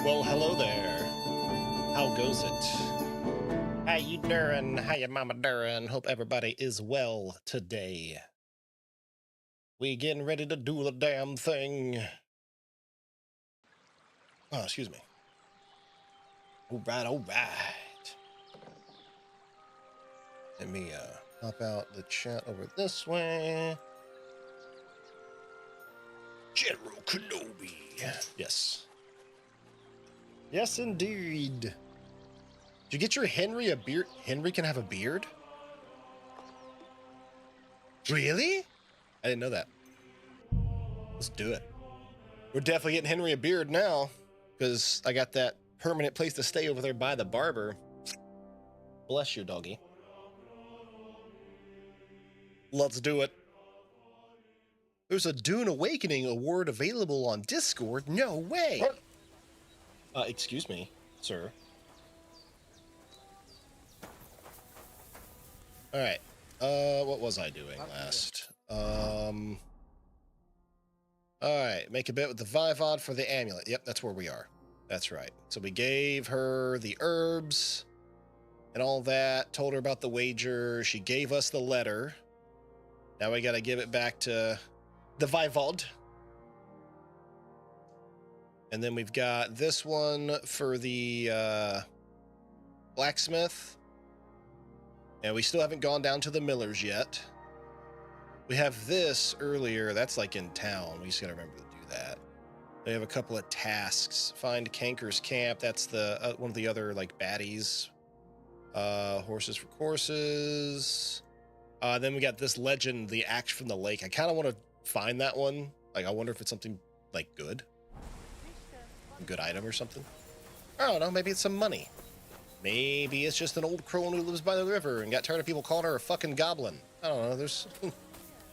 Well, hello there. How goes it? How you doing? How your mama doing? Hope everybody is well today. We getting ready to do the damn thing. Oh, excuse me. All right, all right. Let me pop out the chat over this way. General Kenobi. Yes. Yes, indeed. Did you get your Henry a beard? Henry can have a beard? Really? I didn't know that. Let's do it. We're definitely getting Henry a beard now, because I got that permanent place to stay over there by the barber. Bless you, doggy. Let's do it. There's a Dune Awakening award available on Discord? No way! Excuse me, sir. Alright. What was I doing last? Alright, make a bet with the Vivod for the amulet. Yep, that's where we are. That's right. So we gave her the herbs and all that, told her about the wager. She gave us the letter. Now we gotta give it back to the Vivod. And then we've got this one for the blacksmith. And we still haven't gone down to the millers yet. We have this earlier. That's like in town. We just gotta remember to do that. They have a couple of tasks. Find Kanker's camp. That's the one of the other like baddies. Horses for courses. Then we got this legend, the axe from the lake. I kind of want to find that one. Like, I wonder if it's something like good. A good item or something. I don't know. Maybe it's some money. Maybe it's just an old crone who lives by the river and got tired of people calling her a fucking goblin. I don't know. There's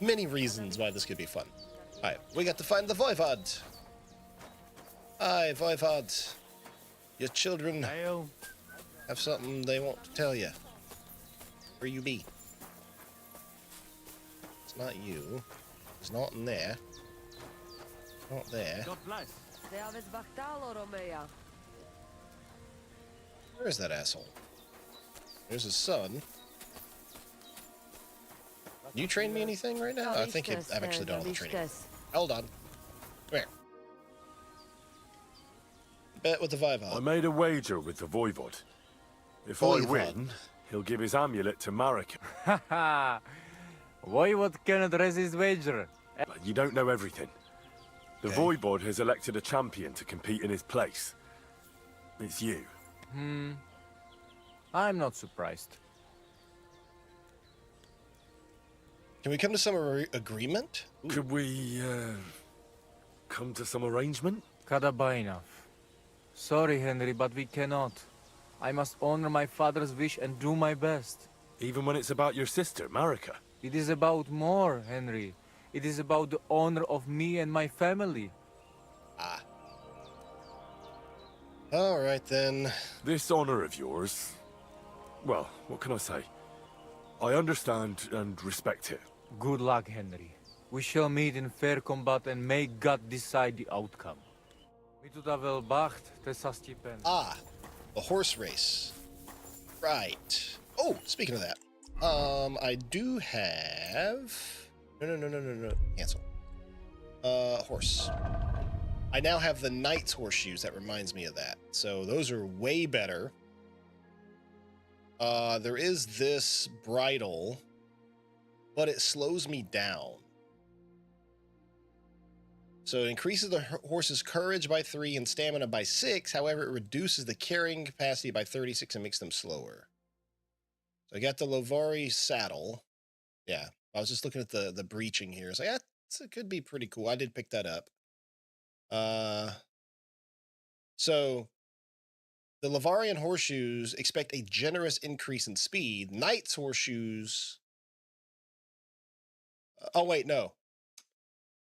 many reasons why this could be fun. All right, we got to find the Voivod. Hi, Voivod. Your children have something they want to tell you. Where you be? It's not you. It's not in there. It's not there. Where is that asshole? There's his son. You train me anything right now? I think I've actually done all the training. Hold on. Come here. Bet with the Vivod. I made a wager with the Voivod. If I win, he'll give his amulet to Marika. Haha! Voivod cannot resist wager. But you don't know everything. The Voivod has elected a champion to compete in his place. It's you. I'm not surprised. Can we come to some agreement? Could we, come to some arrangement? Kadabainov. Sorry, Henry, but we cannot. I must honor my father's wish and do my best. Even when it's about your sister, Marika? It is about more, Henry. It is about the honor of me and my family. Ah. All right, then. This honor of yours... Well, what can I say? I understand and respect it. Good luck, Henry. We shall meet in fair combat and may God decide the outcome. Ah, the horse race. Right. Oh, speaking of that, I do have... No. Cancel. Horse. I now have the knight's horseshoes. That reminds me of that. So those are way better. There is this bridle, but it slows me down. So it increases the horse's courage by 3 and stamina by 6. However, it reduces the carrying capacity by 36 and makes them slower. So I got the Lovari saddle. Yeah, I was just looking at the breaching here. So yeah, it could be pretty cool. I did pick that up. So the Lavarian horseshoes expect a generous increase in speed. Knight's horseshoes... oh, wait, no.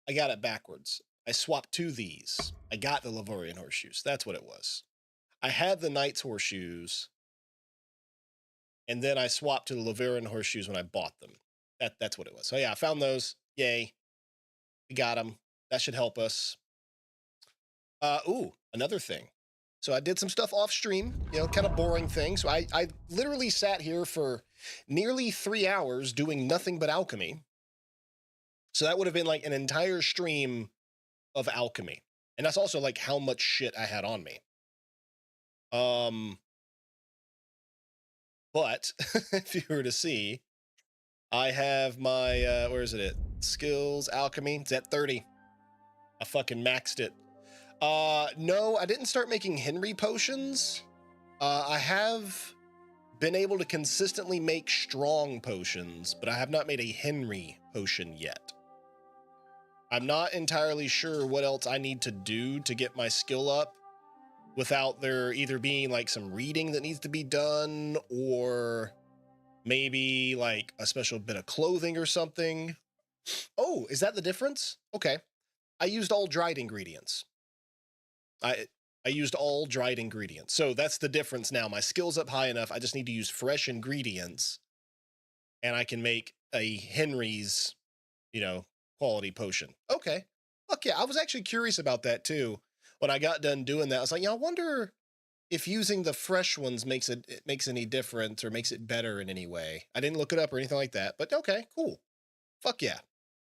I got it backwards. I swapped to these. I got the Lavorian horseshoes. That's what it was. I had the Knight's horseshoes, and then I swapped to the Lavorian horseshoes when I bought them. That's what it was. So yeah, I found those. Yay. We got them. That should help us. Ooh, another thing. So I did some stuff off stream, you know, kind of boring things. So I literally sat here for nearly 3 hours doing nothing but alchemy. So that would have been like an entire stream of alchemy. And that's also like how much shit I had on me. But if you were to see, I have my, where is it at? Skills, alchemy, it's at 30. I fucking maxed it. No, I didn't start making Henry potions. I have been able to consistently make strong potions, but I have not made a Henry potion yet. I'm not entirely sure what else I need to do to get my skill up without there either being like some reading that needs to be done or maybe like a special bit of clothing or something. Oh, is that the difference? Okay. I used all dried ingredients. I used all dried ingredients. So that's the difference now. My skill's up high enough. I just need to use fresh ingredients and I can make a Henry's, you know, quality potion. Okay. Fuck yeah. I was actually curious about that too. When I got done doing that, I was like, yeah, I wonder if using the fresh ones makes any difference or makes it better in any way. I didn't look it up or anything like that, but okay, cool. Fuck yeah.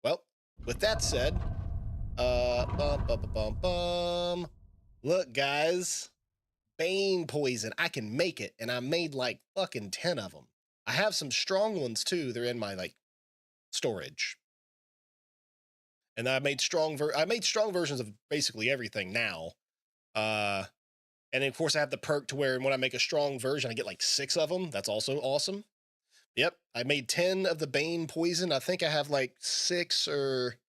Well, with that said, look, guys, Bane poison. I can make it, and I made like fucking 10 of them. I have some strong ones too. They're in my like storage. And I made strong versions of basically everything now. And of course I have the perk to where when I make a strong version, I get like 6 of them. That's also awesome. Yep. I made 10 of the Bane poison. I think I have like 6 or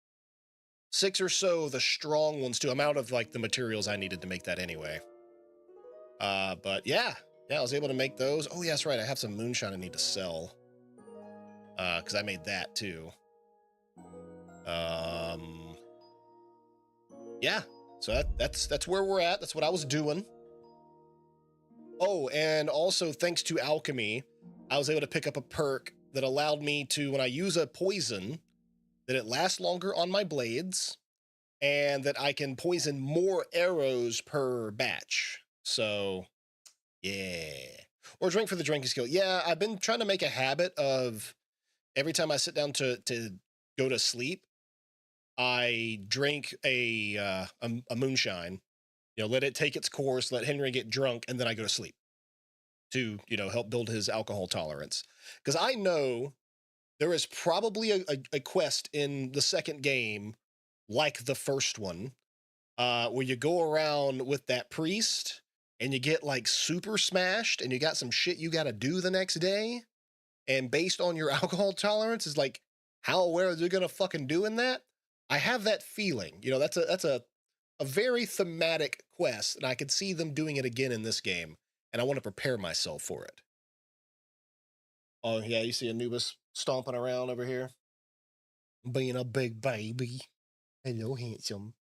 so of the strong ones too. I'm out of like the materials I needed to make that anyway. But yeah, I was able to make those. Oh yeah, that's right. I have some moonshine I need to sell. Cause I made that too. Yeah, so that's where we're at. That's what I was doing. Oh, and also thanks to alchemy, I was able to pick up a perk that allowed me to, when I use a poison, that it lasts longer on my blades and that I can poison more arrows per batch. So yeah, or drink for the drinking skill. Yeah, I've been trying to make a habit of every time I sit down to go to sleep, I drink a moonshine, you know, let it take its course, let Henry get drunk, and then I go to sleep to, you know, help build his alcohol tolerance. Because I know there is probably a quest in the second game, like the first one, where you go around with that priest and you get like super smashed and you got some shit you got to do the next day. And based on your alcohol tolerance is like how aware they're going to fucking do in that. I have that feeling, you know, that's a very thematic quest, and I could see them doing it again in this game, and I want to prepare myself for it. Oh yeah, you see Anubis stomping around over here, being a big baby. Hello, handsome.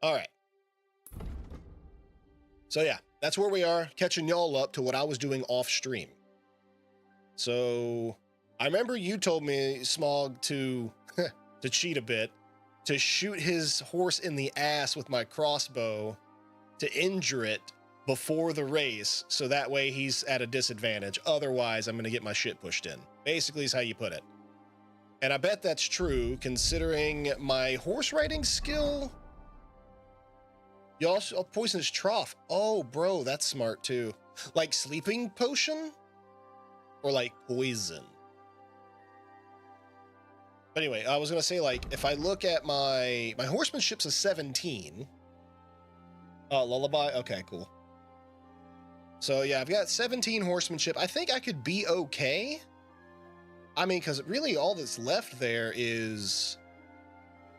All right. So yeah, that's where we are, catching y'all up to what I was doing off stream. So I remember you told me, Smog, to cheat a bit, to shoot his horse in the ass with my crossbow to injure it before the race, so that way he's at a disadvantage. Otherwise, I'm going to get my shit pushed in. Basically is how you put it. And I bet that's true, considering my horse riding skill. You also, poisonous trough. Oh, bro, that's smart too. Like sleeping potion? Or like poison? But anyway, I was going to say, like, if I look at my horsemanship's a 17. Lullaby? Okay, cool. So yeah, I've got 17 horsemanship. I think I could be okay. I mean, because really all that's left there is,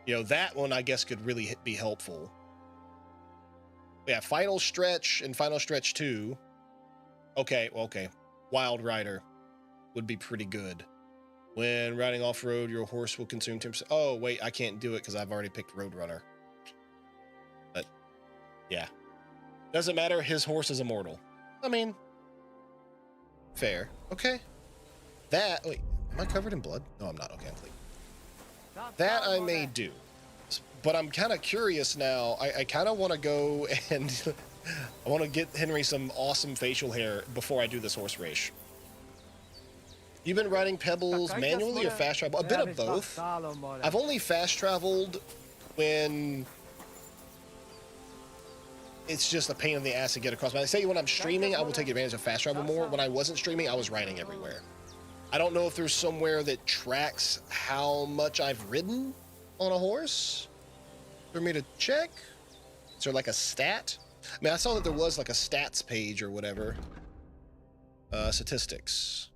you know, that one I guess could really be helpful. Yeah, final stretch and final stretch 2. Okay, well, okay. Wild Rider would be pretty good. When riding off-road, your horse will consume 10%. Oh, wait, I can't do it because I've already picked Roadrunner. But, yeah. Doesn't matter, his horse is immortal. I mean, fair. Okay. Wait, am I covered in blood? No, I'm not. Okay, I'm clean. That I may do. but I'm kind of curious now. I kind of want to go and I want to get Henry some awesome facial hair before I do this horse race. You've been riding Pebbles manually or fast travel? A bit of both. I've only fast traveled when it's just a pain in the ass to get across. But I say when I'm streaming, I will take advantage of fast travel more. When I wasn't streaming, I was riding everywhere. I don't know if there's somewhere that tracks how much I've ridden on a horse for me to check. Is there like a stat? I mean, I saw that there was like a stats page or whatever. Statistics.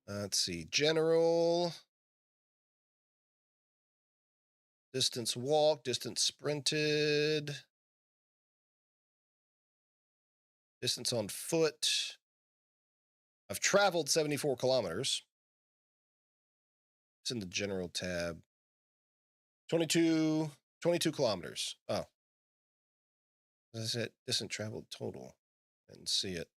Let's see. General. Distance walked, distance sprinted. Distance on foot. I've traveled 74 kilometers. It's in the general tab. 22 kilometers. Oh. As I said, distance traveled total. Didn't see it.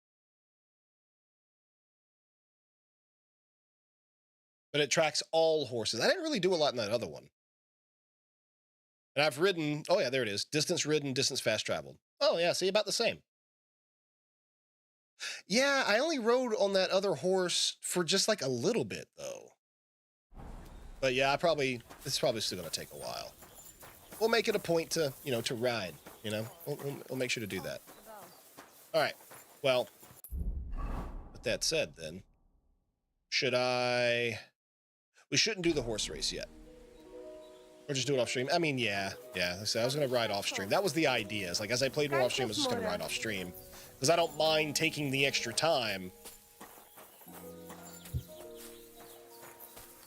But it tracks all horses. I didn't really do a lot in that other one. And I've ridden, oh yeah, there it is. Distance ridden, distance fast traveled. Oh yeah, see, about the same. Yeah, I only rode on that other horse for just like a little bit though. But yeah, it's probably still gonna take a while. We'll make it a point to, to ride, We'll make sure to do that. All right, well, with that said then, we shouldn't do the horse race yet. Or just do it off stream. I mean, yeah. So I was gonna ride off stream. That was the idea. It's like as I played more off stream, I was just gonna ride off stream. Because I don't mind taking the extra time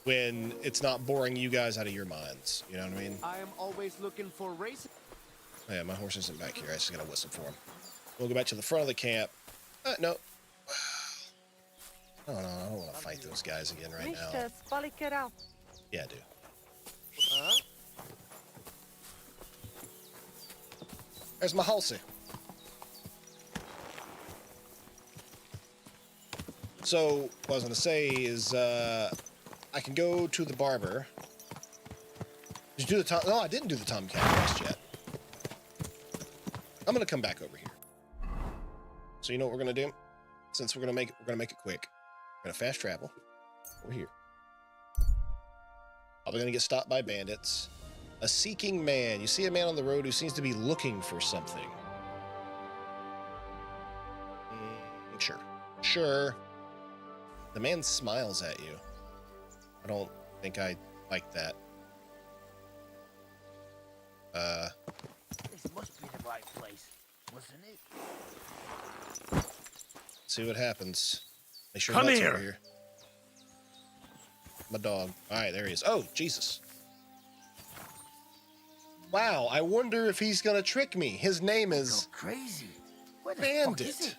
when it's not boring you guys out of your minds. You know what I mean? I am always looking for races. Oh, yeah, my horse isn't back here. I just gotta whistle for him. We'll go back to the front of the camp. No. Oh, no, I don't want to fight those guys again right now. Yeah, I do. There's my horsey. So, what I was going to say is, I can go to the barber. Did you do the Tom? No, I didn't do the Tomcat quest yet. I'm going to come back over here. So you know what we're going to do? Since we're going to make it quick. We're going to fast travel over here. Probably going to get stopped by bandits. A seeking man. You see a man on the road who seems to be looking for something. Sure. The man smiles at you. I don't think I like that. This must be the right place, wasn't it? See what happens. Make sure Come Nutt's here. over here. My dog. All right, there he is. Oh, Jesus. Wow, I wonder if he's gonna trick me. His name is Crazy. What the Bandit. fuck is it?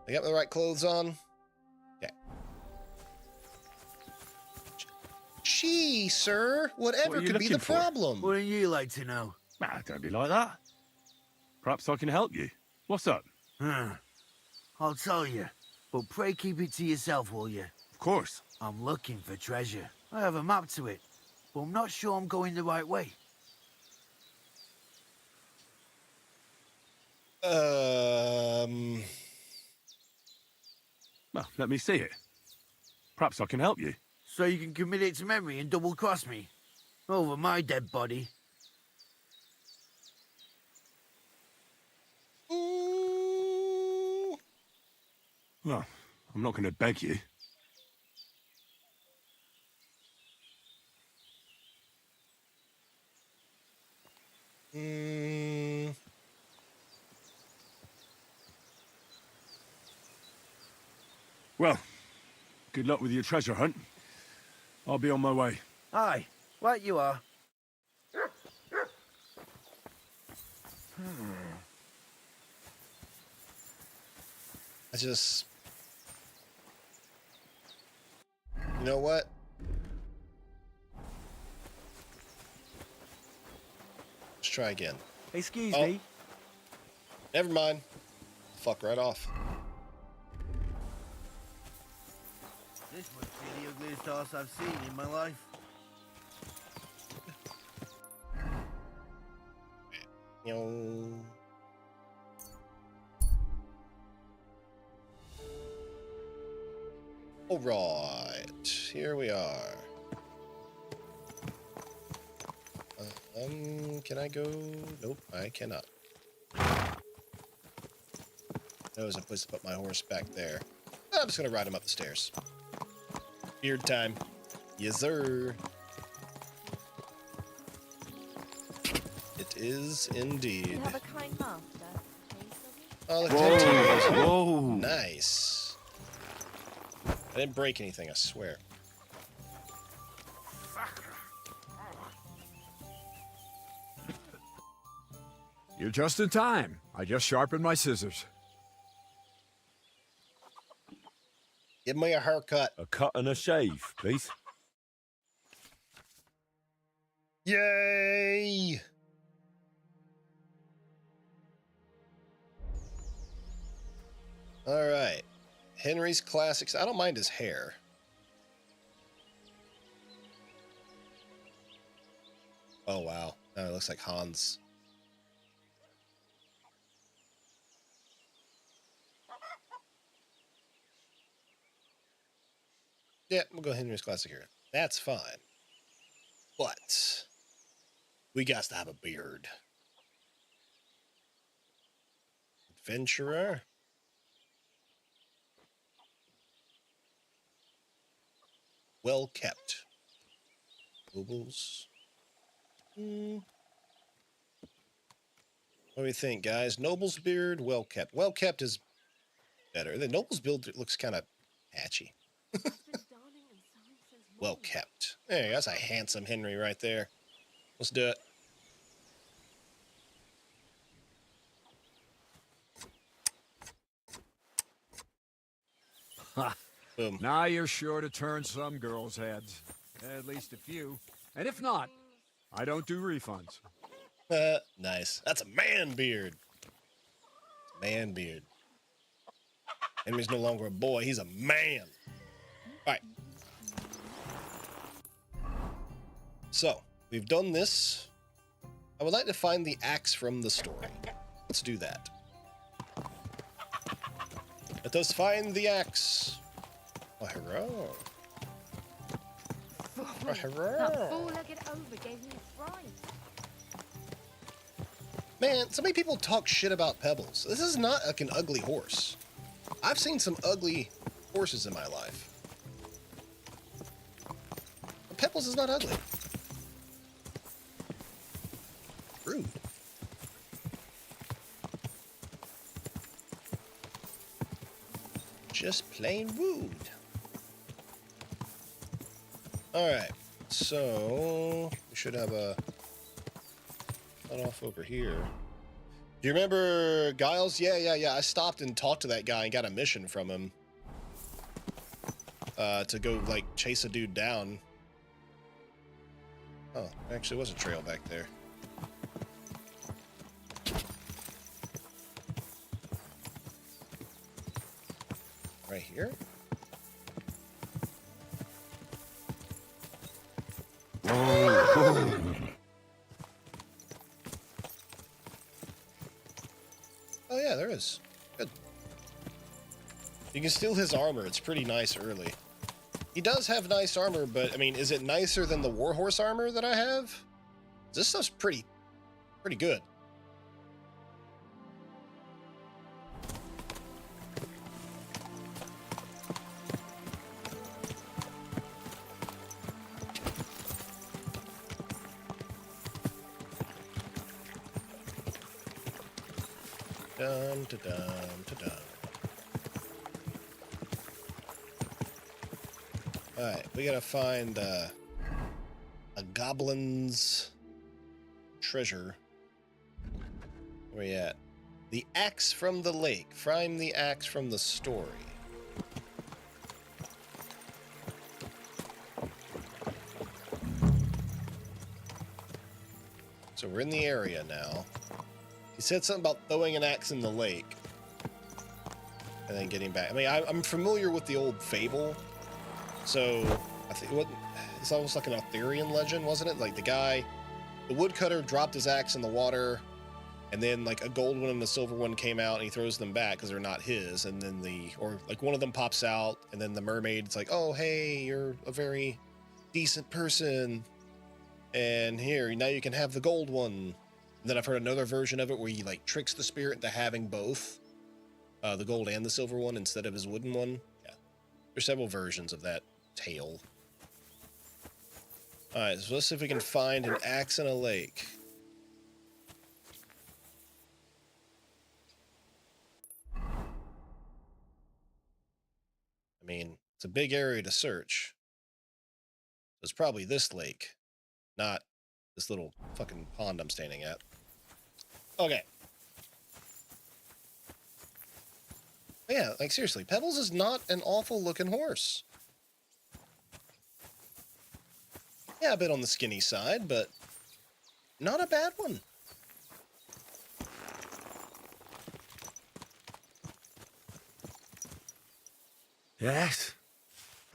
They got the right clothes on? Okay. Gee, sir, whatever What are you could be the looking for? problem? What do you like to know? Ah, don't be like that. Perhaps I can help you. What's up? I'll tell you, but pray keep it to yourself, will you? Of course. I'm looking for treasure. I have a map to it, but I'm not sure I'm going the right way. Well, let me see it. Perhaps I can help you. So you can commit it to memory and double-cross me? Over my dead body? Ooh. Well, I'm not going to beg you. Well, good luck with your treasure hunt. I'll be on my way. Aye, right you are. You know what? Let's try again. Excuse Oh. me. Never mind. Fuck right off. This must be the ugliest horse I've seen in my life. Yo. All right, here we are. Can I go? Nope, I cannot. There's a place to put my horse back there. I'm just gonna ride him up the stairs. Beard time. Yes, sir. It is indeed. You have a kind master. Oh, look at that. Whoa! Nice. I didn't break anything, I swear. You're just in time. I just sharpened my scissors. Give me a haircut. A cut and a shave, please. Yay! All right. Henry's Classics. I don't mind his hair. Oh, wow. No, it looks like Hans. Yeah, we'll go Henry's Classic here. That's fine. But we got to have a beard. Adventurer. Well kept. Nobles. What do we think, guys? Noble's beard, well kept. Well kept is better. The noble's beard looks kind of patchy. Well kept. There, that's a handsome Henry right there. Let's do it. Ha! Boom. Now you're sure to turn some girls' heads. At least a few. And if not, I don't do refunds. Nice. That's a man beard. Man beard. Henry's no longer a boy. He's a man. All right. So, we've done this. I would like to find the axe from the story. Let's do that. Let us find the axe. Oh, hurrah. Oh, That hurrah. four-legged ogre gave me fright. Man, so many people talk shit about Pebbles. This is not like an ugly horse. I've seen some ugly horses in my life. But Pebbles is not ugly. Rude. Just plain rude. Alright, so we should have a cut off over here. Do you remember Giles? Yeah. I stopped and talked to that guy and got a mission from him. To go, like, chase a dude down. Oh, actually was a trail back there. Right here? Oh yeah, there is. Good. You can steal his armor. It's pretty nice early. He does have nice armor, but I mean, is it nicer than the Warhorse armor that I have? This stuff's pretty good. Dun, da, dun, da, dun. Alright, we gotta find a goblin's treasure. Where you at? The axe from the lake. Find the axe from the story. So we're in the area now. He said something about throwing an axe in the lake and then getting back. I mean, I'm familiar with the old fable, So I think it's almost like an Arthurian legend, wasn't it? Like the woodcutter dropped his axe in the water, and then like a gold one and a silver one came out, and he throws them back because they're not his. And then like one of them pops out, and then the mermaid's like, "Oh, hey, you're a very decent person, and here now you can have the gold one." And then I've heard another version of it where he like tricks the spirit into having both, the gold and the silver one instead of his wooden one. Yeah, there's several versions of that tale. All right, so let's see if we can find an axe in a lake. I mean, it's a big area to search. It's probably this lake, not this little fucking pond I'm standing at. Okay. But yeah, like seriously, Pebbles is not an awful looking horse. Yeah, a bit on the skinny side, but not a bad one. Yes?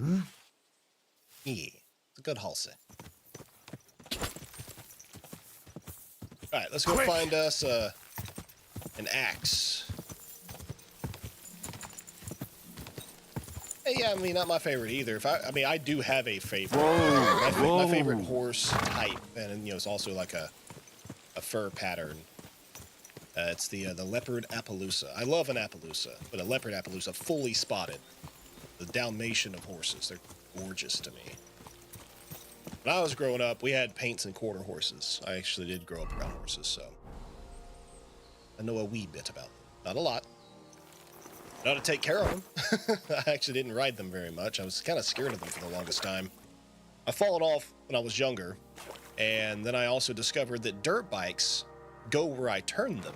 Yeah, it's a good horse. Alright, let's go find us an axe. Hey, yeah, I mean, not my favorite either. I mean, I do have a favorite. My favorite horse type, and you know, it's also like a fur pattern. It's the leopard Appaloosa. I love an Appaloosa, but a leopard Appaloosa fully spotted. The Dalmatian of horses. They're gorgeous to me. When I was growing up, we had paints and quarter horses. I actually did grow up around horses, so I know a wee bit about them. Not a lot. I know how to take care of them. I actually didn't ride them very much. I was kind of scared of them for the longest time. I fallen off when I was younger, and then I also discovered that dirt bikes go where I turn them.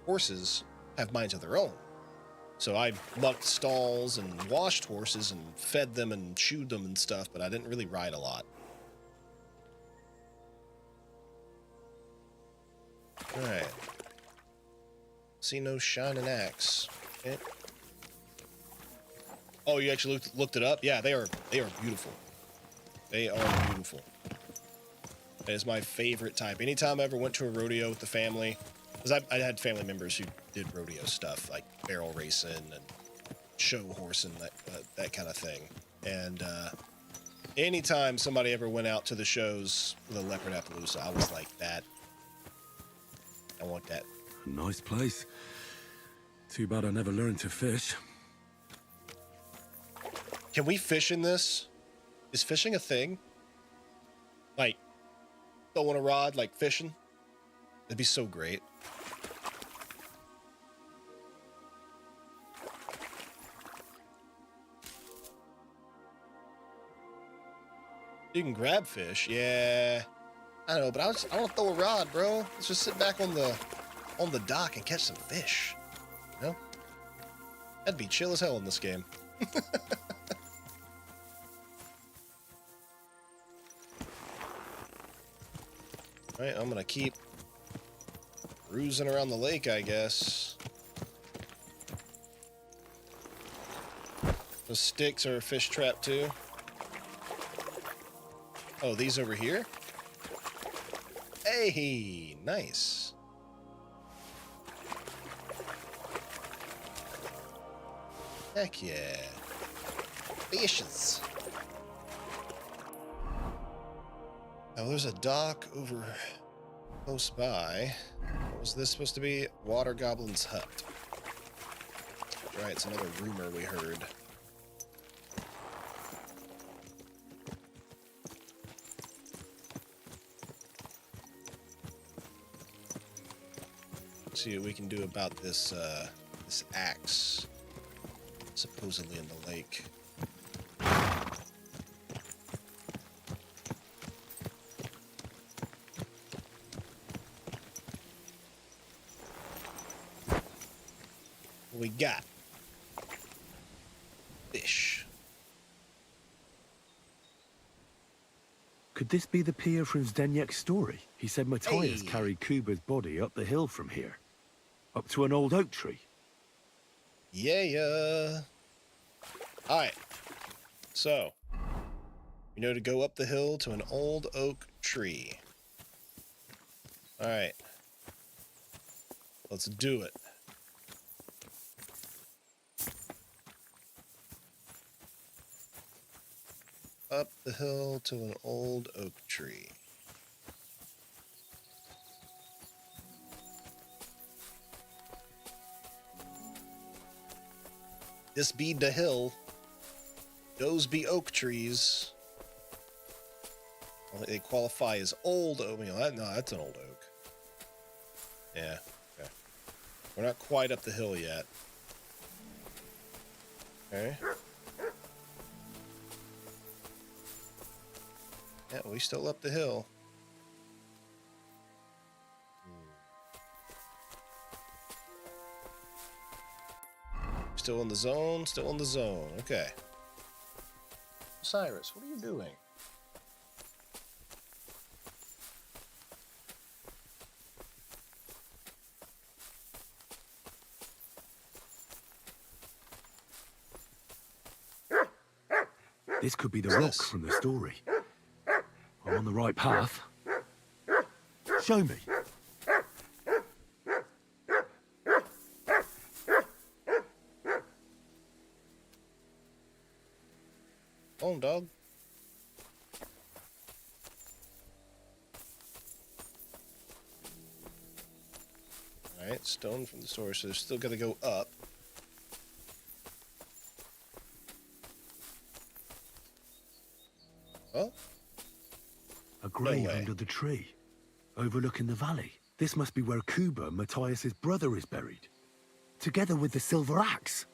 Horses have minds of their own. So I mucked stalls and washed horses and fed them and shoed them and stuff, but I didn't really ride a lot. All right. See no shining axe. Okay. Oh, you actually looked it up? Yeah, they are beautiful. They are beautiful. That is my favorite type. Anytime I ever went to a rodeo with the family, because I had family members who did rodeo stuff, like barrel racing and show horsing, that kind of thing. And anytime somebody ever went out to the shows with a leopard Appaloosa, I was like, I want that. A nice place. Too bad I never learned to fish. Can we fish in this? Is fishing a thing? Like, throwing a rod, like fishing? That'd be so great. You can grab fish, yeah. I don't know, but I want to throw a rod, bro. Let's just sit back on the dock and catch some fish. You know? That'd be chill as hell in this game. Alright, I'm gonna keep cruising around the lake, I guess. Those sticks are a fish trap too. Oh, these over here? Hey, nice. Heck yeah. Fishes. Now there's a dock over close by. What was this supposed to be? Water Goblin's Hut. Right, it's another rumor we heard. See what we can do about this this axe supposedly in the lake. What we got? Fish. Could this be the pier from Zdeněk's story? He said Matthias Hey. carried Kuba's body up the hill from here. Up to an old oak tree. Yeah. Alright. So, you know to go up the hill to an old oak tree. All right. Let's do it. Up the hill to an old oak tree. This be the hill. Those be oak trees. Well, they qualify as old oak. You know, no, that's an old oak. Yeah. Okay. We're not quite up the hill yet. Okay. Yeah, we still up the hill. Still in the zone, still in the zone. Okay. Cyrus, what are you doing? This could be the What's rock this? from the story. I'm on the right path. Show me. Come on, dog. Alright, stone from the source, so they're still gonna go up. Oh? A grave way. under the tree, overlooking the valley. This must be where Kuba, Matthias's brother, is buried, together with the silver axe.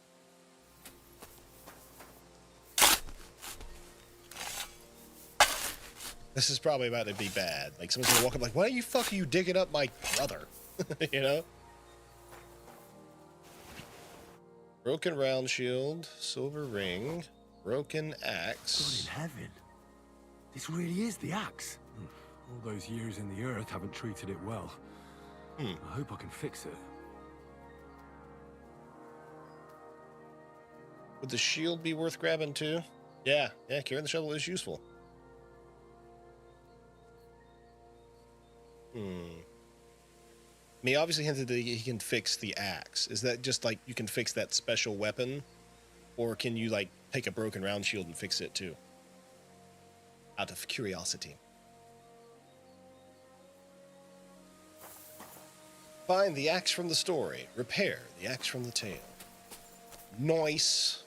This is probably about to be bad. Like, someone's gonna walk up like, why the fuck are you digging up my brother? You know? Broken round shield, silver ring, broken God axe. in heaven. This really is the axe. All those years in the earth haven't treated it well. I hope I can fix it. Would the shield be worth grabbing too? Yeah, carrying the shovel is useful. I mean, he obviously hinted that he can fix the axe. Is that just like you can fix that special weapon? Or can you like take a broken round shield and fix it too? Out of curiosity. Find the axe from the story. Repair the axe from the tale. Nice.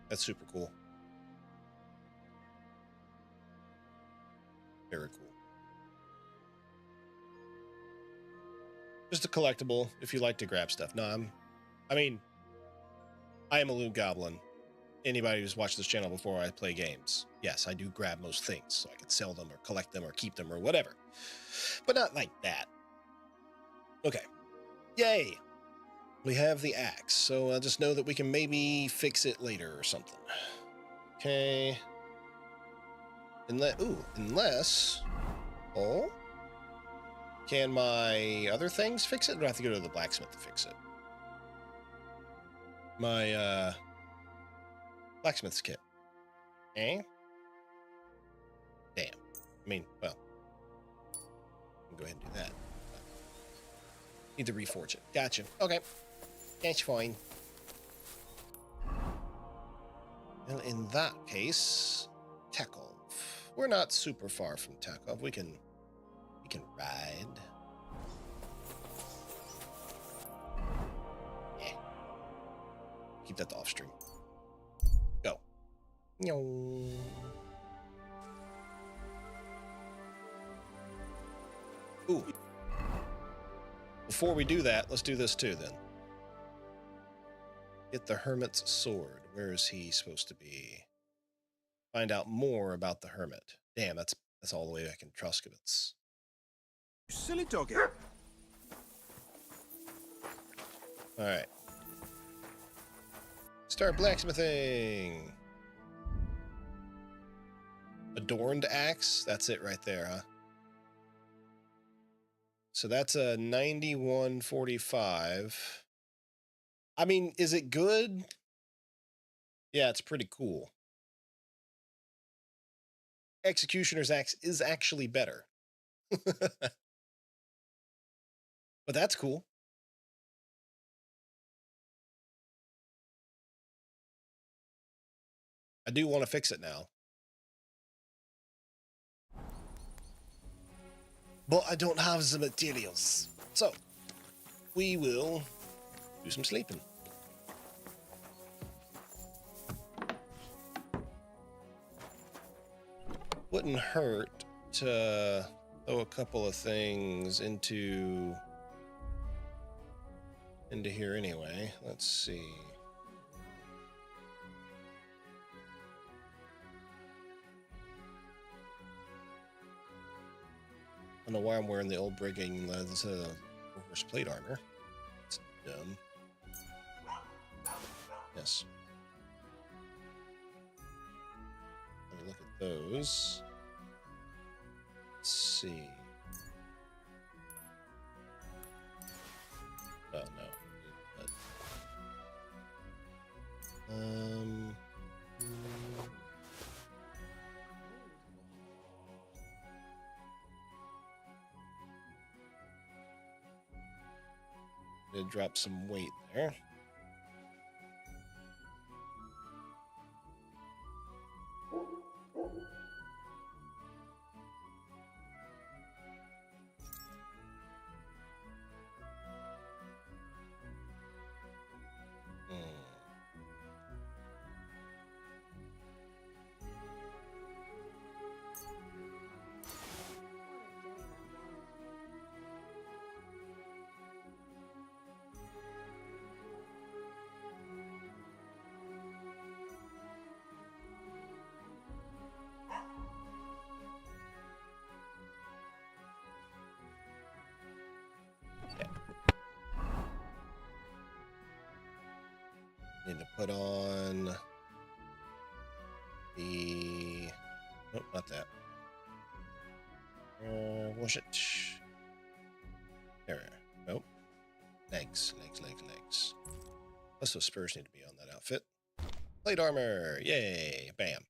That's super cool. Very cool. Just a collectible if you like to grab stuff. No, I mean, I am a loot goblin. Anybody who's watched this channel before, I play games. Yes, I do grab most things, so I can sell them or collect them or keep them or whatever. But not like that. Okay. Yay! We have the axe, so just know that we can maybe fix it later or something. Okay. Unless... Oh? Can my other things fix it? Or do I have to go to the blacksmith to fix it? My, blacksmith's kit. Eh? Damn. I mean, well. I'll go ahead and do that. Need to reforge it. Gotcha. Okay. That's fine. Well, in that case, Tekov. We're not super far from Tekov. We can ride. Yeah. Keep that to off stream. Go. No. Ooh. Before we do that, let's do this too then. Get the Hermit's sword. Where is he supposed to be? Find out more about the Hermit. Damn, that's all the way back in Truskowitz. Silly doggy. Alright. Start blacksmithing. Adorned axe? That's it right there, huh? So that's a 9145. I mean, is it good? Yeah, it's pretty cool. Executioner's Axe is actually better. But that's cool. I do want to fix it now. But I don't have the materials. So, we will do some sleeping. Wouldn't hurt to throw a couple of things into here anyway. Let's see. I don't know why I'm wearing the old Brigging horse plate armor. It's dumb. Yes. Let me look at those. Let's see. Oh no. Did drop some weight there. Need to put on the... Nope, not that. What's it? There. Nope. Legs. Plus those spurs need to be on that outfit. Plate armor. Yay. Bam.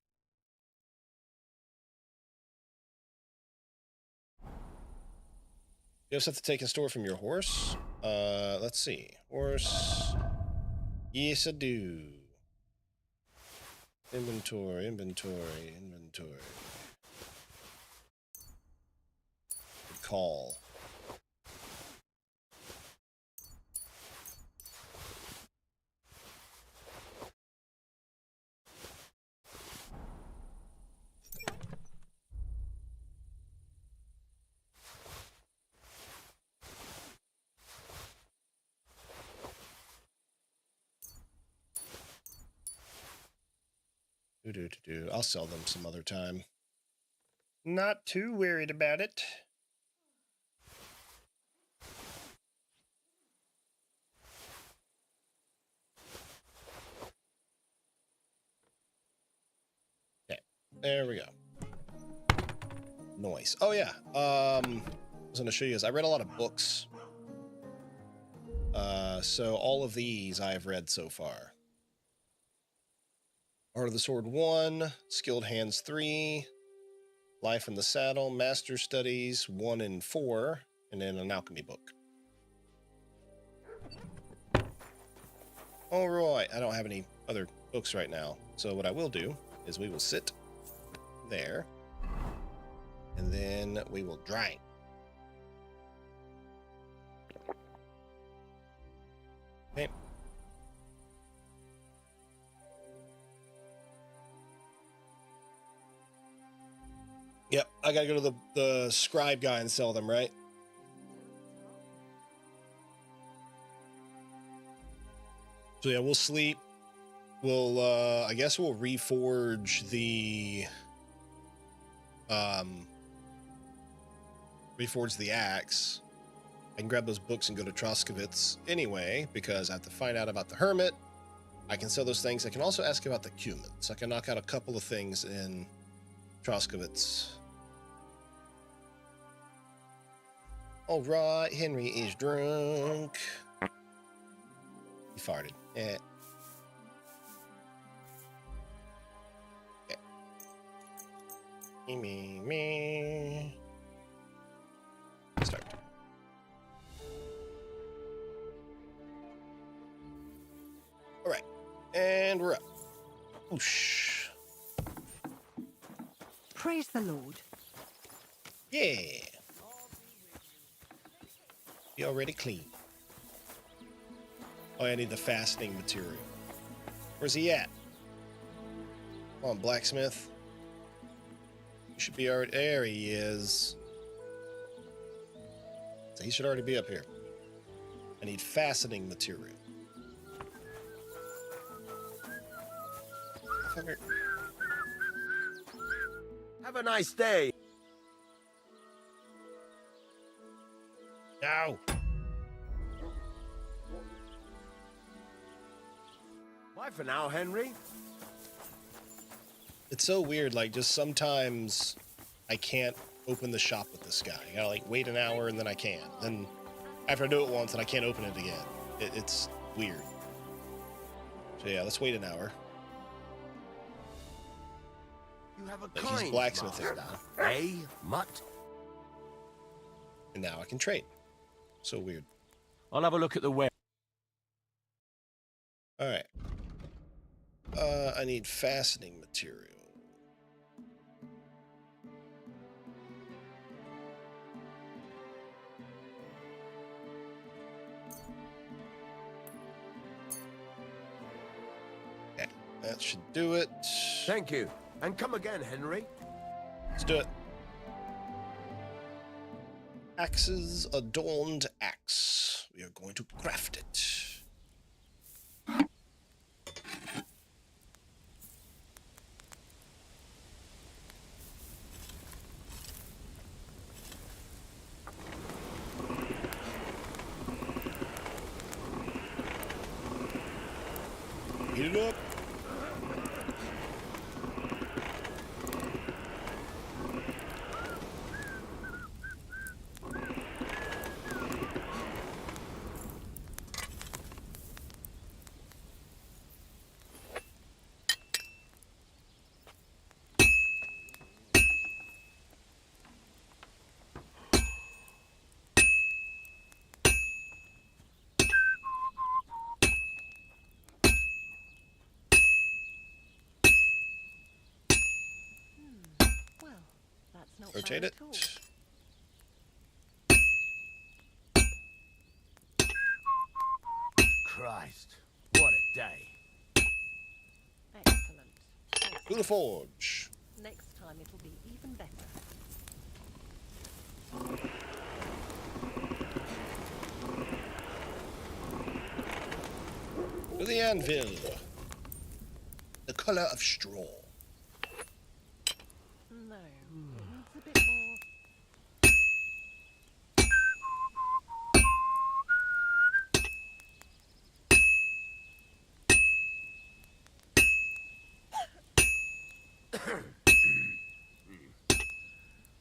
You also have to take and store from your horse. Let's see. Horse. Yes, I do. Inventory. Good call. I'll sell them some other time. Not too worried about it. Okay, there we go. Noise. Oh yeah. I was gonna show you this. I read a lot of books. So all of these I've read so far. Art of the Sword 1, Skilled Hands 3, Life in the Saddle, Master Studies 1 and 4, and then an alchemy book. All right, I don't have any other books right now. So what I will do is we will sit there, and then we will drink. Okay. Yep, I gotta go to the scribe guy and sell them, right? So yeah, we'll sleep. We'll I guess we'll reforge the axe. I can grab those books and go to Troskovitz anyway, because I have to find out about the hermit. I can sell those things. I can also ask about the cumin. So I can knock out a couple of things in Troskovitz. All right, Henry is drunk. He farted. Eh. Me. Start. All right, and we're up. Whoosh. Praise the Lord. Yeah. Be already clean. Oh, I need the fastening material. Where's he at? Come on, blacksmith. You should be already. There he is. So he should already be up here. I need fastening material. Fucker. Have a nice day. No. Bye for now, Henry. It's so weird. Like, just sometimes I can't open the shop with this guy. I gotta like wait an hour and then I can. Then after I do it once, and I can't open it again. It's weird. So yeah, let's wait an hour. You have a Like, kind he's blacksmithing master. now. Eh, mutt? And now I can trade. So weird. I'll have a look at the web. All right. I need fastening material. Okay, that should do it. Thank you. And come again, Henry. Let's do it. Axes adorned axe. We are going to craft it. Heat it up. Well, that's not Rotate bad it. at all. Christ, what a day. Excellent. To the forge. Next time it'll be even better. To the anvil. The color of straw. No, it needs a bit more.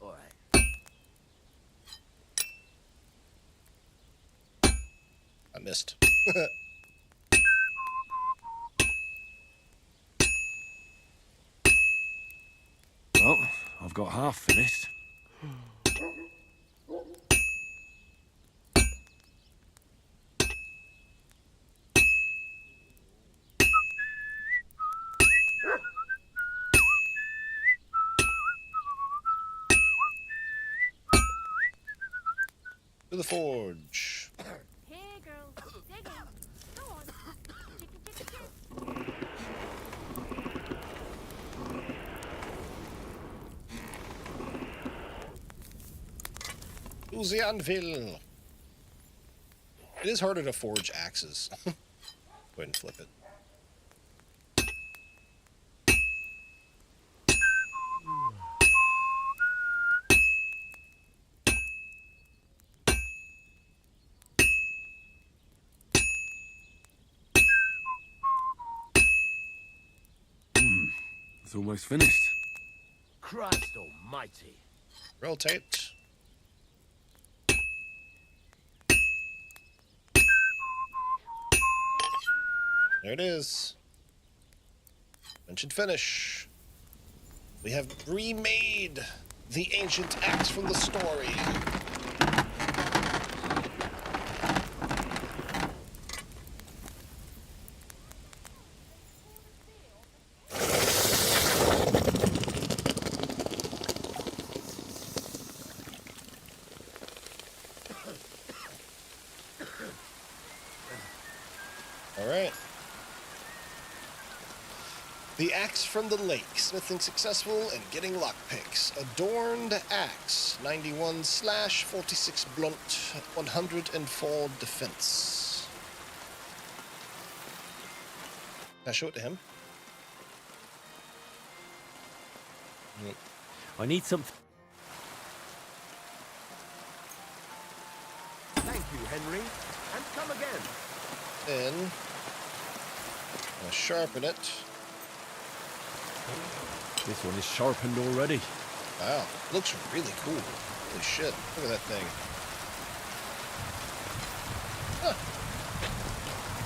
All right. I missed. Well, I've got half finished. To the forge. Here, girls, dig in. Go on. Chicken, chicken, chicken. To the anvil. It is harder to forge axes. Go ahead and flip it. It's almost finished. Christ almighty. Rotate. There it is. And should finish. We have remade the ancient axe from the story. Alright. The axe from the lake. Smithing successful and getting lockpicks. Adorned axe. 91/46 blunt. 104 defense. Can I show it to him? I need something. Thank you, Henry. And come again. Then, I'm gonna sharpen it. This one is sharpened already. Wow, looks really cool. Holy shit, look at that thing. Huh.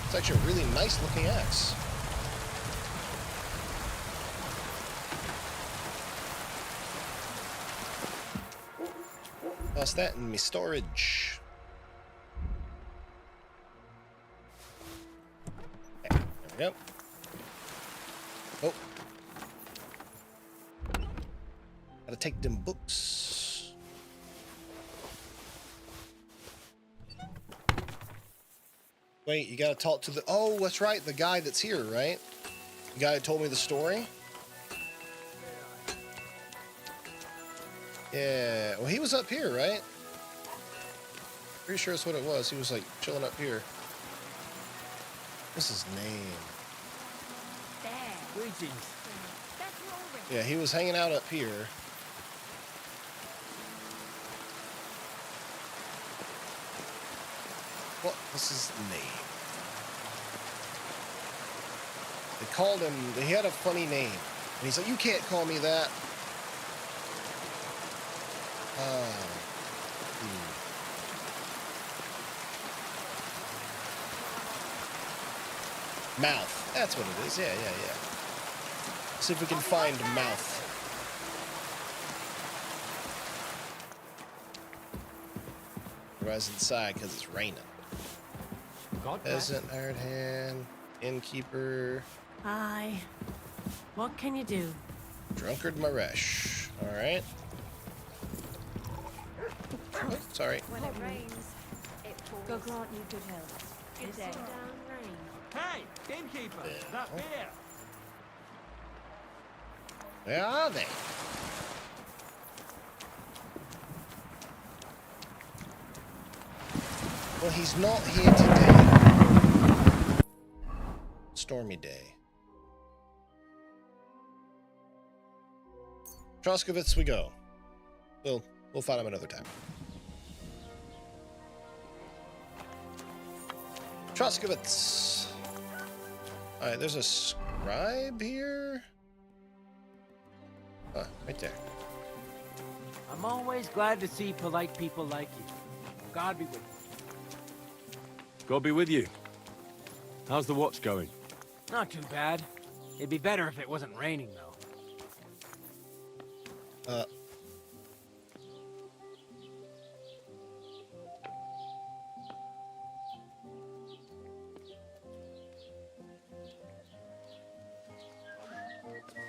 It's actually a really nice looking axe. Toss that in me storage. Okay, there we go. Oh. Gotta take them books. Wait, you gotta talk to the... Oh, that's right, the guy that's here, right? The guy that told me the story? Yeah, well, he was up here, right? Pretty sure that's what it was. He was, like, chilling up here. What's his name? There. Greetings. That's your ring. Yeah, he was hanging out up here. What was his name? They called him, he had a funny name. And he's like, you can't call me that. Mouth. That's what it is. Yeah. See if we can find Mouth. Rise inside because it's raining. God bless. Peasant, hired hand, innkeeper, Hi. What can you do? drunkard Maresh. All right. Oh, sorry. When it rains, it pours. God grant you good health. Good Good day. day. Down rain. Hey, gamekeeper, that beer. Where are they? Well, he's not here today. Stormy day. Troskovitz we go. We'll find him another time. Troskovitz. Alright, there's a scribe here. Ah, right there. I'm always glad to see polite people like you. God be with you. God be with you. How's the watch going? Not too bad. It'd be better if it wasn't raining, though.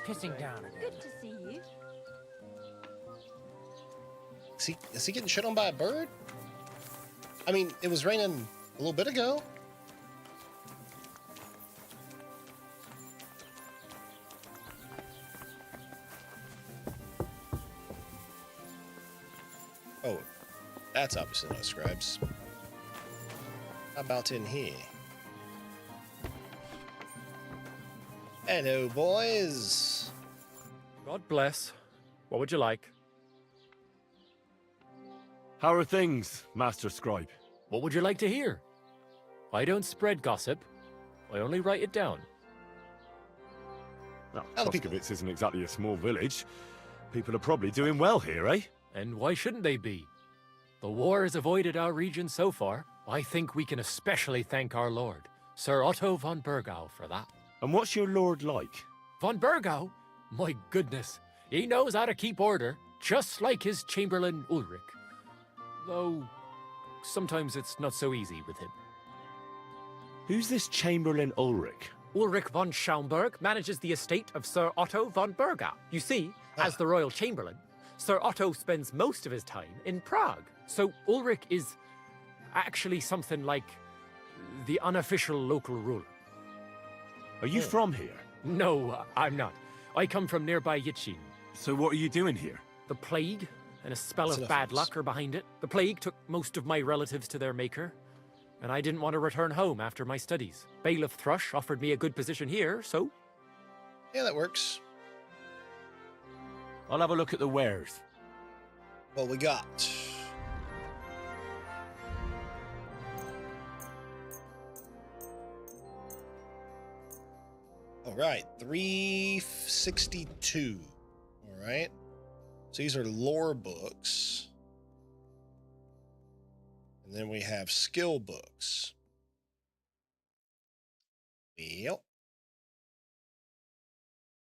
Pissing down again. Good to see you. Is he getting shit on by a bird? I mean, it was raining a little bit ago. Oh, that's obviously not scribes. How about in here? Hello, boys. God bless. What would you like? How are things, Master Scribe? What would you like to hear? I don't spread gossip. I only write it down. Well, Other people. Troskovitz isn't exactly a small village. People are probably doing well here, eh? And why shouldn't they be? The war has avoided our region so far. I think we can especially thank our lord, Sir Otto von Burgau, for that. And what's your lord like? Von Burgau? My goodness. He knows how to keep order, just like his Chamberlain Ulrich. Though, sometimes it's not so easy with him. Who's this Chamberlain Ulrich? Ulrich von Schaumburg manages the estate of Sir Otto von Bergau. You see, as the royal chamberlain, Sir Otto spends most of his time in Prague. So Ulrich is actually something like the unofficial local ruler. Are you from here? No, I'm not. I come from nearby Yitchin. So what are you doing here? The plague and a spell of bad luck are behind it. The plague took most of my relatives to their maker, and I didn't want to return home after my studies. Bailiff Thrush offered me a good position here, so... Yeah, that works. I'll have a look at the wares. What we got? All right, 362. All right. So these are lore books. And then we have skill books. Yep.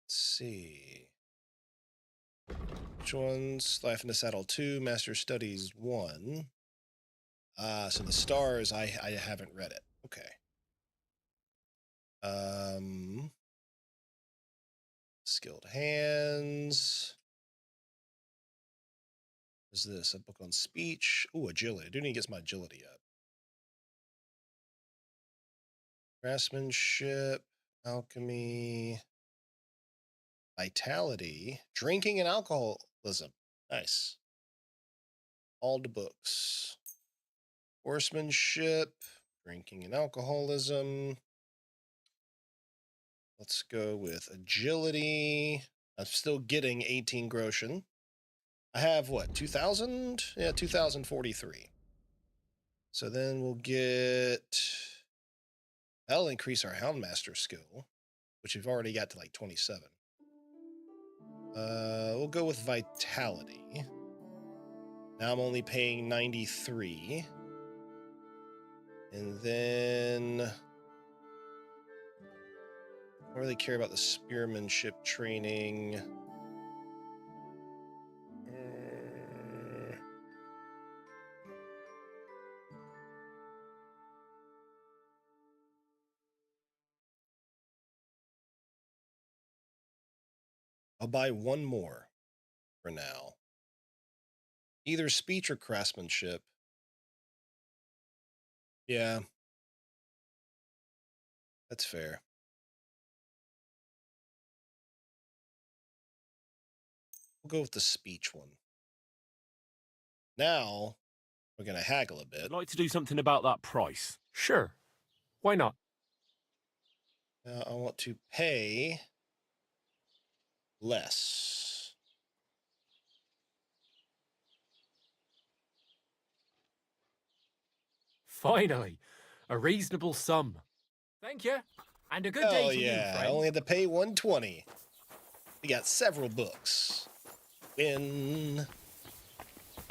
Let's see. Which ones? Life in the Saddle 2, Master Studies 1. So the stars, I haven't read it. Okay. Skilled Hands. What is this? A book on speech. Ooh, agility. I do need to get my agility up. Craftsmanship, alchemy, vitality, drinking and alcoholism. Nice. All the books. Horsemanship, drinking and alcoholism. Let's go with agility. I'm still getting 18 groschen. I have what, 2,000? Yeah, 2,043. So then we'll get... That'll increase our Houndmaster skill, which we've already got to like 27. We'll go with vitality. Now I'm only paying 93. And then... I don't really care about the spearmanship training. I'll buy one more for now. Either speech or craftsmanship. Yeah. That's fair. We'll go with the speech one. Now, we're going to haggle a bit. I'd like to do something about that price. Sure. Why not? Now, I want to pay less. Finally, a reasonable sum. Thank you, and a good day to you, friend. I only had to pay 120. We got several books. I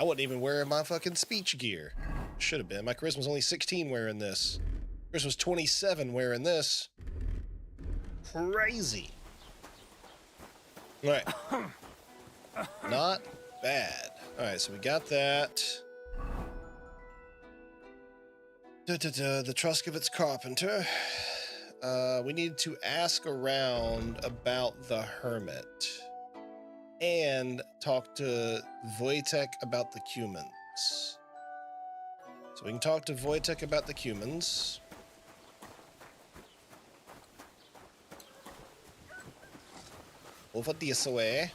wasn't even wearing my fucking speech gear. Should have been. My charisma's only 16 wearing this. Chris was 27 wearing this. Crazy. All right. Not bad. All right, so we got that. The Truskovitz Carpenter. We need to ask around about the Hermit. And talk to Wojtek about the Cumans. So we can talk to Wojtek about the Cumans. Over this way.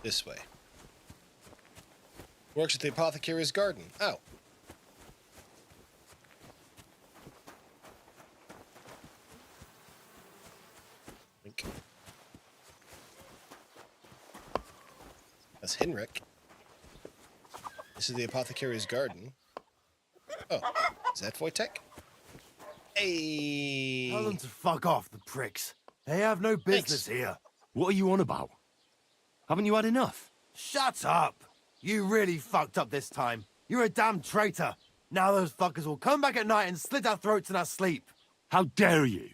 This way. Works at the apothecary's garden. Oh. That's Henrik. This is the apothecary's garden. Oh, is that Wojtek? Hey. Tell them to fuck off, the pricks. They have no business here. What are you on about? Haven't you had enough? Shut up! You really fucked up this time. You're a damn traitor. Now those fuckers will come back at night and slit our throats in our sleep. How dare you?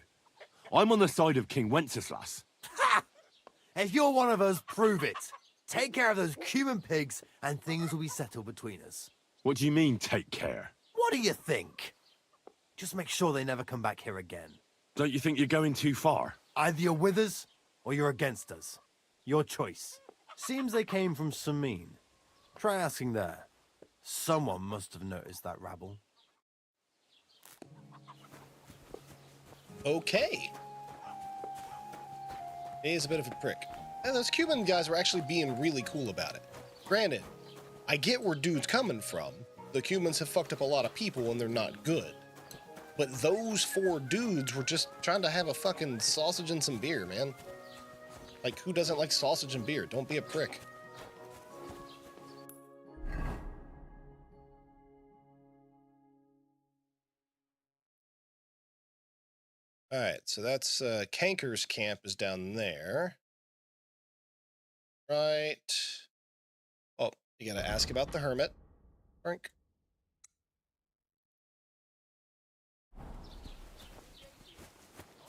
I'm on the side of King Wenceslas. Ha! If you're one of us, prove it. Take care of those Cuban pigs, and things will be settled between us. What do you mean, take care? What do you think? Just make sure they never come back here again. Don't you think you're going too far? Either you're with us, or you're against us. Your choice. Seems they came from Samin. Try asking there. Someone must have noticed that rabble. Okay. He is a bit of a prick. And those Cuban guys were actually being really cool about it. Granted, I get where dude's coming from. The Cubans have fucked up a lot of people and they're not good. But those 4 dudes were just trying to have a fucking sausage and some beer, man. Like, who doesn't like sausage and beer? Don't be a prick. Alright, so that's Kanker's camp is down there. Right. Oh, you gotta ask about the hermit. Frank.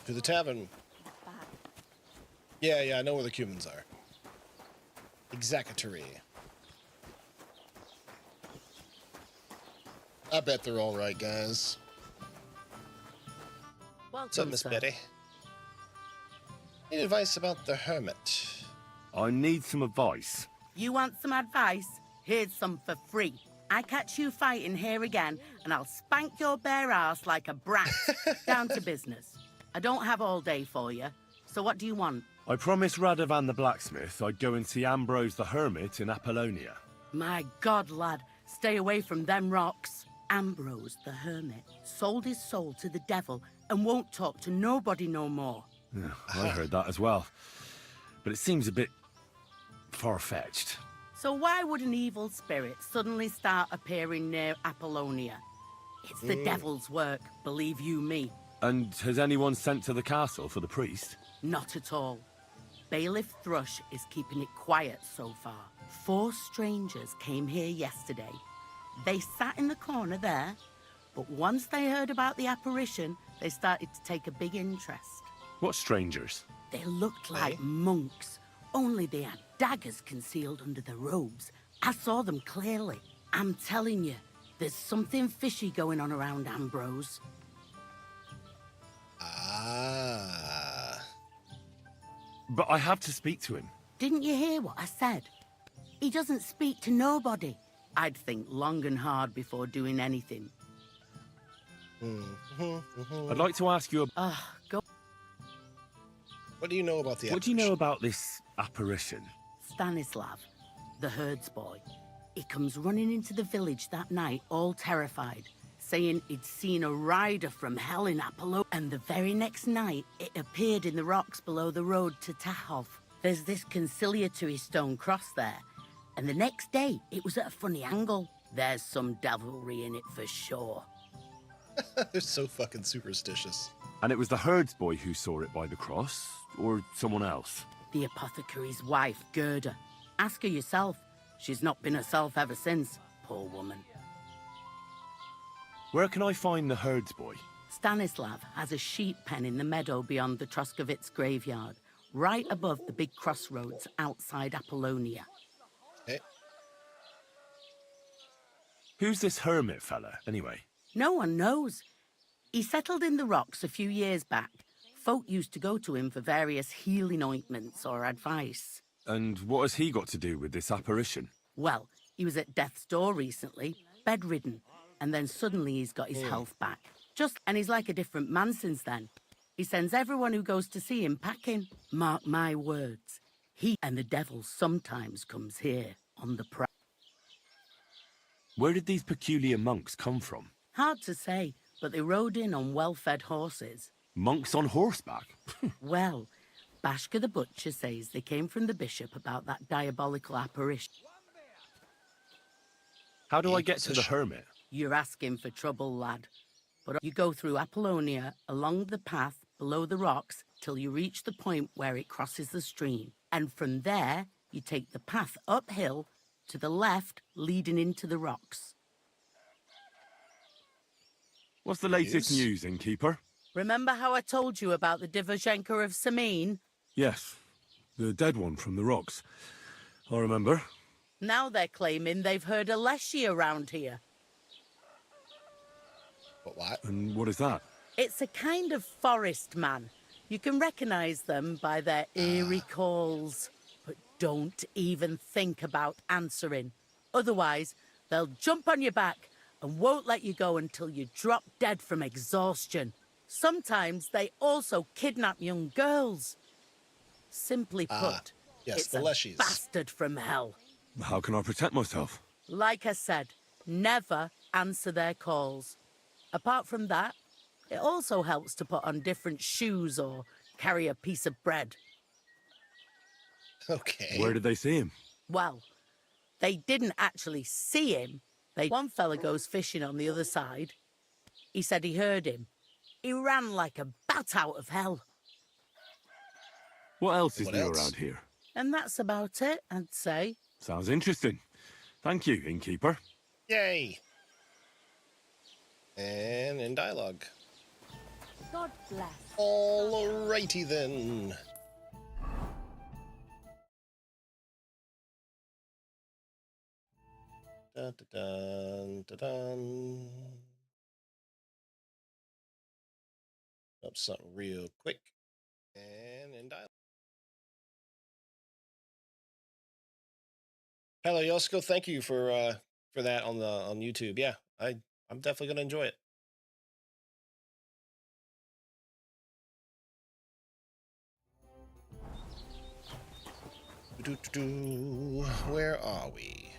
To the tavern. Yeah, I know where the Cubans are. Exactatory. I bet they're all right, guys. What's up, Miss Betty? Need advice about the hermit. I need some advice. You want some advice? Here's some for free. I catch you fighting here again, and I'll spank your bare ass like a brat. Down to business. I don't have all day for you, so what do you want? I promised Radovan the blacksmith I'd go and see Ambrose the hermit in Apollonia. My God, lad, stay away from them rocks. Ambrose the hermit sold his soul to the devil and won't talk to nobody no more. Yeah, I heard that as well. But it seems a bit far-fetched. So why would an evil spirit suddenly start appearing near Apollonia? It's the devil's work, believe you me. And has anyone sent to the castle for the priest? Not at all. Bailiff Thrush is keeping it quiet so far. 4 strangers came here yesterday. They sat in the corner there, but once they heard about the apparition, they started to take a big interest. What strangers? They looked like monks, only they had daggers concealed under their robes. I saw them clearly. I'm telling you, there's something fishy going on around Ambrose. Ah. But I have to speak to him. Didn't you hear what I said? He doesn't speak to nobody. I'd think long and hard before doing anything. I'd like to ask you go. What do you know about the What do you know about this apparition? Stanislav, the herds boy. He comes running into the village that night, all terrified, saying he'd seen a rider from hell in Apollo, and the very next night, it appeared in the rocks below the road to Tahov. There's this conciliatory stone cross there, and the next day, it was at a funny angle. There's some devilry in it for sure. They're so fucking superstitious. And it was the herds boy who saw it by the cross, or someone else? The apothecary's wife, Gerda. Ask her yourself. She's not been herself ever since, poor woman. Where can I find the herds boy? Stanislav has a sheep pen in the meadow beyond the Troskovitz graveyard, right above the big crossroads outside Apollonia. Okay. Who's this hermit fella, anyway? No one knows. He settled in the rocks a few years back. Folk used to go to him for various healing ointments or advice. And what has he got to do with this apparition? Well, he was at death's door recently, bedridden, and then suddenly he's got his health back. And he's like a different man since then. He sends everyone who goes to see him packing. Mark my words. He and the devil sometimes comes here on the prowl. Where did these peculiar monks come from? Hard to say, but they rode in on well-fed horses. Monks on horseback? Well, Bashka the butcher says they came from the bishop about that diabolical apparition. How do I get to the hermit? You're asking for trouble, lad. But you go through Apollonia along the path below the rocks till you reach the point where it crosses the stream. And from there, you take the path uphill to the left, leading into the rocks. What's the latest news, innkeeper? Remember how I told you about the Divoshenko of Samin? Yes, the dead one from the rocks. I remember. Now they're claiming they've heard a leshy around here. But what? And what is that? It's a kind of forest man. You can recognize them by their eerie calls. But don't even think about answering. Otherwise, they'll jump on your back and won't let you go until you drop dead from exhaustion. Sometimes they also kidnap young girls. Simply put, yes, it's the a leshies. bastard from hell. How can I protect myself? Like I said, never answer their calls. Apart from that, it also helps to put on different shoes or carry a piece of bread. Okay. Where did they see him? Well, they didn't actually see him. One fella goes fishing on the other side. He said he heard him. He ran like a bat out of hell. What else is new around here? And that's about it, I'd say. Sounds interesting. Thank you, innkeeper. Yay! And in dialogue. God bless. Alrighty then. Dun, dun, dun, dun. Up something real quick. And in dialogue. Hello, Yosko. Thank you for that on YouTube. Yeah, I'm definitely gonna enjoy it. Where are we?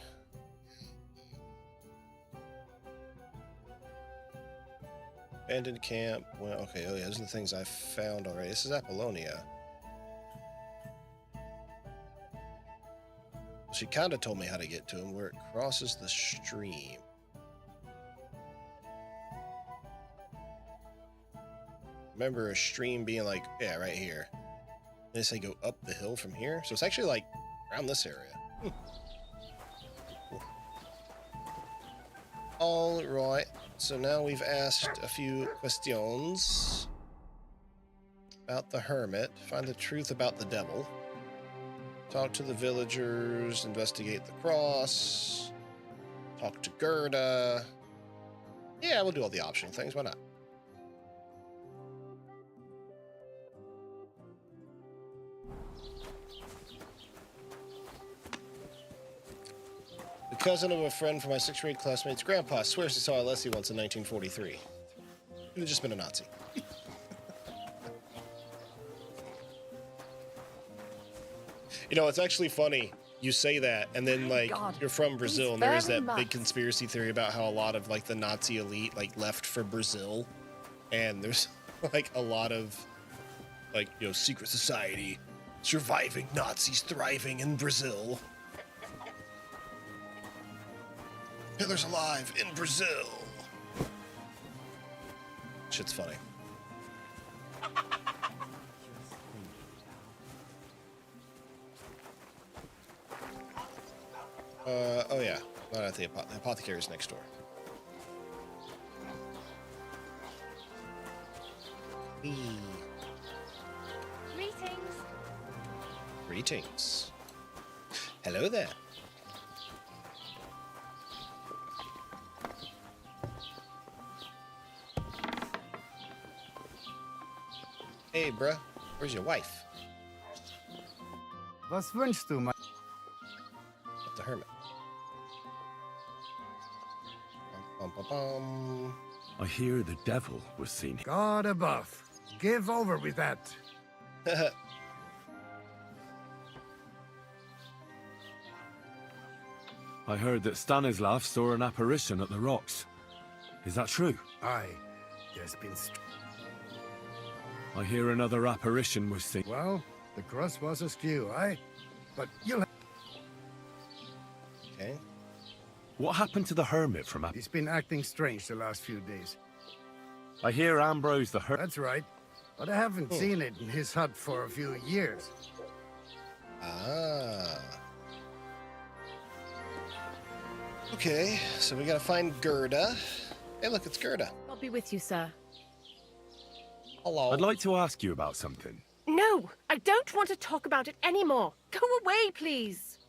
Abandoned camp. Well, okay. Oh yeah, those are the things I found already. This is Apollonia. She kind of told me how to get to him, where it crosses the stream. Remember a stream being like, yeah, right here. They say go up the hill from here. So it's actually like around this area. All right. So now we've asked a few questions about the hermit. Find the truth about the devil. Talk to the villagers. Investigate the cross. Talk to Gerda. Yeah, we'll do all the optional things. Why not? The cousin of a friend from my 6th grade classmate's grandpa swears he saw Alessi once in 1943. Could have just been a Nazi. You know, it's actually funny. You say that, and then, like, you're from Brazil, and there is that big conspiracy theory about how a lot of, like, the Nazi elite, like, left for Brazil. And there's, like, a lot of, like, you know, secret society, surviving Nazis thriving in Brazil. Hitler's alive in Brazil. Shit's funny. Oh yeah, not at the apothecary's next door. Greetings. Greetings. Hello there. Hey, bruh. Where's your wife? Was wünschst du, mein... The hermit. Bum, bum, bum. I hear the devil was seen here. God above. Give over with that. I heard that Stanislav saw an apparition at the rocks. Is that true? Aye. There's been... I hear another apparition was seen. Well, the cross was askew, aye? But you'll... Okay. What happened to the hermit from... He's been acting strange the last few days. I hear Ambrose the Hurt. That's right. But I haven't seen it in his hut for a few years. Ah. Okay, so we gotta find Gerda. Hey, look, it's Gerda. I'll be with you, sir. Hello. I'd like to ask you about something. No, I don't want to talk about it anymore. Go away, please.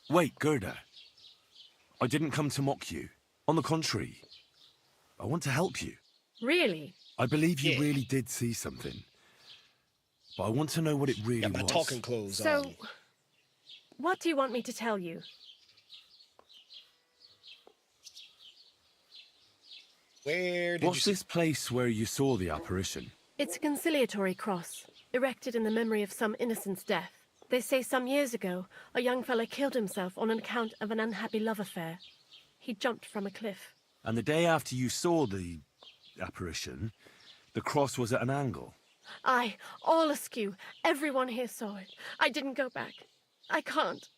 Wait, Gerda. I didn't come to mock you. On the contrary, I want to help you. Really? I believe you really did see something. But I want to know what it really Got my was. talking clothes So, on. what do you want me to tell you? Where did What's this place where you saw the apparition? It's a conciliatory cross, erected in the memory of some innocent's death. They say some years ago, a young fellow killed himself on account of an unhappy love affair. He jumped from a cliff. And the day after you saw the apparition, the cross was at an angle. Aye, all askew. Everyone here saw it. I didn't go back. I can't.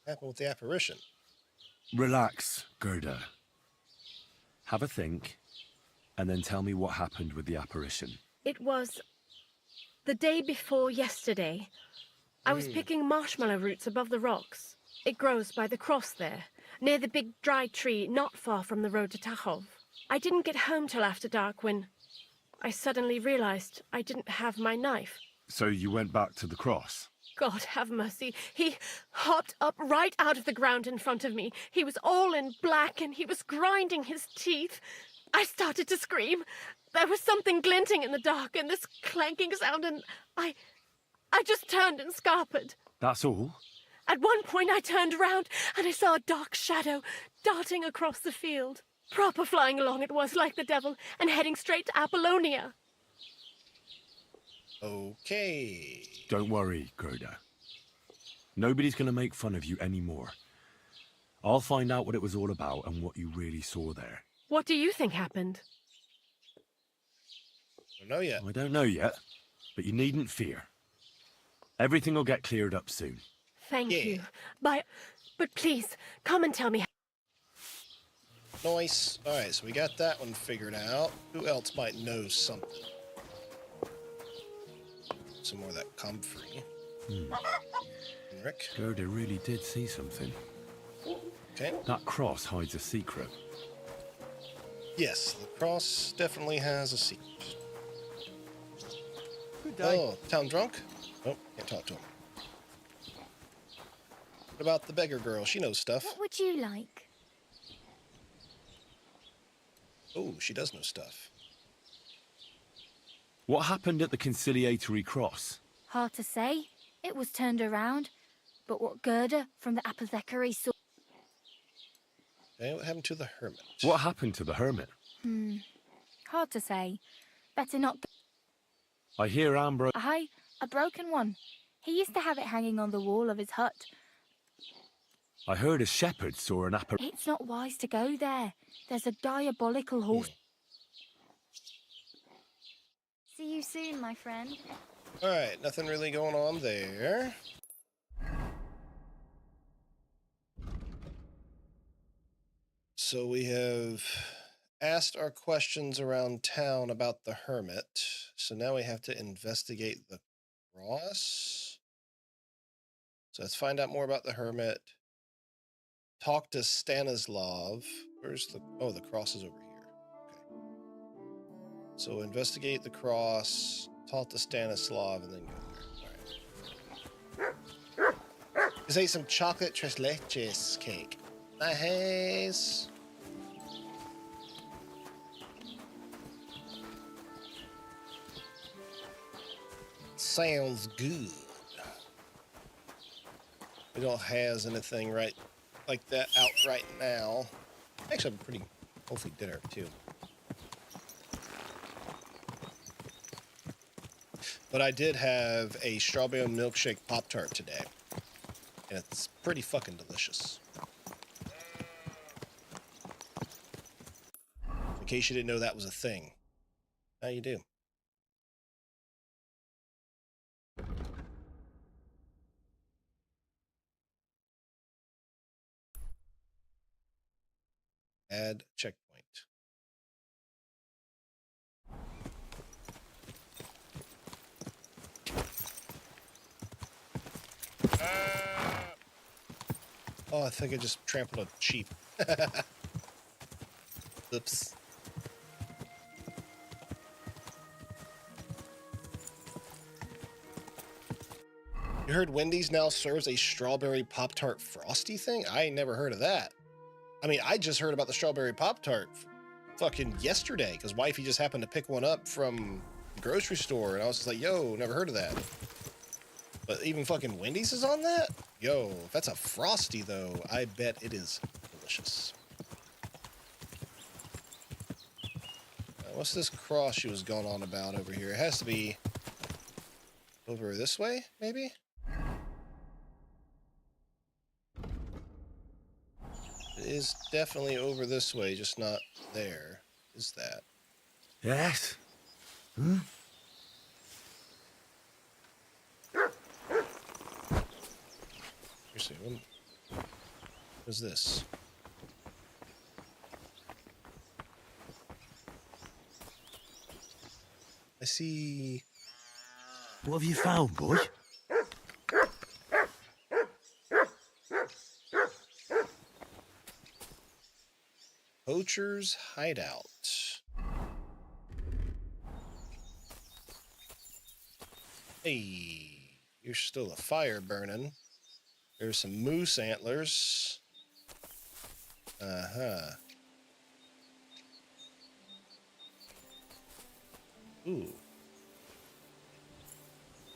What happened with the apparition? Relax, Gerda. Have a think, and then tell me what happened with the apparition. It was the day before yesterday. I was picking marshmallow roots above the rocks. It grows by the cross there, near the big dry tree not far from the road to Tachov. I didn't get home till after dark when I suddenly realized I didn't have my knife. So you went back to the cross? God have mercy. He hopped up right out of the ground in front of me. He was all in black and he was grinding his teeth. I started to scream. There was something glinting in the dark and this clanking sound and I just turned and scarpered. That's all? At one point I turned around and I saw a dark shadow darting across the field. Proper flying along it was like the devil and heading straight to Apollonia. Okay. Don't worry, Gerda. Nobody's going to make fun of you anymore. I'll find out what it was all about and what you really saw there. What do you think happened? Don't know yet. I don't know yet, but you needn't fear. Everything will get cleared up soon. Thank you. But please, come and tell me. Nice. All right, so we got that one figured out. Who else might know something? Some more of that comfrey. Rick? Gerda really did see something. Okay. That cross hides a secret. Yes, the cross definitely has a secret. Oh, town drunk? Oh, can't talk to him. What about the beggar girl? She knows stuff. What would you like? Oh, she does know stuff. What happened at the conciliatory cross? Hard to say. It was turned around. But what Gerda from the apothecary saw... Okay, what happened to the hermit? What happened to the hermit? Hard to say. Better not... I hear Ambrose... Aye, a broken one. He used to have it hanging on the wall of his hut. I heard a shepherd saw an apparition. It's not wise to go there. There's a diabolical horse... See you soon, my friend. All right, nothing really going on there. So we have asked our questions around town about the hermit. So now we have to investigate the cross. So let's find out more about the hermit. Talk to Stanislav. Where's the... Oh, the cross is over here. Okay. So investigate the cross, talk to Stanislav, and then go there. All right. Let's eat some chocolate tres leches cake. Nice. Sounds good. We don't have anything right like that out right now. Actually, I'm pretty healthy dinner too. But I did have a strawberry milkshake Pop-Tart today. And it's pretty fucking delicious. In case you didn't know that was a thing. Now you do. Add checkpoint. Oh, I think I just trampled a sheep. Oops. You heard Wendy's now serves a strawberry Pop-Tart Frosty thing? I ain't never heard of that. I mean, I just heard about the strawberry Pop-Tart fucking yesterday because wifey just happened to pick one up from the grocery store and I was just like, yo, never heard of that. But even fucking Wendy's is on that? Yo, if that's a Frosty though, I bet it is delicious. What's this cross she was going on about over here? It has to be over this way, maybe? It is definitely over this way, just not there. Is that? Yes? Hmm? Seriously, what is this? I see. What have you found, boy? Poacher's Hideout. Hey, you're still a fire burning. There's some moose antlers. Uh-huh. Ooh.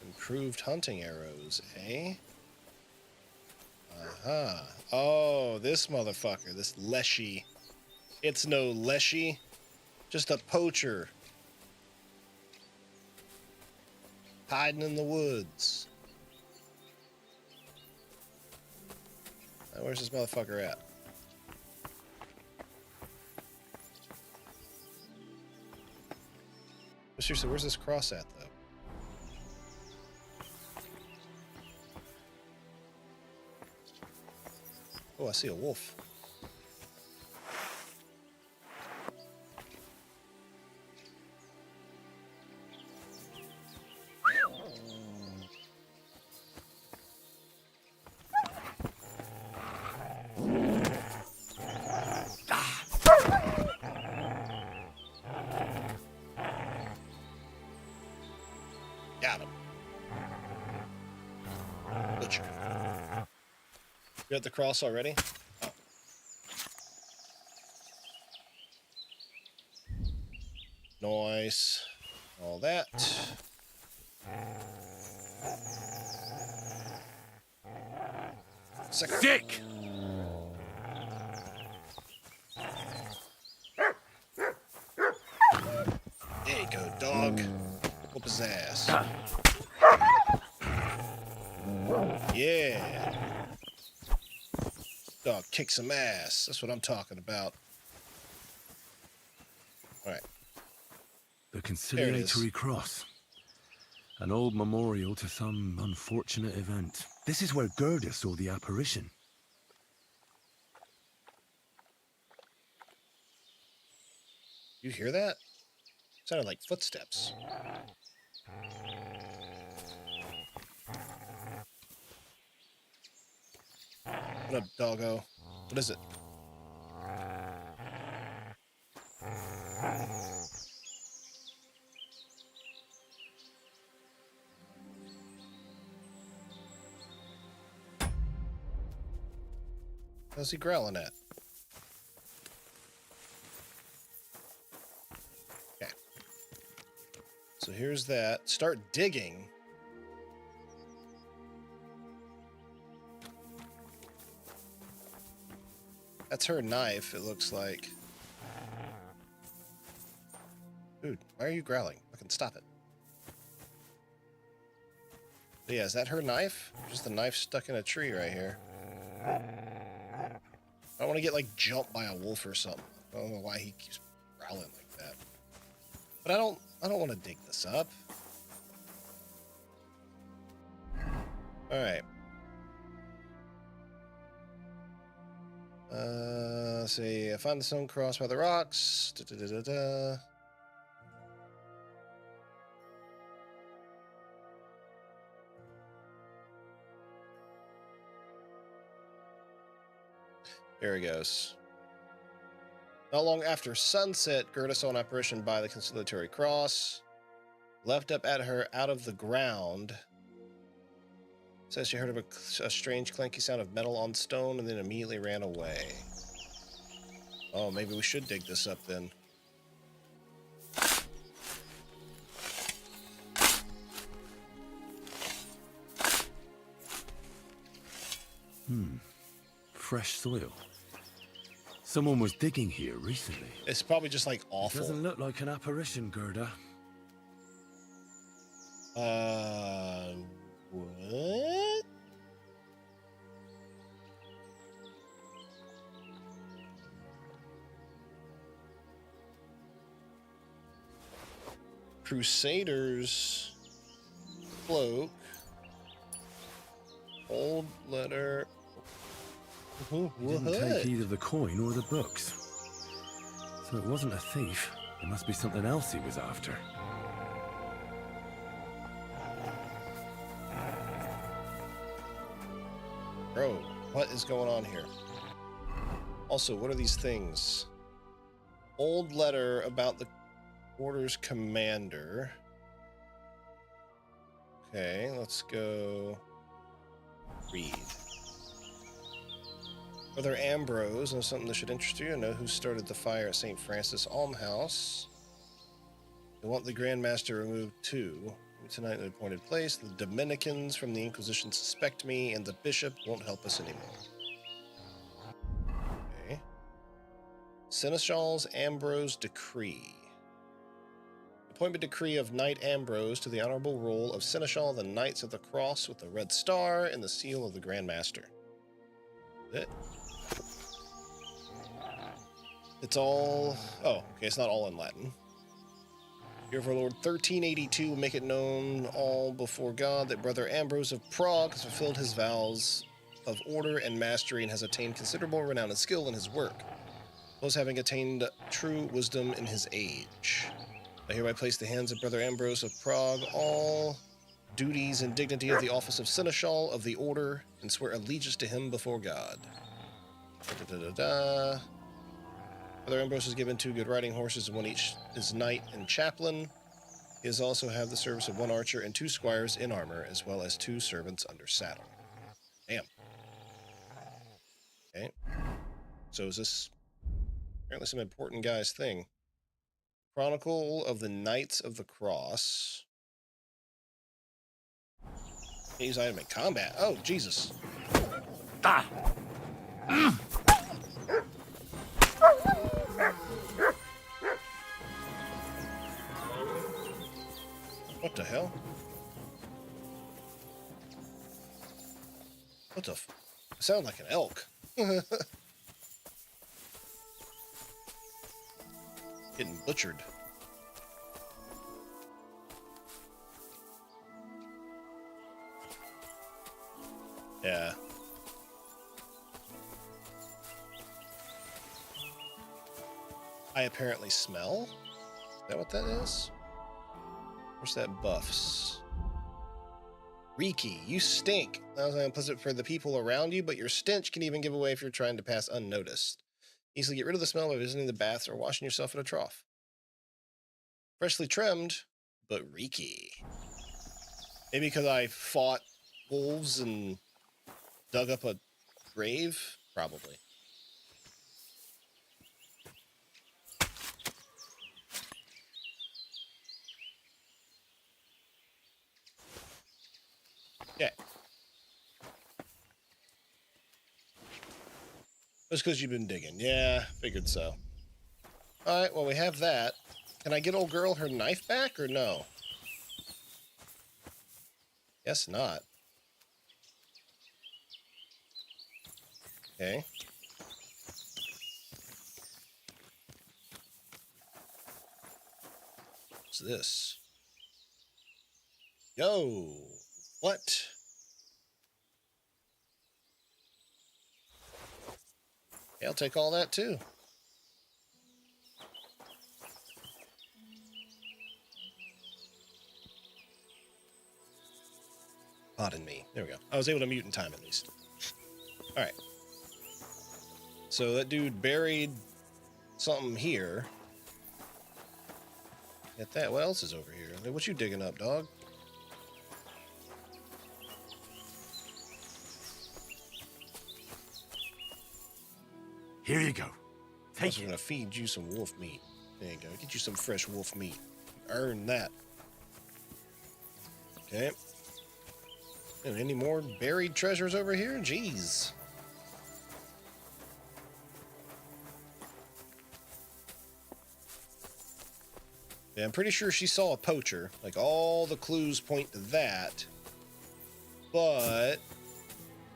Improved hunting arrows, eh? Uh-huh. Oh, this motherfucker, this Leshy. It's no Leshy, just a poacher. Hiding in the woods. Now, where's this motherfucker at? But seriously, where's this cross at, though? Oh, I see a wolf. Got him. Butcher. You got the cross already? Oh. Nice. All that. Sick! There you go, dog. Whoop his ass. Yeah. Dog, kick some ass. That's what I'm talking about. All right. The Conciliatory Cross. An old memorial to some unfortunate event. This is where Gerda saw the apparition. You hear that? Sounded like footsteps. What up, doggo? What is it? How's he growling at? Okay. So here's that. Start digging. That's her knife, it looks like. Dude, why are you growling? Fucking stop it. But yeah, is that her knife? Just the knife stuck in a tree right here. I don't want to get, like, jumped by a wolf or something. I don't know why he keeps growling like that. But I don't want to dig this up. Alright. Let's see. Find the stone cross by the rocks. There he goes. Not long after sunset, Gerda saw an apparition by the conciliatory cross. Leapt up at her out of the ground. Says she heard a strange clanky sound of metal on stone and then immediately ran away. Oh, maybe we should dig this up then. Fresh soil. Someone was digging here recently. It's probably just like awful. It doesn't look like an apparition, Gerda. What? Crusaders cloak. Old letter. He didn't take either the coin or the books. So it wasn't a thief. It must be something else he was after. Bro, what is going on here? Also, what are these things? Old letter about the Order's commander. Okay, let's go read. Brother Ambrose, know something that should interest you. I know who started the fire at St. Francis Almhouse. They want the Grand Master removed too. Tonight in the appointed place, the Dominicans from the Inquisition suspect me, and the bishop won't help us anymore. Okay. Seneschal's Ambrose Decree. Appointment decree of Knight Ambrose to the honorable roll of Seneschal the Knights of the Cross with the red star and the seal of the Grand Master. It's all... Oh, okay, it's not all in Latin. Here of our Lord 1382, make it known all before God that Brother Ambrose of Prague has fulfilled his vows of order and mastery and has attained considerable renown and skill in his work, those having attained true wisdom in his age. I hereby place the hands of Brother Ambrose of Prague all duties and dignity of the office of Seneschal of the Order and swear allegiance to him before God. Brother Ambrose is given 2 good riding horses, and one each is knight and chaplain. He has also have the service of 1 archer and 2 squires in armor, as well as 2 servants under saddle. Damn. Okay. So is this apparently some important guy's thing? Chronicle of the Knights of the Cross. Can't use item in combat. Oh, Jesus. Ah! What the hell? What the f... It sounds like an elk. Getting butchered. Yeah. I apparently smell? Is that what that is? Where's that buffs? Reeky, you stink. That was unpleasant for the people around you, but your stench can even give away if you're trying to pass unnoticed. Easily get rid of the smell by visiting the baths or washing yourself in a trough. Freshly trimmed, but reeky. Maybe because I fought wolves and dug up a grave? Probably. Yeah. That's because you've been digging. Yeah, figured so. Alright, well, we have that. Can I get old girl her knife back, or no? Guess not. Okay. What's this? Yo! What? I'll take all that too. Pardon me. There we go. I was able to mute in time at least. All right. So that dude buried something here. Get that. What else is over here? What you digging up, dog? Here you go. Take it. I'm gonna feed you some wolf meat. There you go. Get you some fresh wolf meat. Earn that. Okay. And any more buried treasures over here? Jeez. Yeah, I'm pretty sure she saw a poacher. Like, all the clues point to that. But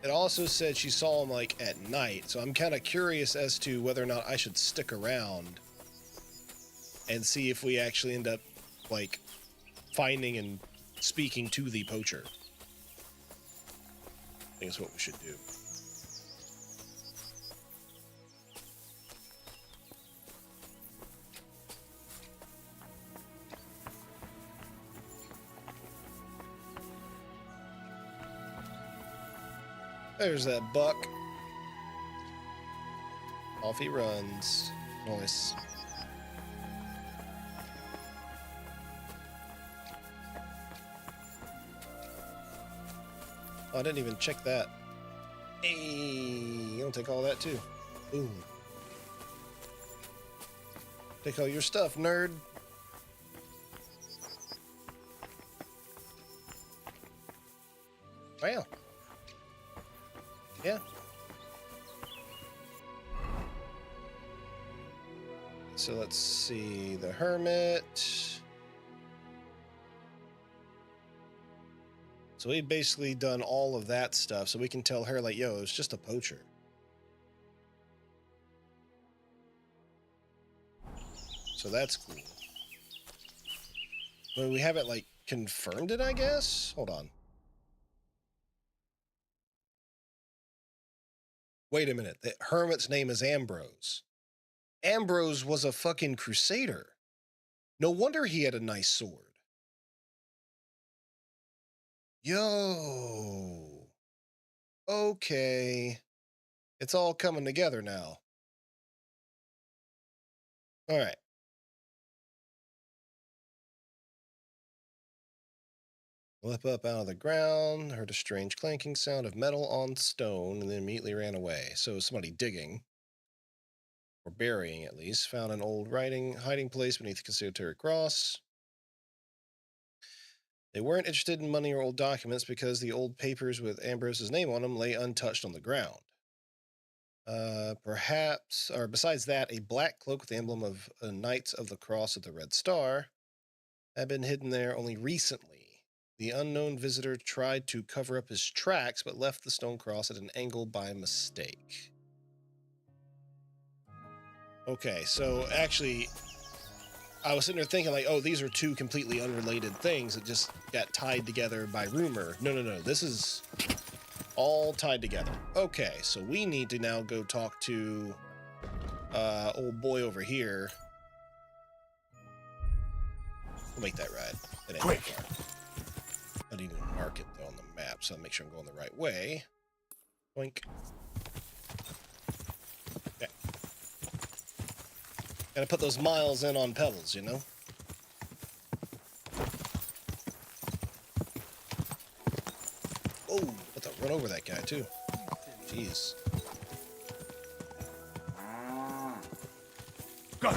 it also said she saw him, like, at night. So I'm kind of curious as to whether or not I should stick around and see if we actually end up, like, finding and speaking to the poacher. I think that's what we should do. There's that buck. Off he runs. Nice. Oh, I didn't even check that. Hey, I'll take all that too. Boom. Take all your stuff, nerd. Wow. Yeah. So let's see, the hermit. So we've basically done all of that stuff, so we can tell her, like, yo, it's just a poacher. So that's cool. But we haven't, like, confirmed it, I guess? Hold on. Wait a minute. The hermit's name is Ambrose. Ambrose was a fucking crusader. No wonder he had a nice sword. Yo. Okay. It's all coming together now. All right. Leapt up out of the ground, heard a strange clanking sound of metal on stone, and then immediately ran away. So somebody digging, or burying at least, found an old hiding place beneath the conservatory cross. They weren't interested in money or old documents because the old papers with Ambrose's name on them lay untouched on the ground. Perhaps, or besides that, a black cloak with the emblem of Knights of the Cross of the Red Star had been hidden there only recently. The unknown visitor tried to cover up his tracks, but left the stone cross at an angle by mistake. Okay, so actually, I was sitting there thinking, like, oh, these are two completely unrelated things that just got tied together by rumor. No, this is all tied together. Okay, so we need to now go talk to old boy over here. We'll make that ride. It ain't quick. that far. I need to mark it, though, on the map, so I'll make sure I'm going the right way. Boink. Okay. Gotta put those miles in on pebbles, you know? Oh, I thought run over that guy, too. Jeez. Go!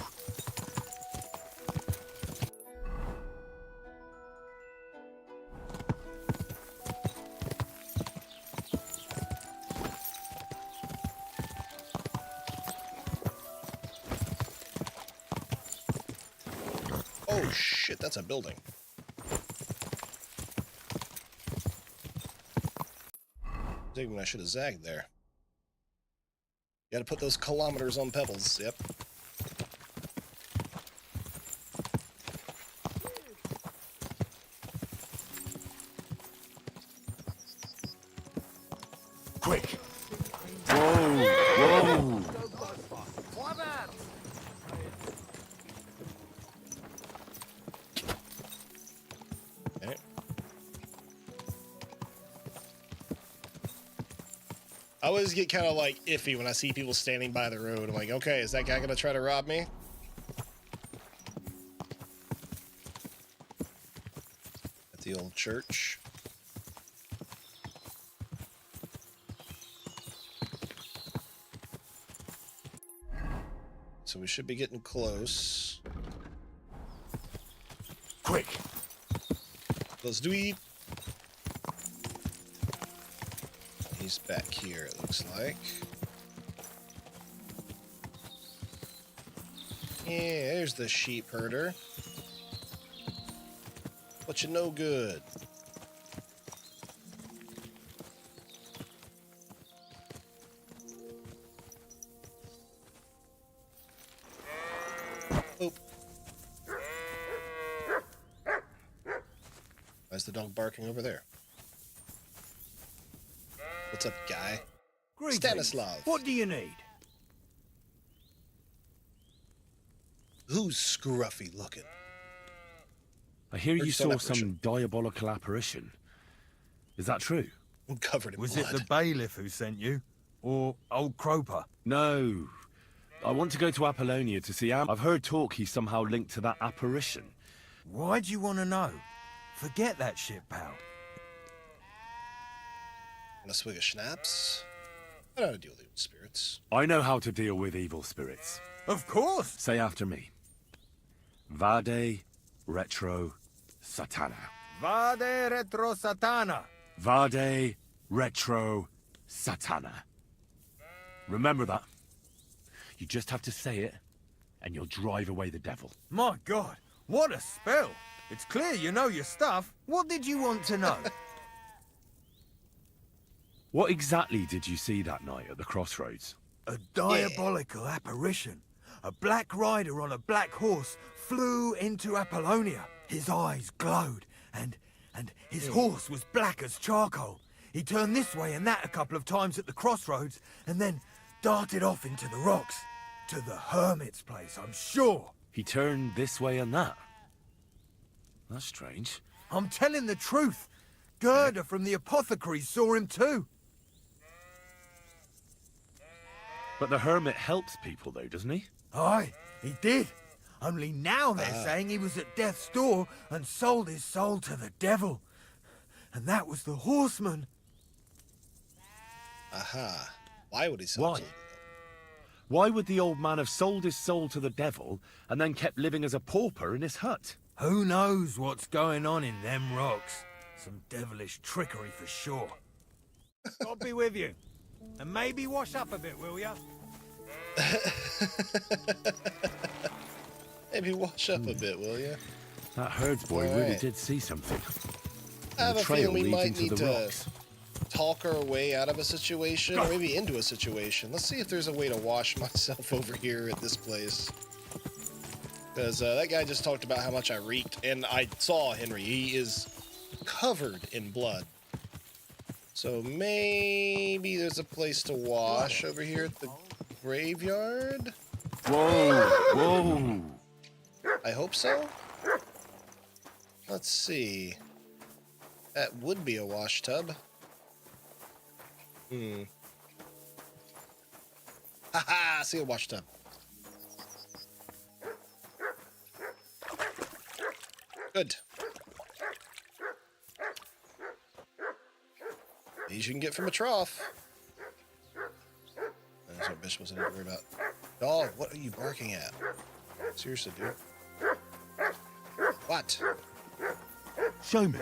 Oh, shit, that's a building. I think I should have zagged there. You gotta put those kilometers on pebbles, yep. Quick! Whoa! Whoa! I always get kind of like iffy when I see people standing by the road. I'm like, okay, is that guy gonna try to rob me? At the old church. So we should be getting close. Quick! Let's do it. He's back here, it looks like. Yeah, there's the sheep herder. But you no good. Oh. Why's the dog barking over there? What's up, guy? Greetings. Stanislav. What do you need? Who's scruffy looking? I hear you Heard some saw apparition. some diabolical apparition. Is that true? I'm covered in Was blood. it the bailiff who sent you? Or old Croper? No. I want to go to Apollonia to see I've heard talk he's somehow linked to that apparition. Why do you want to know? Forget that shit, pal. Want a swig of schnapps? I know how to deal with evil spirits. I know how to deal with evil spirits. Of course! Say after me. Vade retro satana. Vade retro satana. Vade retro satana. Remember that. You just have to say it, and you'll drive away the devil. My God, what a spell! It's clear you know your stuff. What did you want to know? What exactly did you see that night at the crossroads? A diabolical apparition. A black rider on a black horse flew into Apollonia. His eyes glowed, and his horse was black as charcoal. He turned this way and that a couple of times at the crossroads, and then darted off into the rocks. To the hermit's place, I'm sure. He turned this way and that. That's strange. I'm telling the truth. Gerda from the apothecary saw him too. But the hermit helps people, though, doesn't he? Aye, he did. Only now they're saying he was at death's door and sold his soul to the devil. And that was the horseman. Aha. Why would he sell Why? it? Why would the old man have sold his soul to the devil and then kept living as a pauper in his hut? Who knows what's going on in them rocks? Some devilish trickery for sure. God be with you. And maybe wash up a bit, will ya? Maybe wash up a bit, will you? That herdsboy All really right. did see something. I have the a trail feeling we leads might into need the to rocks. talk our way out of a situation, or maybe into a situation. Let's see if there's a way to wash myself over here at this place. Because that guy just talked about how much I reeked, and I saw Henry. He is covered in blood. So maybe there's a place to wash over here at the graveyard? Whoa! Whoa! I hope so. Let's see. That would be a wash tub. Haha! See a wash tub. Good. These you can get from a trough. That's what Bishop was going to worry about. Dog, what are you barking at? Seriously, dude. What? Show me.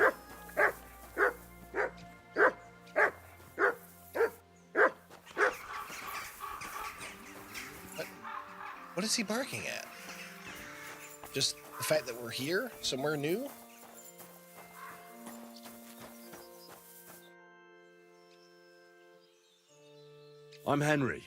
What is he barking at? Just the fact that we're here, somewhere new? I'm Henry.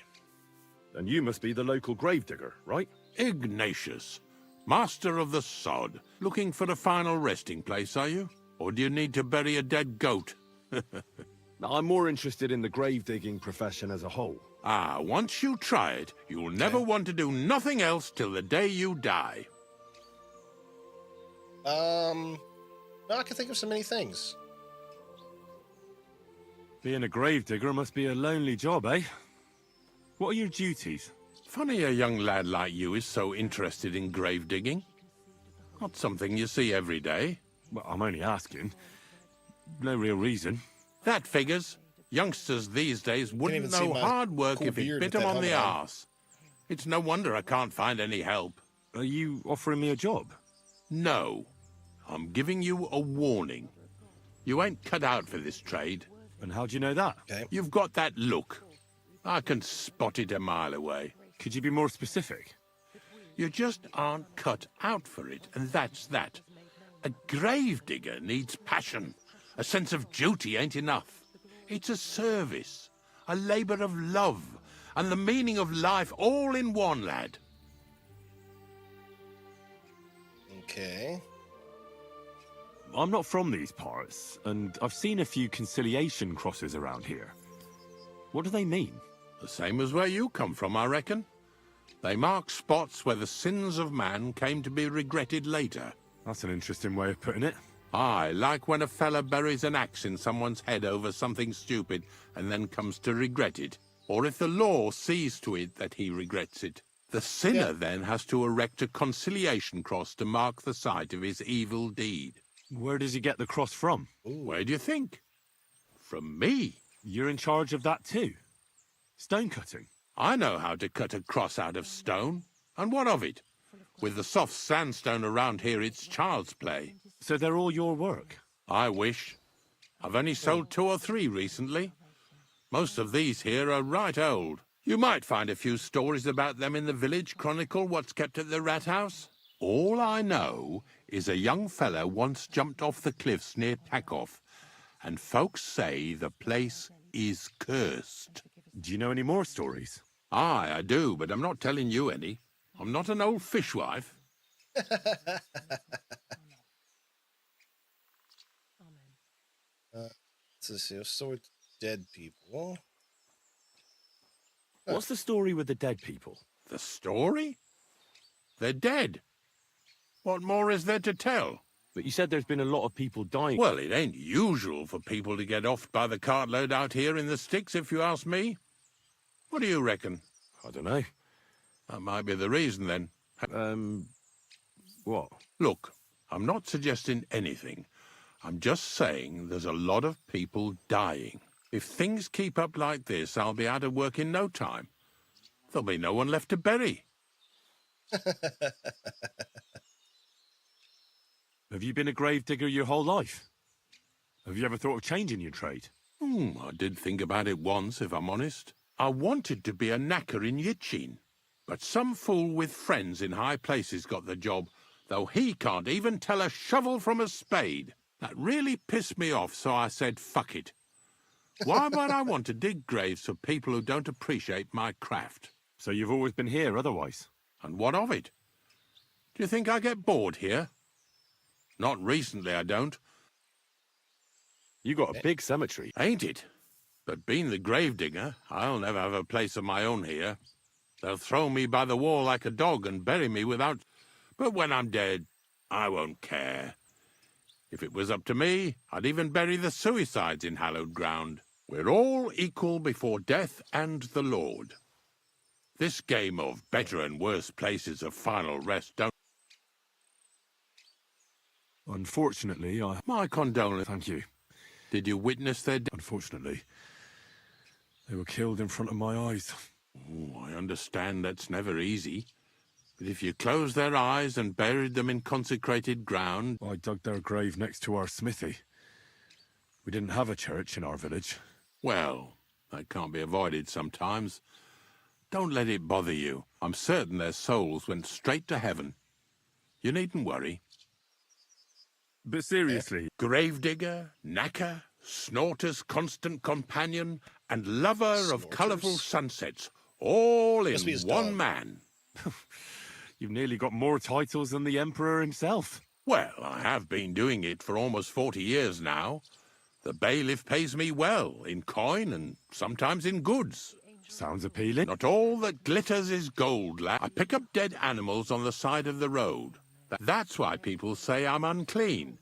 And you must be the local gravedigger, right? Ignatius, master of the sod. Looking for a final resting place, are you? Or do you need to bury a dead goat? Now, I'm more interested in the grave-digging profession as a whole. Ah, once you try it, you'll never want to do nothing else till the day you die. No, I can think of so many things. Being a gravedigger must be a lonely job, eh? What are your duties? Funny a young lad like you is so interested in grave digging. Not something you see every day. Well, I'm only asking. No real reason. That figures. Youngsters these days wouldn't know hard work if it bit them on the arse. It's no wonder I can't find any help. Are you offering me a job? No. I'm giving you a warning. You ain't cut out for this trade. And how do you know that? Okay. You've got that look. I can spot it a mile away. Could you be more specific? You just aren't cut out for it, and that's that. A gravedigger needs passion. A sense of duty ain't enough. It's a service, a labour of love, and the meaning of life all in one, lad. Okay. I'm not from these parts, and I've seen a few conciliation crosses around here. What do they mean? The same as where you come from, I reckon. They mark spots where the sins of man came to be regretted later. That's an interesting way of putting it. Aye, like when a fella buries an axe in someone's head over something stupid and then comes to regret it. Or if the law sees to it that he regrets it. The sinner then has to erect a conciliation cross to mark the site of his evil deed. Where does he get the cross from? Where do you think? From me. You're in charge of that too? Stone cutting? I know how to cut a cross out of stone. And what of it? With the soft sandstone around here, it's child's play. So they're all your work? I wish. I've only sold 2 or 3 recently. Most of these here are right old. You might find a few stories about them in the village chronicle what's kept at the rat house. All I know is a young fella once jumped off the cliffs near Takoff, and folks say the place is cursed. Do you know any more stories? Aye, I do, but I'm not telling you any. I'm not an old fishwife. Let's see. So it's dead people. What's the story with the dead people? The story? They're dead. What more is there to tell? But you said there's been a lot of people dying. Well, it ain't usual for people to get offed by the cartload out here in the sticks, if you ask me. What do you reckon? I don't know. That might be the reason, then. What? Look, I'm not suggesting anything. I'm just saying there's a lot of people dying. If things keep up like this, I'll be out of work in no time. There'll be no one left to bury. Have you been a gravedigger your whole life? Have you ever thought of changing your trade? I did think about it once, if I'm honest. I wanted to be a knacker in Yitchin, but some fool with friends in high places got the job, though he can't even tell a shovel from a spade. That really pissed me off, so I said, fuck it. Why would I want to dig graves for people who don't appreciate my craft? So you've always been here otherwise? And what of it? Do you think I get bored here? Not recently, I don't. You got a big cemetery. Ain't it? But being the gravedigger, I'll never have a place of my own here. They'll throw me by the wall like a dog and bury me without... But when I'm dead, I won't care. If it was up to me, I'd even bury the suicides in hallowed ground. We're all equal before death and the Lord. This game of better and worse places of final rest don't... Unfortunately, My condolences. Thank you. Did you witness their death? Unfortunately, they were killed in front of my eyes. Oh, I understand that's never easy. But if you closed their eyes and buried them in consecrated ground... I dug their grave next to our smithy. We didn't have a church in our village. Well, that can't be avoided sometimes. Don't let it bother you. I'm certain their souls went straight to heaven. You needn't worry. But seriously... Gravedigger, knacker, snorter's constant companion, and lover of colourful sunsets, all in one man. You've nearly got more titles than the Emperor himself. Well, I have been doing it for almost 40 years now. The bailiff pays me well, in coin and sometimes in goods. Sounds appealing. Not all that glitters is gold, lad. I pick up dead animals on the side of the road. That's why people say I'm unclean.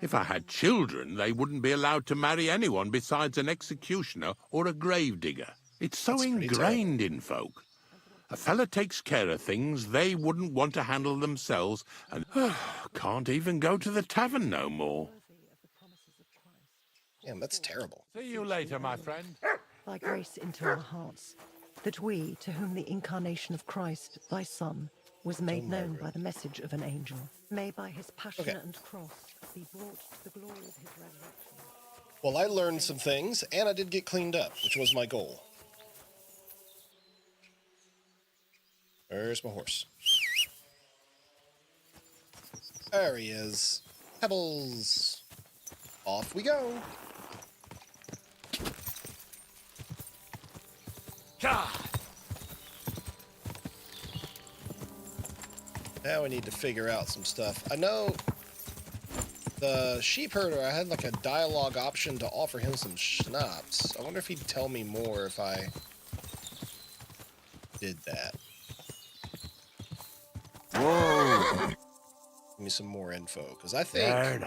If I had children, they wouldn't be allowed to marry anyone besides an executioner or a gravedigger. It's so ingrained in folk. A fella takes care of things they wouldn't want to handle themselves, and can't even go to the tavern no more. Damn, that's terrible. See you later, my friend. Thy grace into our hearts, that we, to whom the incarnation of Christ, thy Son, was made known by the message of an angel, may by his passion and cross be brought to the glory of his resurrection. Well, I learned some things, and I did get cleaned up, which was my goal. Where's my horse? There he is. Pebbles. Off we go. Now we need to figure out some stuff. I know the sheep herder, I had like a dialogue option to offer him some schnapps. I wonder if he'd tell me more if I did that. Whoa! Give me some more info, because I think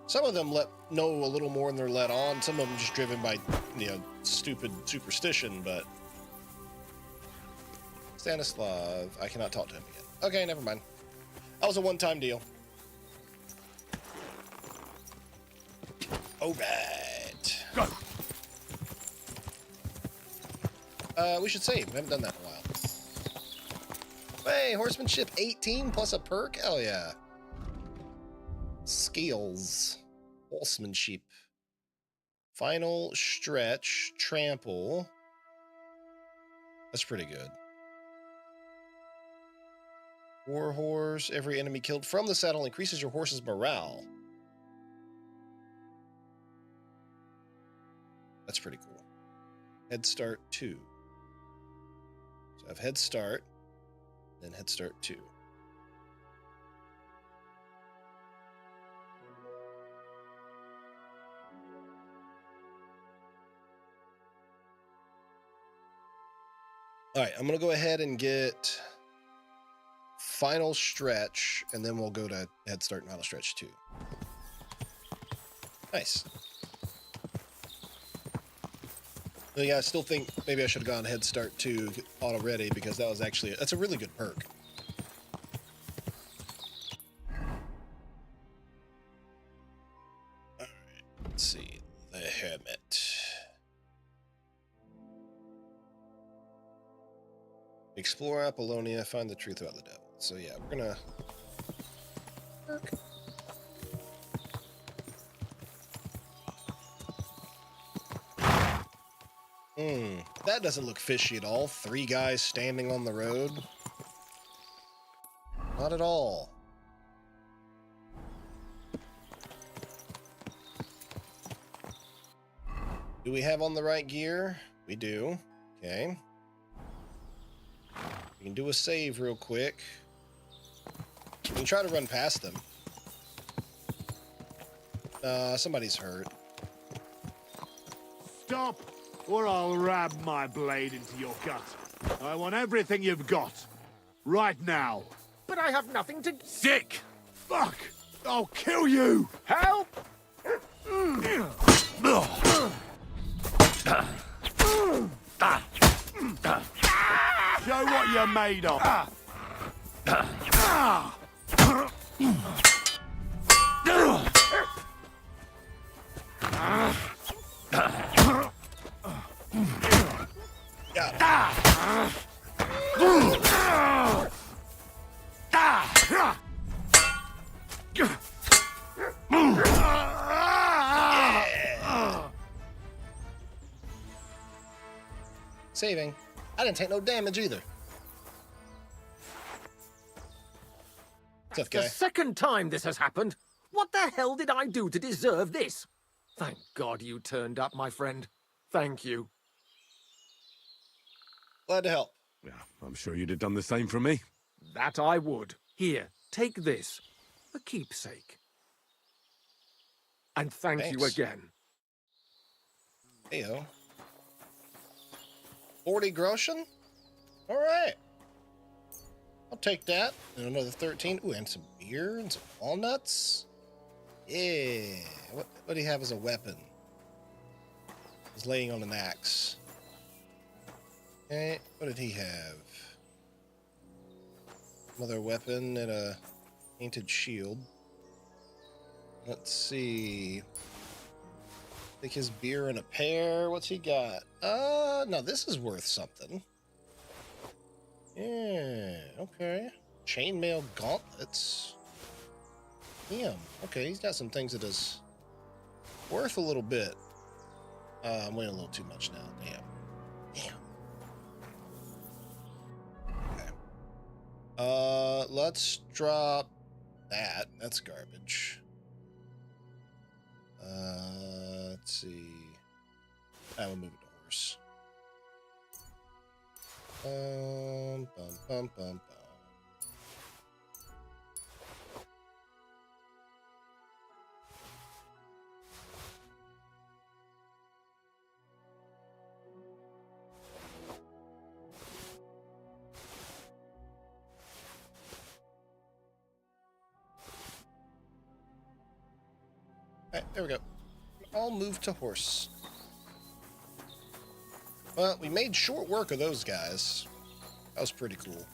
some of them know a little more than they're let on. Some of them just driven by, you know, stupid superstition, but Stanislav, I cannot talk to him again. Okay, never mind. That was a one-time deal. All right. Go. We should save. We haven't done that in a while. Hey, horsemanship 18 plus a perk? Hell yeah. Skills. Horsemanship. Final stretch. Trample. That's pretty good. War horse. Every enemy killed from the saddle increases your horse's morale. That's pretty cool. Head start 2. So I have head start. Then head start 2. All right, I'm going to go ahead and get final stretch, and then we'll go to head start and final stretch 2. Nice. Yeah, I still think maybe I should have gone head start 2 auto ready, because that was actually, that's a really good perk. All right, let's see. The Hermit. Explore Apollonia, find the truth about the devil. So yeah, we're gonna perk. That doesn't look fishy at all. 3 guys standing on the road. Not at all. Do we have on the right gear? We do. Okay. We can do a save real quick. We can try to run past them. Somebody's hurt. Stop, or I'll ram my blade into your gut. I want everything you've got. Right now. But I have nothing to... Sick! Fuck! I'll kill you! Help! Show what you're made of. Saving. I didn't take no damage either. Tough guy. The second time this has happened. What the hell did I do to deserve this? Thank God you turned up, my friend. Thank you. Glad to help. Yeah, I'm sure you'd have done the same for me. That I would. Here, take this. A keepsake. And thank you again. Heyo. 40 groschen? All right. I'll take that. And another 13. Ooh, and some beer and some walnuts. Yeah. What do he have as a weapon? He's laying on an axe. Okay. What did he have? Another weapon and a painted shield. Let's see. Take his beer and a pear. What's he got? No, this is worth something. Yeah, okay. Chainmail gauntlets. Damn. Okay, he's got some things that is worth a little bit. I'm waiting a little too much now. Damn. Okay. Let's drop that. That's garbage. Let's see. I will move it to horse. Bum, bum, bum. Alright, there we go. I'll move to horse. Well, we made short work of those guys. That was pretty cool.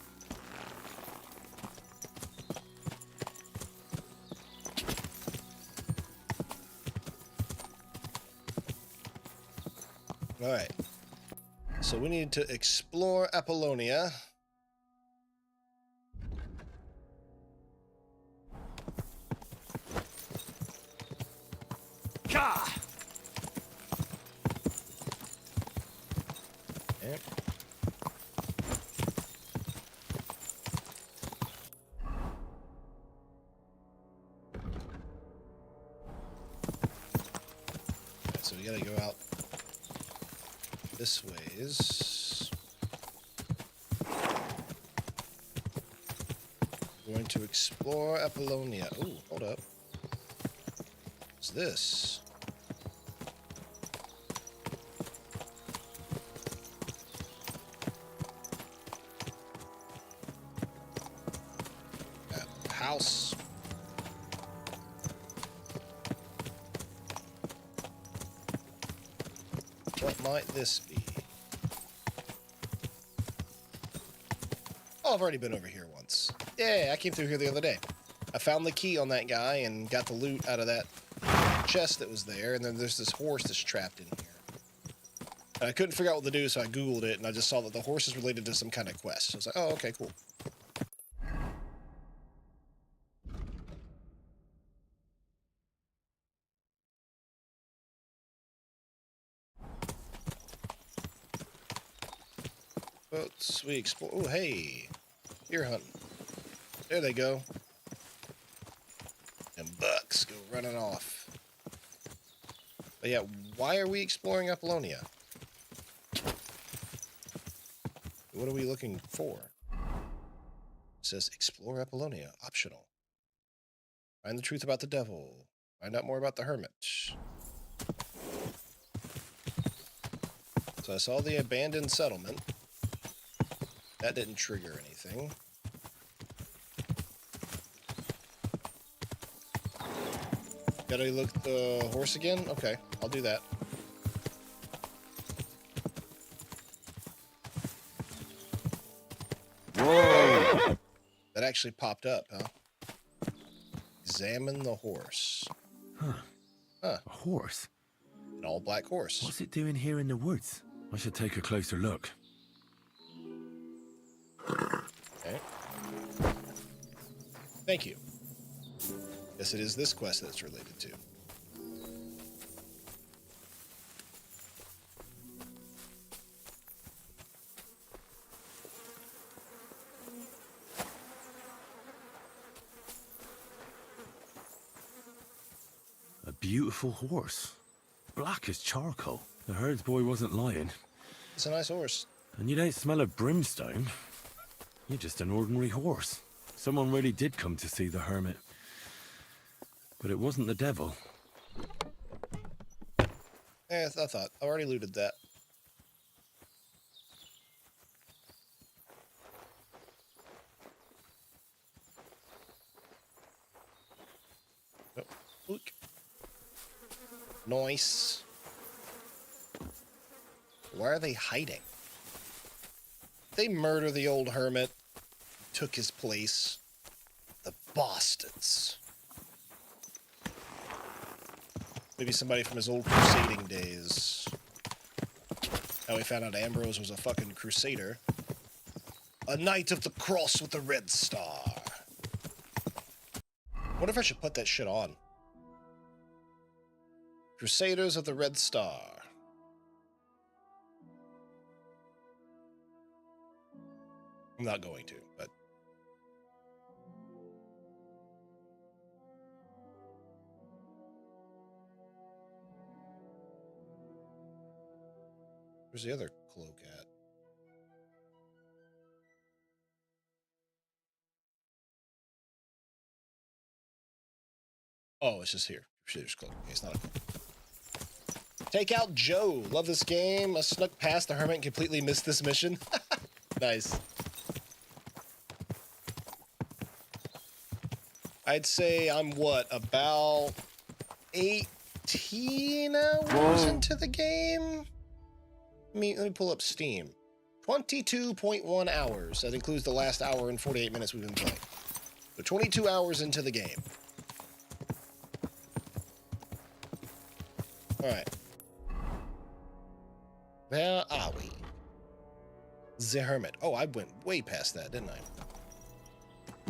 Alright. So we need to explore Apollonia. Yep. Okay, so we gotta go out this ways. Going to explore Apollonia. Oh, hold up. What's this? House. What might this be? Oh, I've already been over here once. Yeah, I came through here the other day. I found the key on that guy and got the loot out of that chest that was there, and then there's this horse that's trapped in here. And I couldn't figure out what to do, so I Googled it, and I just saw that the horse is related to some kind of quest. So I was like, oh, okay, cool. Boats, we explore. Oh, hey. Deer hunting. There they go. And bucks go running off. But yeah, why are we exploring Apollonia? What are we looking for? It says explore Apollonia, optional. Find the truth about the devil. Find out more about the hermit. So I saw the abandoned settlement. That didn't trigger anything. Gotta look at the horse again? Okay, I'll do that. Whoa! That actually popped up, huh? Examine the horse. Huh. Huh. A horse? An all-black horse. What's it doing here in the woods? I should take a closer look. Okay. Thank you. Yes, it is this quest that it's related to. A beautiful horse. Black as charcoal. The herds boy wasn't lying. It's a nice horse. And you don't smell of brimstone. You're just an ordinary horse. Someone really did come to see the hermit. But it wasn't the devil. I thought. I already looted that. Oh, look. Nice. Why are they hiding? They murder the old hermit. Took his place. The bastards. Maybe somebody from his old crusading days. How we found out Ambrose was a fucking crusader. A knight of the cross with the red star. What if I should put that shit on? Crusaders of the Red Star. I'm not going to, but... Where's the other cloak at? Oh, it's just here. Crusader's cloak. Okay, it's not a cloak. Take out Joe. Love this game. I snuck past the hermit and completely missed this mission. Nice. I'd say I'm what, about 18 hours into the game? Let me pull up Steam. 22.1 hours. That includes the last hour and 48 minutes we've been playing. So 22 hours into the game. Alright. Where are we? The Hermit. Oh, I went way past that, didn't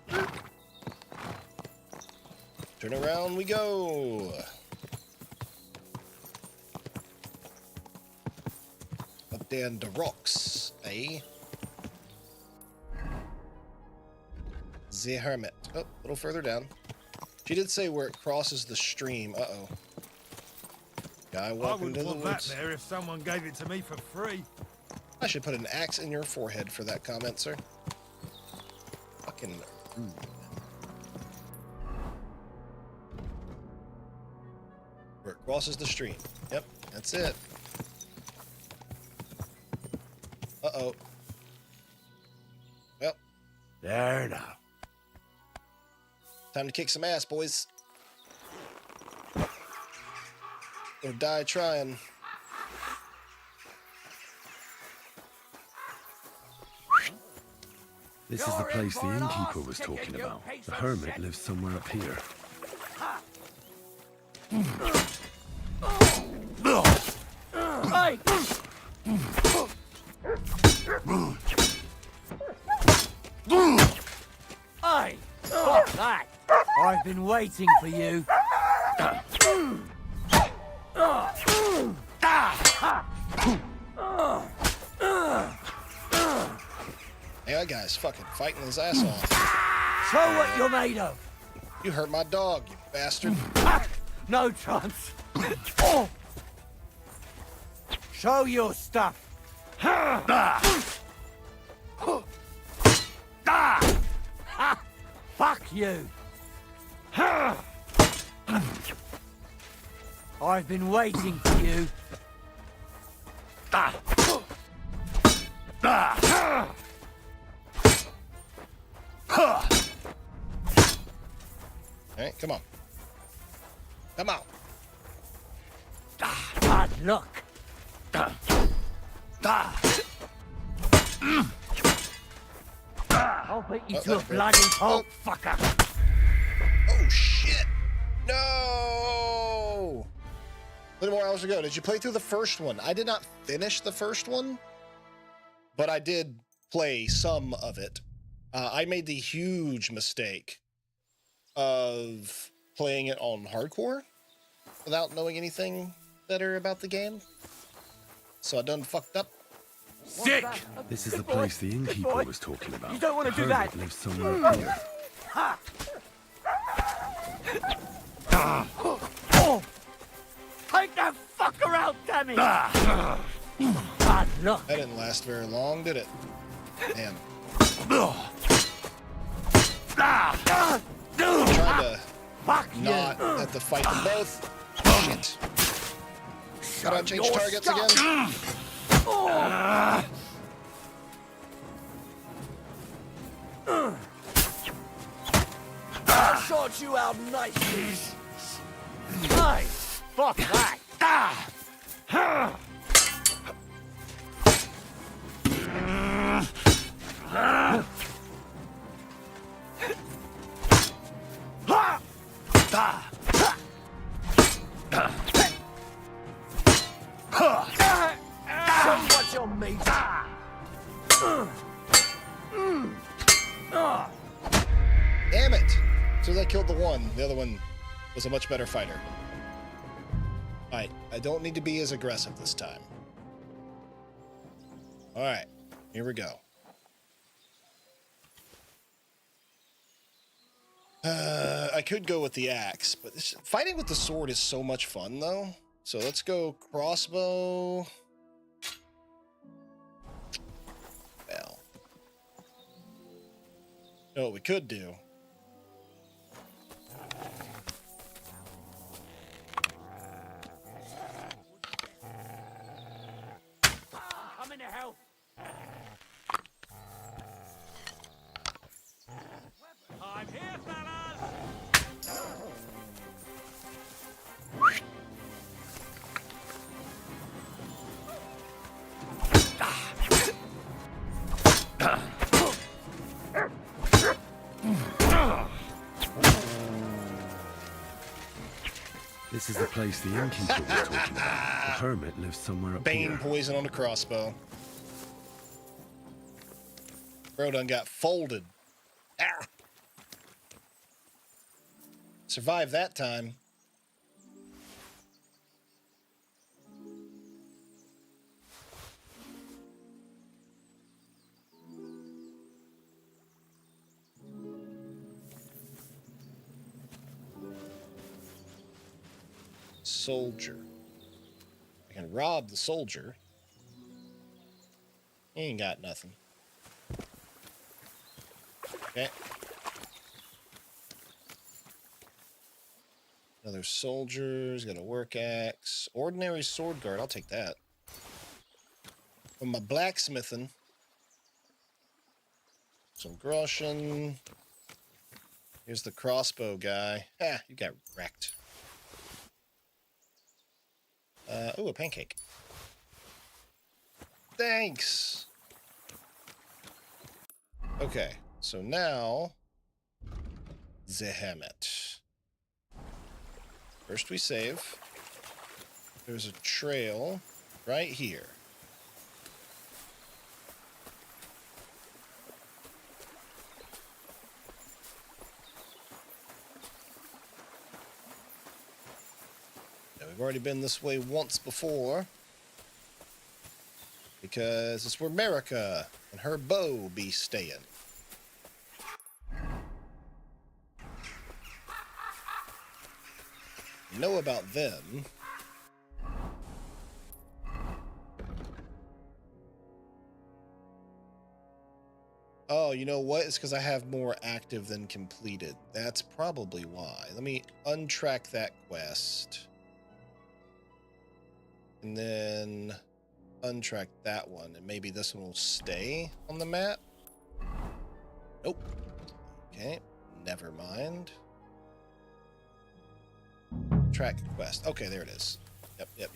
I? Turn around we go. Up there in the rocks, eh? The Hermit. Oh, a little further down. She did say where it crosses the stream. Uh-oh. Guy walking to the woods. That there if someone gave it to me for free. I should put an axe in your forehead for that comment, sir. Fucking rude. Where it crosses the stream. Yep, that's it. Uh-oh. Well. There now. Time to kick some ass, boys. Or die trying. This is the place the innkeeper was talking about. The hermit lives somewhere up here. Hey! Fuck that! I've been waiting for you. Hey, that guy's fucking fighting his ass off. Show what you're made of. You hurt my dog, you bastard. No chance. Show your stuff. Fuck you. I've been waiting for you. Alright, come on. Come on. Bad luck. I'll beat you to a bloody pulp, fucker. Oh, shit. No! 20 more hours to go. Did you play through the first one? I did not finish the first one, but I did play some of it. I made the huge mistake of playing it on hardcore without knowing anything better about the game. So I done fucked up. Sick! This is the place the innkeeper was talking about. You don't want to do that. Lives somewhere up here. Take that fucker out, damn it! Bad luck. That didn't last very long, did it? Damn. I'm trying to not have to fight them both. Shit. Gotta change targets again. I'll sort you out nicely. Nice. Fuck that. What's your mate? Damn it! As soon as I killed the one, the other one was a much better fighter. Alright, I don't need to be as aggressive this time. Alright, here we go. I could go with the axe, but fighting with the sword is so much fun, though. So let's go crossbow. Well. You know what we could do? Coming to help. I'm here, fellas. This is the place the innkeeper was talking about. The hermit lives somewhere up Bane here. poison on the crossbow. Bro done got folded. Ah! Survived that time. Soldier. I can rob the soldier. He ain't got nothing. Okay. Another soldier. He's got a work axe. Ordinary sword guard. I'll take that. From my blacksmithing. Some groschen. Here's the crossbow guy. Ah, you got wrecked. Ooh, a pancake. Thanks. Okay, so now the helmet. First we save. There's a trail right here. Now, we've already been this way once before. Because it's where America and her bow be staying. Know about them. Oh, you know what? It's because I have more active than completed. That's probably why. Let me untrack that quest. And then untrack that one, and maybe this one will stay on the map. Nope. Okay, never mind. Track quest. Okay, there it is. Yep.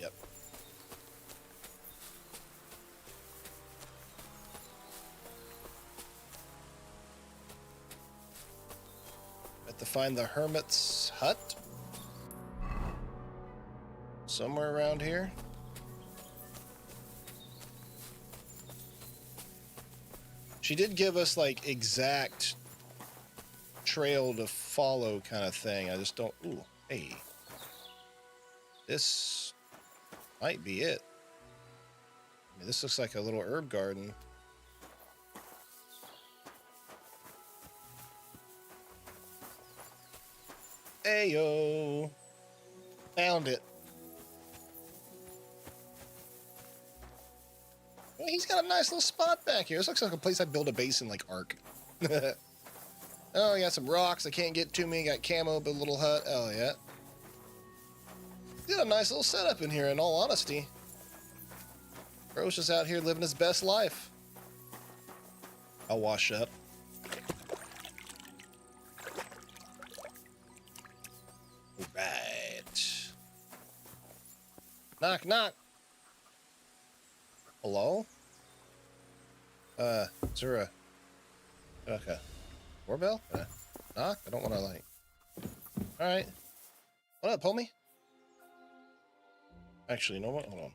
Have to find the hermit's hut. Somewhere around here. She did give us, like, exact trail to follow kind of thing. I just don't... Ooh, hey. This might be it. I mean, this looks like a little herb garden. Ayo! Found it. Well, he's got a nice little spot back here. This looks like a place I'd build a base in, like, Ark. Oh, I got some rocks. I can't get to me. Got camo, build a little hut. Oh, yeah. Got a nice little setup in here, in all honesty. Bro's just out here living his best life. I'll wash up. Right. Knock, knock. Hello? Is there a... Okay. Doorbell? Knock? I don't want to, like... Alright. What up, homie? Actually, you know what? Hold on.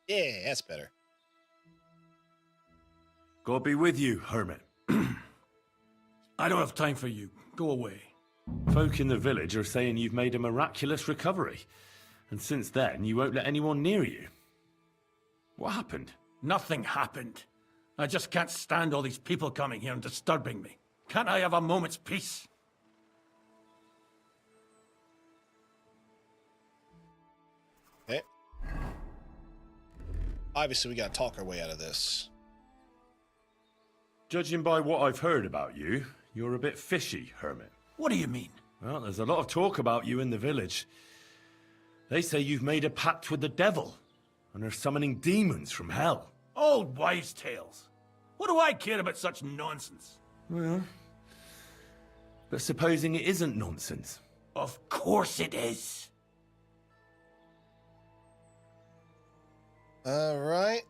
Yeah, that's better. God be with you, hermit. I don't have time for you. Go away. Folk in the village are saying you've made a miraculous recovery. And since then, you won't let anyone near you. What happened? Nothing happened. I just can't stand all these people coming here and disturbing me. Can't I have a moment's peace? Okay. Obviously, we gotta talk our way out of this. Judging by what I've heard about you, you're a bit fishy, hermit. What do you mean? Well, there's a lot of talk about you in the village. They say you've made a pact with the devil, and are summoning demons from hell. Old wives' tales. What do I care about such nonsense? Well, but supposing it isn't nonsense? Of course it is. Alright.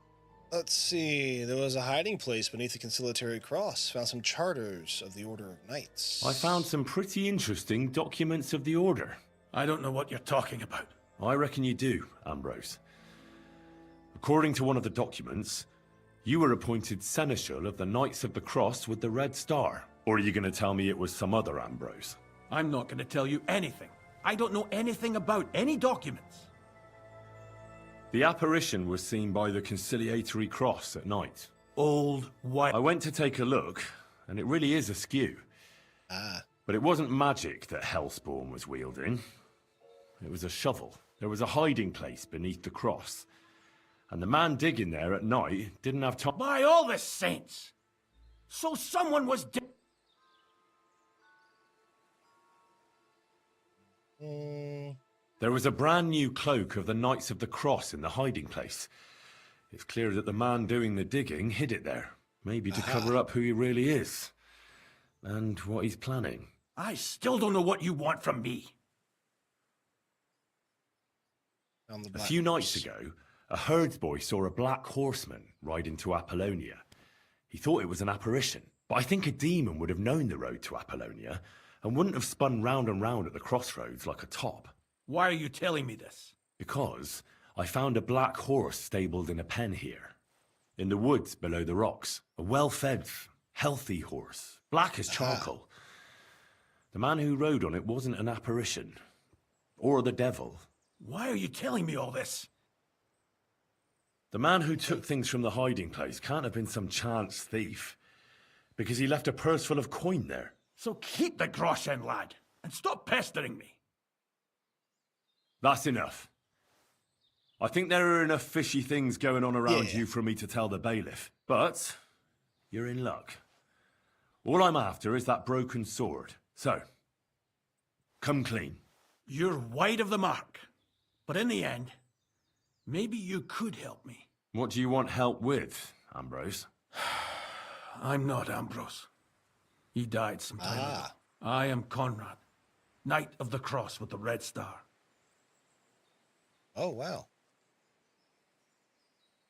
Let's see. There was a hiding place beneath the conciliatory cross. Found some charters of the Order of Knights. I found some pretty interesting documents of the Order. I don't know what you're talking about. I reckon you do, Ambrose. According to one of the documents, you were appointed Seneschal of the Knights of the Cross with the Red Star. Or are you going to tell me it was some other Ambrose? I'm not going to tell you anything. I don't know anything about any documents. The apparition was seen by the conciliatory cross at night. Old white... I went to take a look, and it really is askew. But it wasn't magic that Hellspawn was wielding. It was a shovel. There was a hiding place beneath the cross. And the man digging there at night didn't have time... By all the saints! So someone was dead. There was a brand new cloak of the Knights of the Cross in the hiding place. It's clear that the man doing the digging hid it there, maybe to cover up who he really is. And what he's planning. I still don't know what you want from me. A few nights ago, a herdsboy saw a black horseman ride into Apollonia. He thought it was an apparition, but I think a demon would have known the road to Apollonia and wouldn't have spun round and round at the crossroads like a top. Why are you telling me this? Because I found a black horse stabled in a pen here. In the woods below the rocks. A well-fed, healthy horse. Black as charcoal. The man who rode on it wasn't an apparition. Or the devil. Why are you telling me all this? The man who took things from the hiding place can't have been some chance thief. Because he left a purse full of coin there. So keep the groschen, lad. And stop pestering me. That's enough. I think there are enough fishy things going on around you for me to tell the bailiff. But you're in luck. All I'm after is that broken sword. So, come clean. You're wide of the mark. But in the end, maybe you could help me. What do you want help with, Ambrose? I'm not Ambrose. He died some time ago. I am Conrad, Knight of the Cross with the Red Star. Oh, wow.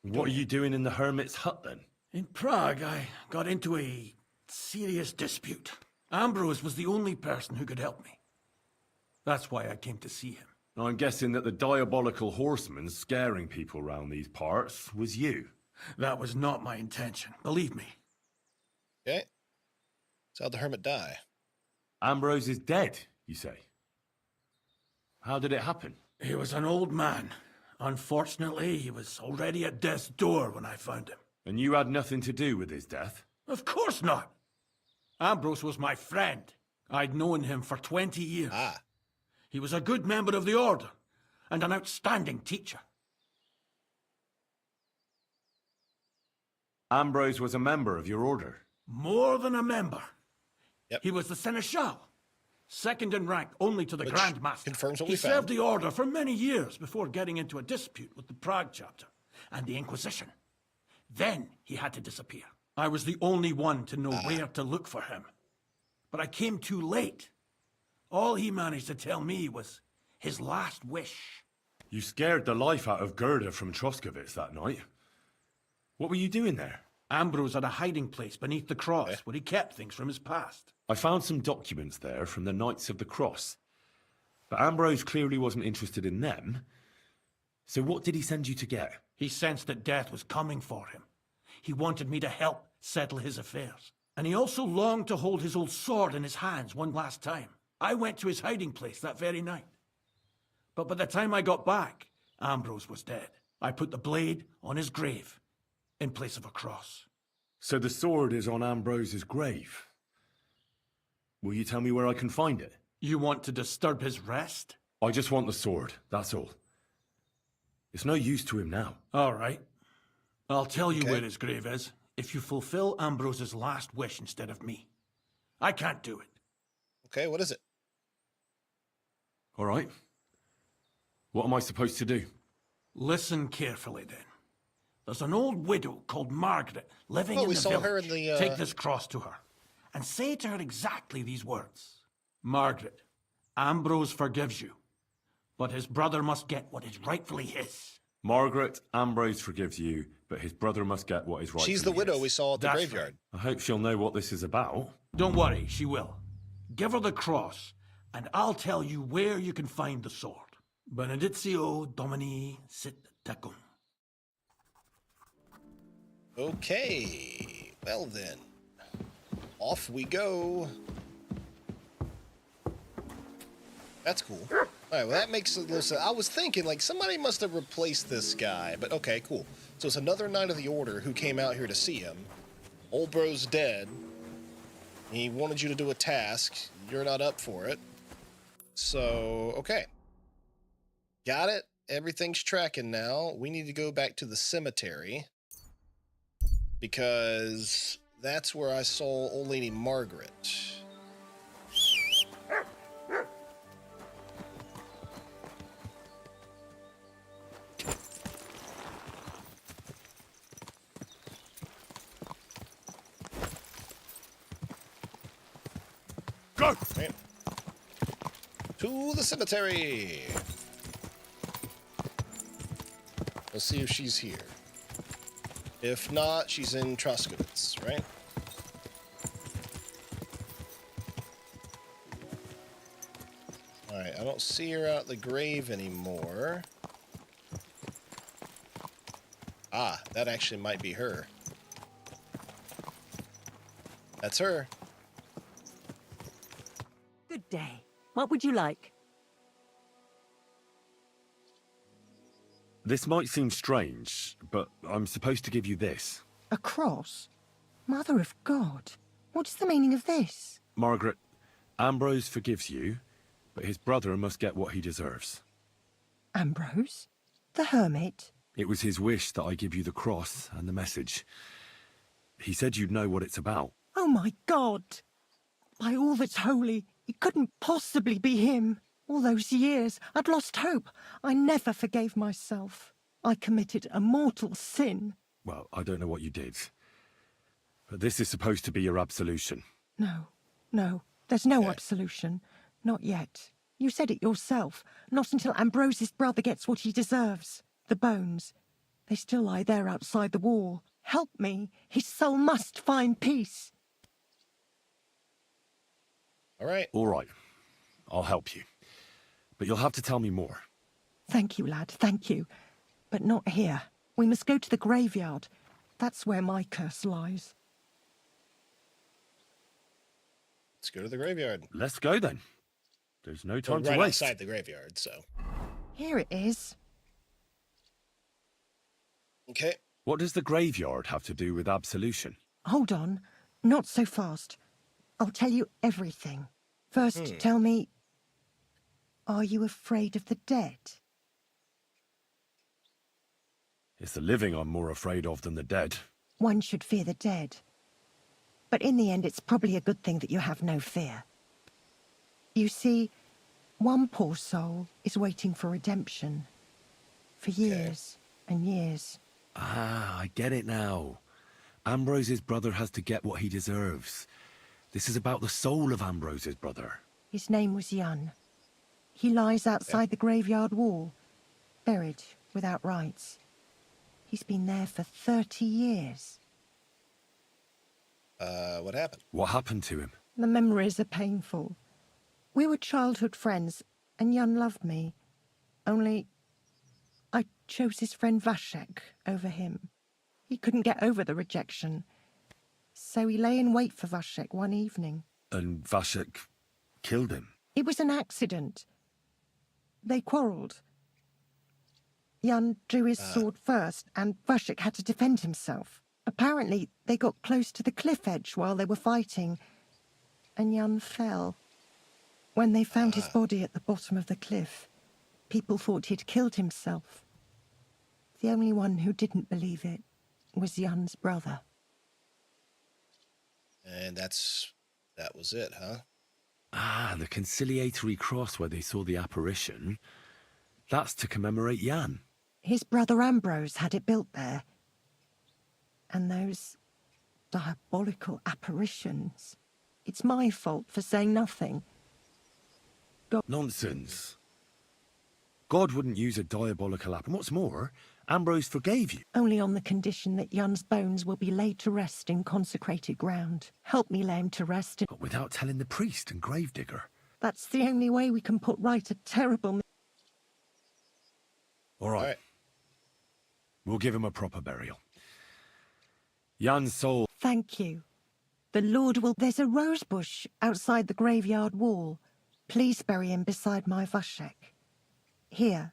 What are you doing in the hermit's hut, then? In Prague, I got into a serious dispute. Ambrose was the only person who could help me. That's why I came to see him. I'm guessing that the diabolical horseman scaring people round these parts was you. That was not my intention, believe me. Okay. So how'd the hermit die? Ambrose is dead, you say? How did it happen? He was an old man. Unfortunately, he was already at death's door when I found him. And you had nothing to do with his death? Of course not. Ambrose was my friend. I'd known him for 20 years. He was a good member of the Order, and an outstanding teacher. Ambrose was a member of your order? More than a member. He was the Seneschal, second in rank only to the Grand Master. Confirms what he we found. served the Order for many years before getting into a dispute with the Prague chapter and the Inquisition. Then he had to disappear. I was the only one to know where to look for him. but I came too late. All he managed to tell me was his last wish. You scared the life out of Gerda from Troskovitz that night. What were you doing there? Ambrose had a hiding place beneath the cross where he kept things from his past. I found some documents there from the Knights of the Cross. But Ambrose clearly wasn't interested in them. So what did he send you to get? He sensed that death was coming for him. He wanted me to help settle his affairs. And he also longed to hold his old sword in his hands one last time. I went to his hiding place that very night. But by the time I got back, Ambrose was dead. I put the blade on his grave in place of a cross. So the sword is on Ambrose's grave. Will you tell me where I can find it? You want to disturb his rest? I just want the sword, that's all. It's no use to him now. All right. I'll tell you where his grave is if you fulfill Ambrose's last wish instead of me. I can't do it. Okay, what is it? All right. What am I supposed to do? Listen carefully, then. There's an old widow called Margaret living in the village. Her in the, Take this cross to her and say to her exactly these words. Margaret, Ambrose forgives you, but his brother must get what is rightfully his. Margaret, Ambrose forgives you, but his brother must get what is rightfully his. She's the widow we saw at the graveyard. Right. I hope she'll know what this is about. Don't worry, she will. Give her the cross, and I'll tell you where you can find the sword. Benedictio Domini sit tecum. Okay, well then, off we go. That's cool. All right, well that makes a little sense. I was thinking, like, somebody must have replaced this guy, but okay, cool. So it's another Knight of the Order who came out here to see him. Old bro's dead. He wanted you to do a task. You're not up for it. So, okay. Got it. Everything's tracking now. We need to go back to the cemetery, because that's where I saw old lady Margaret. Go! Right. To the cemetery. Let's see if she's here. If not, she's in Troskovitz, right? Alright, I don't see her out at the grave anymore. Ah, that actually might be her. That's her. Good day. What would you like? This might seem strange, but I'm supposed to give you this. A cross? Mother of God. What's the meaning of this? Margaret, Ambrose forgives you, but his brother must get what he deserves. Ambrose? The hermit? It was his wish that I give you the cross and the message. He said you'd know what it's about. Oh my God! By all that's holy, it couldn't possibly be him. All those years, I'd lost hope. I never forgave myself. I committed a mortal sin. Well, I don't know what you did. But this is supposed to be your absolution. No, there's no absolution. Not yet. You said it yourself. Not until Ambrose's brother gets what he deserves. The bones. They still lie there outside the wall. Help me. His soul must find peace. All right. All right. I'll help you. But you'll have to tell me more. Thank you, lad, thank you. But not here. We must go to the graveyard. That's where my curse lies. Let's go to the graveyard. Let's go then. There's no time to right waste. outside the graveyard, so. Here it is. Okay. What does the graveyard have to do with absolution? Hold on. Not so fast. I'll tell you everything. First, tell me, are you afraid of the dead? It's the living I'm more afraid of than the dead. One should fear the dead. But in the end, it's probably a good thing that you have no fear. You see, one poor soul is waiting for redemption. For years and years. Ah, I get it now. Ambrose's brother has to get what he deserves. This is about the soul of Ambrose's brother. His name was Jan. He lies outside the graveyard wall, buried without rites. He's been there for 30 years. What happened? What happened to him? The memories are painful. We were childhood friends, and Jan loved me. Only, I chose his friend Vashek over him. He couldn't get over the rejection. So he lay in wait for Vashek one evening. And Vashek killed him? It was an accident. They quarrelled. Jan drew his sword first, and Vashek had to defend himself. Apparently, they got close to the cliff edge while they were fighting, and Jan fell. When they found his body at the bottom of the cliff, people thought he'd killed himself. The only one who didn't believe it was Jan's brother. And that was it, huh? Ah, the conciliatory cross where they saw the apparition. That's to commemorate Jan. His brother Ambrose had it built there. And those diabolical apparitions. It's my fault for saying nothing. Nonsense. God wouldn't use a diabolical app. And what's more, Ambrose forgave you. Only on the condition that Jan's bones will be laid to rest in consecrated ground. Help me lay him to rest. But without telling the priest and gravedigger. That's the only way we can put right a terrible... All right. We'll give him a proper burial. Jan's soul... Thank you. The Lord will... There's a rose bush outside the graveyard wall. Please bury him beside my Vashek. Here,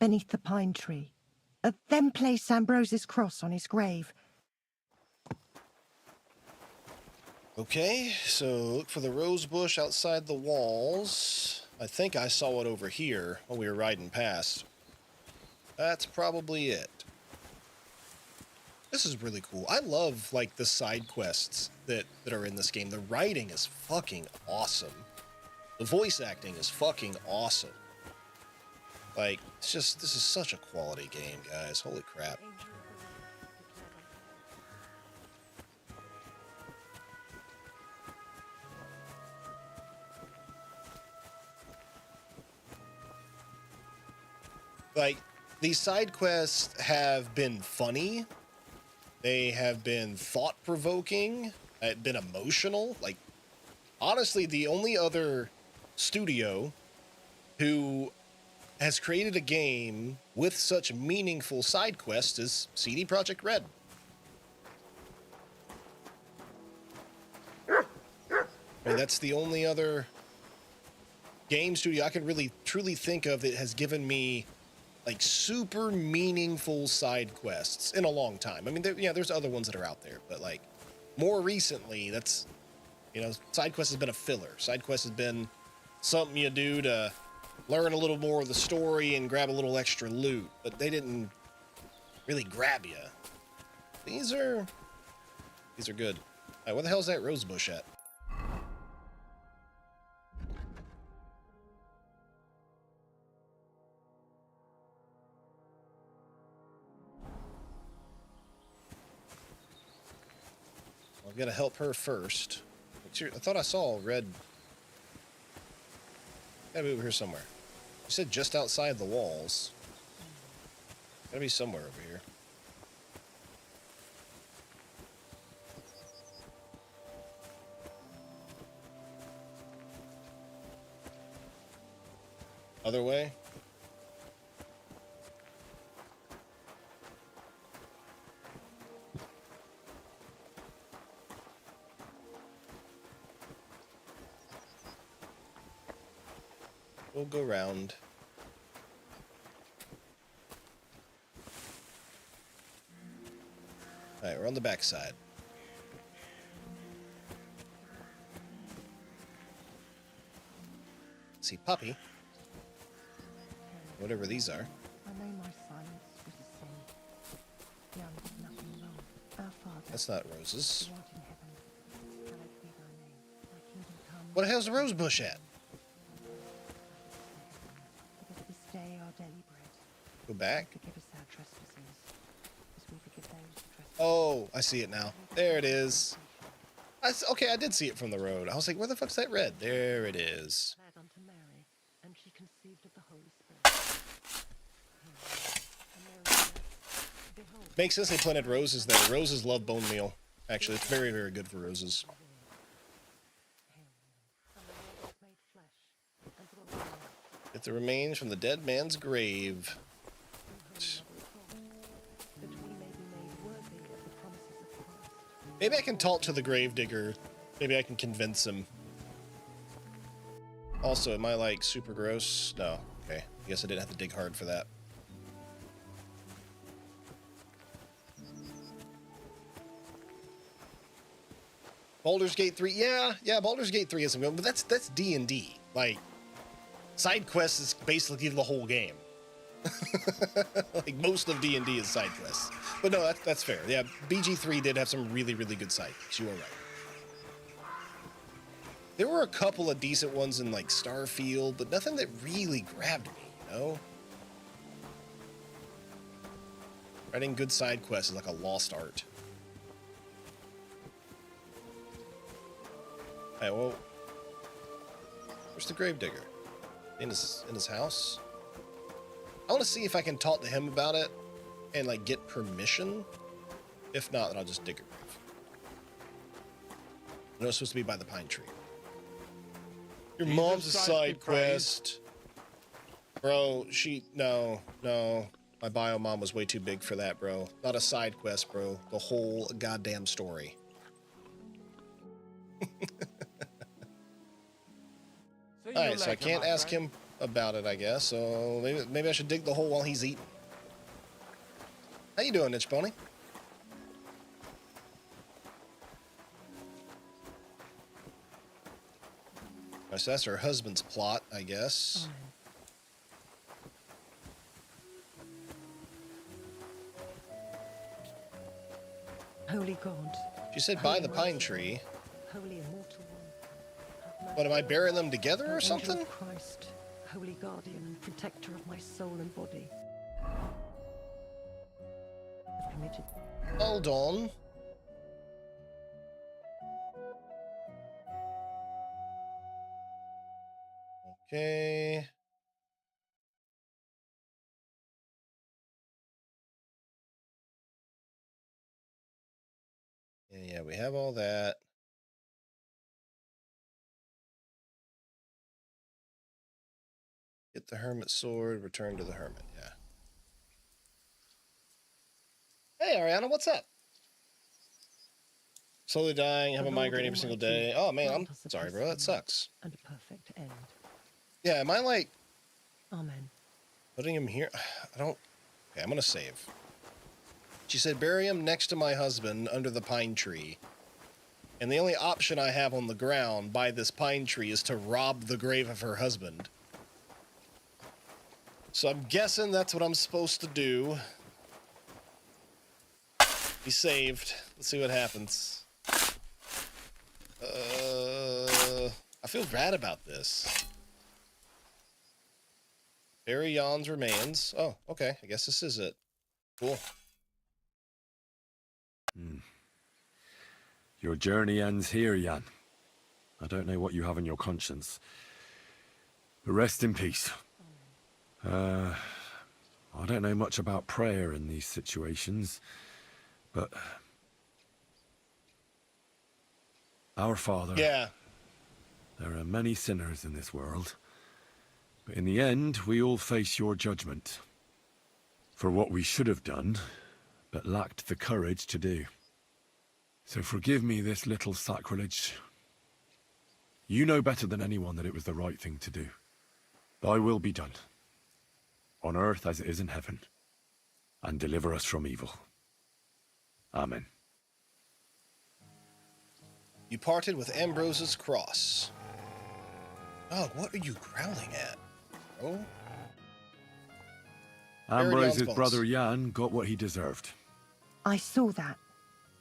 beneath the pine tree. Then place Ambrose's cross on his grave. Okay, so look for the rose bush outside the walls. I think I saw it over here when we were riding past. That's probably it. This is really cool. I love, like, the side quests that are in this game. The writing is fucking awesome. The voice acting is fucking awesome. Like, it's just, this is such a quality game, guys. Holy crap. Like, these side quests have been funny. They have been thought-provoking. Been emotional. Like, honestly, the only other studio who has created a game with such meaningful side quests is CD Projekt Red. I mean, that's the only other game studio I can really truly think of that has given me like super meaningful side quests in a long time. I mean, there's other ones that are out there, but like more recently, that's, you know, side quest has been a filler. Side quest has been something you do to learn a little more of the story and grab a little extra loot, but they didn't really grab you. These are good. All right, where the hell's that rose bush at? I've got to help her first. I thought I saw red. Gotta be over here somewhere. You said just outside the walls. Gotta be somewhere over here. Other way? We'll go round. All right, we're on the back side. See, puppy. Whatever these are. I know my silence was a sin. Jan did nothing wrong. Our Father, That's not roses. who art in heaven, hallowed be thy name. Thy kingdom come. What the hell's the rose bush at? Give us this day our daily bread. Go back. Forgive us our trespasses, as we forgive those who trespass. Oh, I see it now. There it is. Okay, I did see it from the road. I was like, where the fuck's that red? There it is. Unto Mary, and she conceived of the Holy Spirit. And Mary said, Behold, Makes sense they planted roses there. Roses love bone meal. Actually, it's very, very good for roses. Get the remains from the dead man's grave. Maybe I can talk to the gravedigger. Maybe I can convince him. Also, am I like super gross? No. Okay. I guess I didn't have to dig hard for that. Baldur's Gate 3. Yeah, Baldur's Gate 3 isn't good, but that's D&D. Like, side quests is basically the whole game. Like, most of D&D is side quests. But no, that's fair. Yeah, BG3 did have some really, really good side quests. You were right. There were a couple of decent ones in, like, Starfield, but nothing that really grabbed me, you know? Writing good side quests is like a lost art. Hey, well, where's the gravedigger? In his house? I want to see if I can talk to him about it and, like, get permission. If not, then I'll just dig a grave. I know it's supposed to be by the pine tree. Your mom's a side quest. Bro, no. My bio mom was way too big for that, bro. Not a side quest, bro. The whole goddamn story. Alright, so I can't ask him about it, I guess. So maybe I should dig the hole while he's eating. How you doing, Itch Pony? So that's her husband's plot, I guess. Holy God. She said by the pine tree. Holy immortal one. What, am I burying them together or Angel something? of Christ, holy guardian and protector of my soul and body. I've committed. Hold on. Okay. Yeah, we have all that. Get the hermit sword, return to the hermit, yeah. Hey, Ariana, what's up? Slowly dying, have a migraine every single day. Oh, man, I'm sorry, bro, that sucks. And a perfect end. Yeah, am I, like, Amen. putting him here? I don't... Okay, I'm gonna save. She said, bury him next to my husband under the pine tree. And the only option I have on the ground by this pine tree is to rob the grave of her husband. So I'm guessing that's what I'm supposed to do. He saved. Let's see what happens. I feel bad about this. Bury Jan's remains. Oh, okay. I guess this is it. Cool. Your journey ends here, Jan. I don't know what you have on your conscience. But rest in peace. I don't know much about prayer in these situations, but... Our Father... Yeah. There are many sinners in this world. But in the end, we all face your judgment. For what we should have done, but lacked the courage to do. So forgive me this little sacrilege. You know better than anyone that it was the right thing to do. Thy will be done, on earth as it is in heaven, and deliver us from evil. Amen. You parted with Ambrose's cross. Oh, what are you growling at? Oh. Ambrose's brother Jan got what he deserved. I saw that.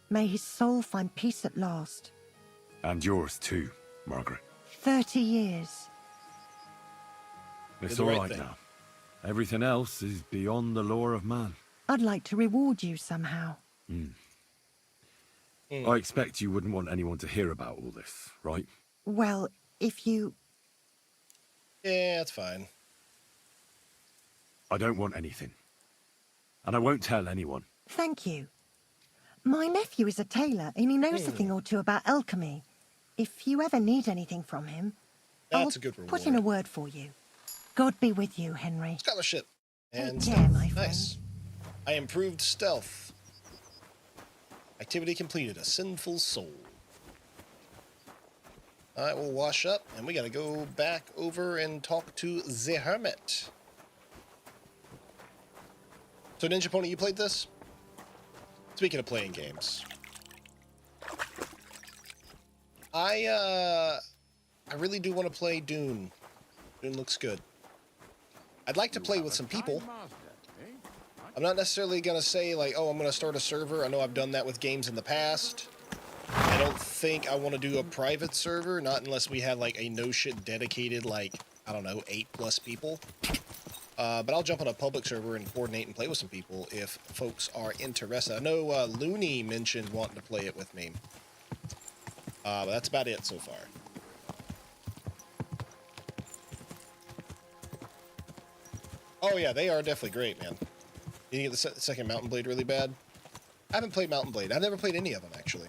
May his soul find peace at last. And yours too, Margaret. 30 years. It's all right now. Everything else is beyond the law of man. I'd like to reward you somehow. I expect you wouldn't want anyone to hear about all this, right? Well, if you... Yeah, that's fine. I don't want anything. And I won't tell anyone. Thank you. My nephew is a tailor, and he knows a thing or two about alchemy. If you ever need anything from him, that's a good reward. Put in a word for you. God be with you, Henry. Scholarship. And Take care, my friend. Nice. I improved stealth. Activity completed. A sinful soul. Alright, we'll wash up, and we gotta go back over and talk to the Hermit. So, Ninja Pony, you played this? Speaking of playing games. I really do want to play Dune. Dune looks good. I'd like to play with some people. I'm not necessarily going to say, like, oh, I'm going to start a server. I know I've done that with games in the past. I don't think I want to do a private server, not unless we had, like, a no-shit dedicated, like, I don't know, 8+ people. But I'll jump on a public server and coordinate and play with some people if folks are interested. I know Looney mentioned wanting to play it with me. But that's about it so far. Oh yeah, they are definitely great, man. You get the second Mountain Blade really bad? I haven't played Mountain Blade. I've never played any of them, actually.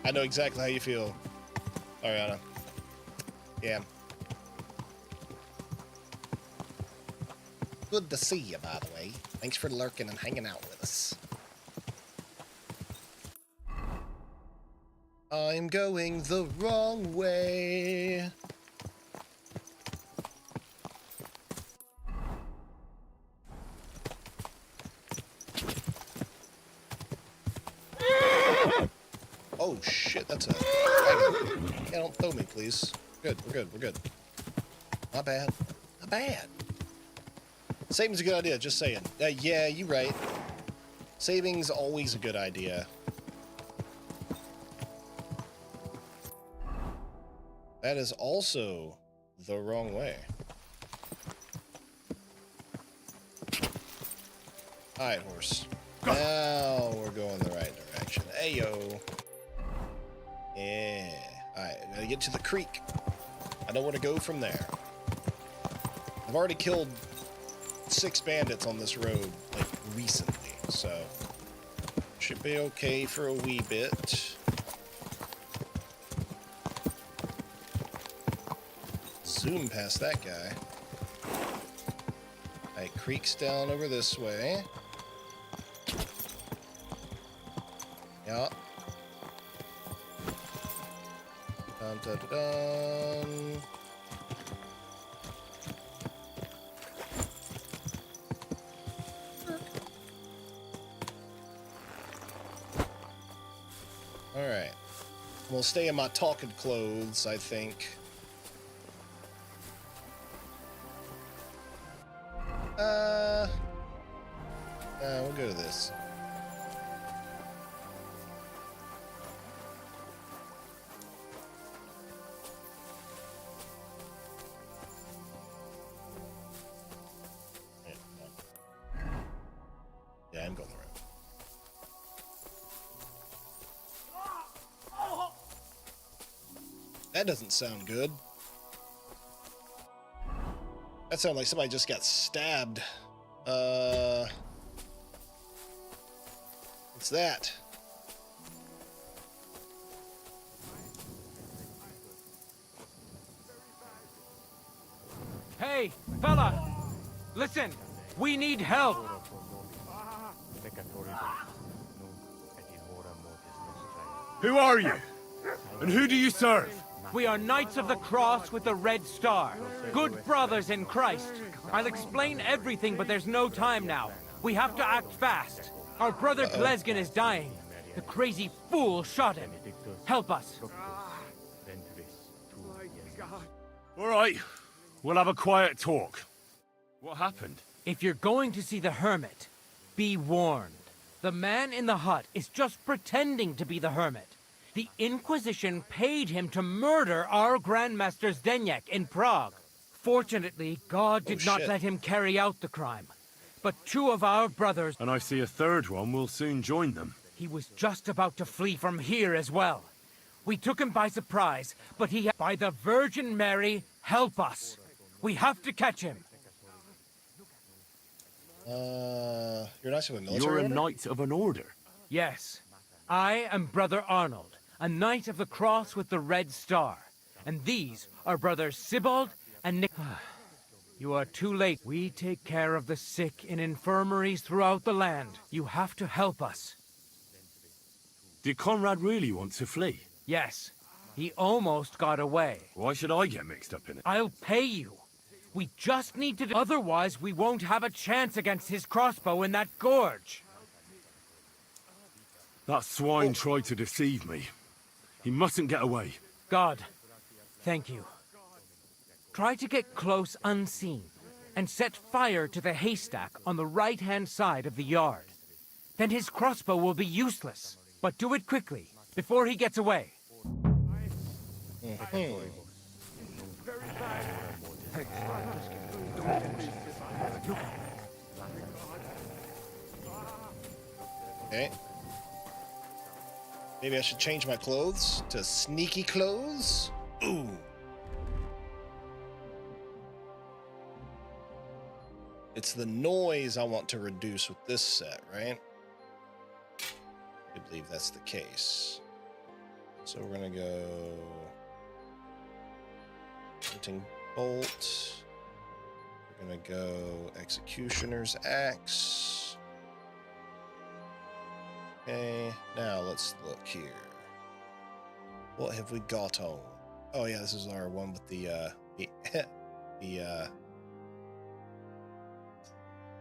I know exactly how you feel, Ariana. Yeah. Good to see you, by the way. Thanks for lurking and hanging out with us. I'm going the wrong way. Oh shit, that's a dragon. Yeah, don't throw me, please. Good, we're good, we're good. Not bad. Not bad. Saving's a good idea, just saying. Yeah, you're right. Saving's always a good idea. That is also the wrong way. Alright, horse. Now we're going the right direction. Ayo. Yeah. Alright, I gotta get to the creek. I know where to go from there. I've already killed 6 bandits on this road, like, recently, so should be okay for a wee bit. Zoom past that guy. Alright, creek's down over this way. Yeah. Dun dun dun dun. Alright. We'll stay in my talking clothes, I think. We'll go to this. Yeah, I'm going the right way. That doesn't sound good. That sounded like somebody just got stabbed. What's that? Hey, fella! Listen! We need help! Who are you? And who do you serve? We are Knights of the Cross with the Red Star. Good brothers in Christ. I'll explain everything, but there's no time now. We have to act fast. Our brother Glesgan is dying. The crazy fool shot him. Help us. All right. We'll have a quiet talk. What happened? If you're going to see the hermit, be warned. The man in the hut is just pretending to be the hermit. The Inquisition paid him to murder our Grandmaster Zdeněk in Prague. Fortunately, God did not let him carry out the crime. But 2 of our brothers... And I see a third one will soon join them. He was just about to flee from here as well. We took him by surprise, but he... By the Virgin Mary, help us. We have to catch him. You're not of a military You're a order? knight of an order? Yes. I am Brother Arnold, a knight of the cross with the red star. And these are brothers Sibald and Nick... You are too late. We take care of the sick in infirmaries throughout the land. You have to help us. Did Conrad really want to flee? Yes. He almost got away. Why should I get mixed up in it? I'll pay you. We just need to... Otherwise, we won't have a chance against his crossbow in that gorge. That swine tried to deceive me. He mustn't get away. God, thank you. Try to get close unseen, and set fire to the haystack on the right-hand side of the yard. Then his crossbow will be useless. But do it quickly, before he gets away. Okay. Maybe I should change my clothes to sneaky clothes? Ooh. It's the noise I want to reduce with this set, right? I believe that's the case. So we're gonna go hunting bolt. We're gonna go executioner's axe. Okay, now let's look here. What have we got on? Oh yeah, this is our one with the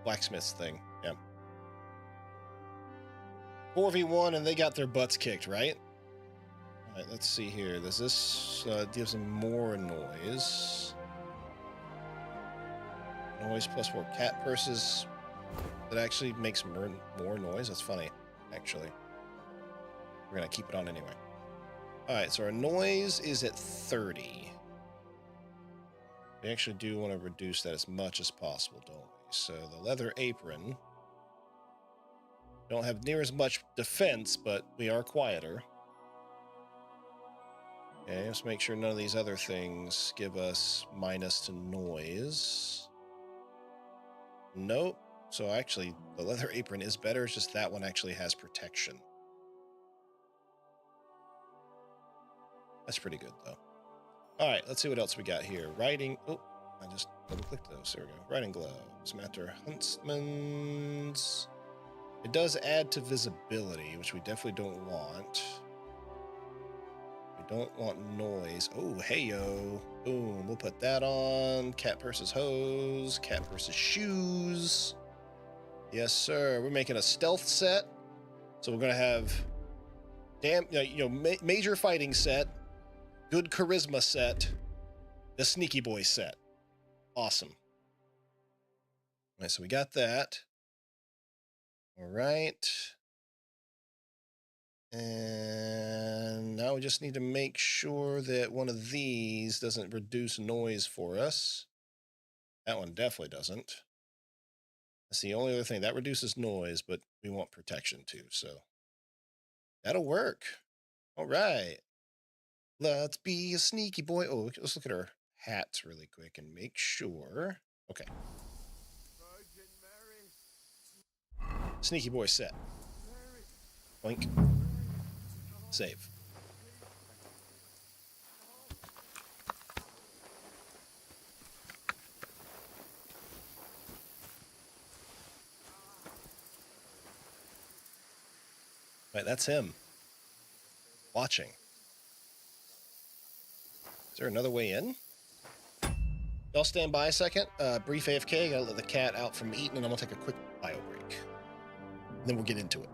blacksmith's thing. Yeah. 4v1 and they got their butts kicked, right? All right, let's see here. Does this gives them more noise? Noise plus 4 cat purses. That actually makes more noise. That's funny, actually. We're gonna keep it on anyway. All right, so our noise is at 30. We actually do want to reduce that as much as possible, don't we? So the leather apron. Don't have near as much defense, but we are quieter. Okay, let's make sure none of these other things give us minus to noise. Nope. So actually, the leather apron is better. It's just that one actually has protection. That's pretty good, though. All right, let's see what else we got here. Riding... Oh, I just double-clicked those. There we go. Riding gloves. Matter huntsman's... It does add to visibility, which we definitely don't want. We don't want noise. Oh, hey-yo. Boom. We'll put that on. Cat purses hose. Cat purses shoes. Yes, sir. We're making a stealth set. So we're going to have major fighting set, good charisma set, the sneaky boy set. Awesome. All right, so we got that. All right. And now we just need to make sure that one of these doesn't reduce noise for us. That one definitely doesn't. That's the only other thing. That reduces noise, but we want protection too, so that'll work. All right. Let's be a sneaky boy. Oh, let's look at our hats really quick and make sure. Okay. Sneaky boy set. Boink. Save. Right, that's him. Watching. Is there another way in? Y'all stand by a second. Brief AFK. Gotta let the cat out from eating, and I'm gonna take a quick bio break. Then we'll get into it.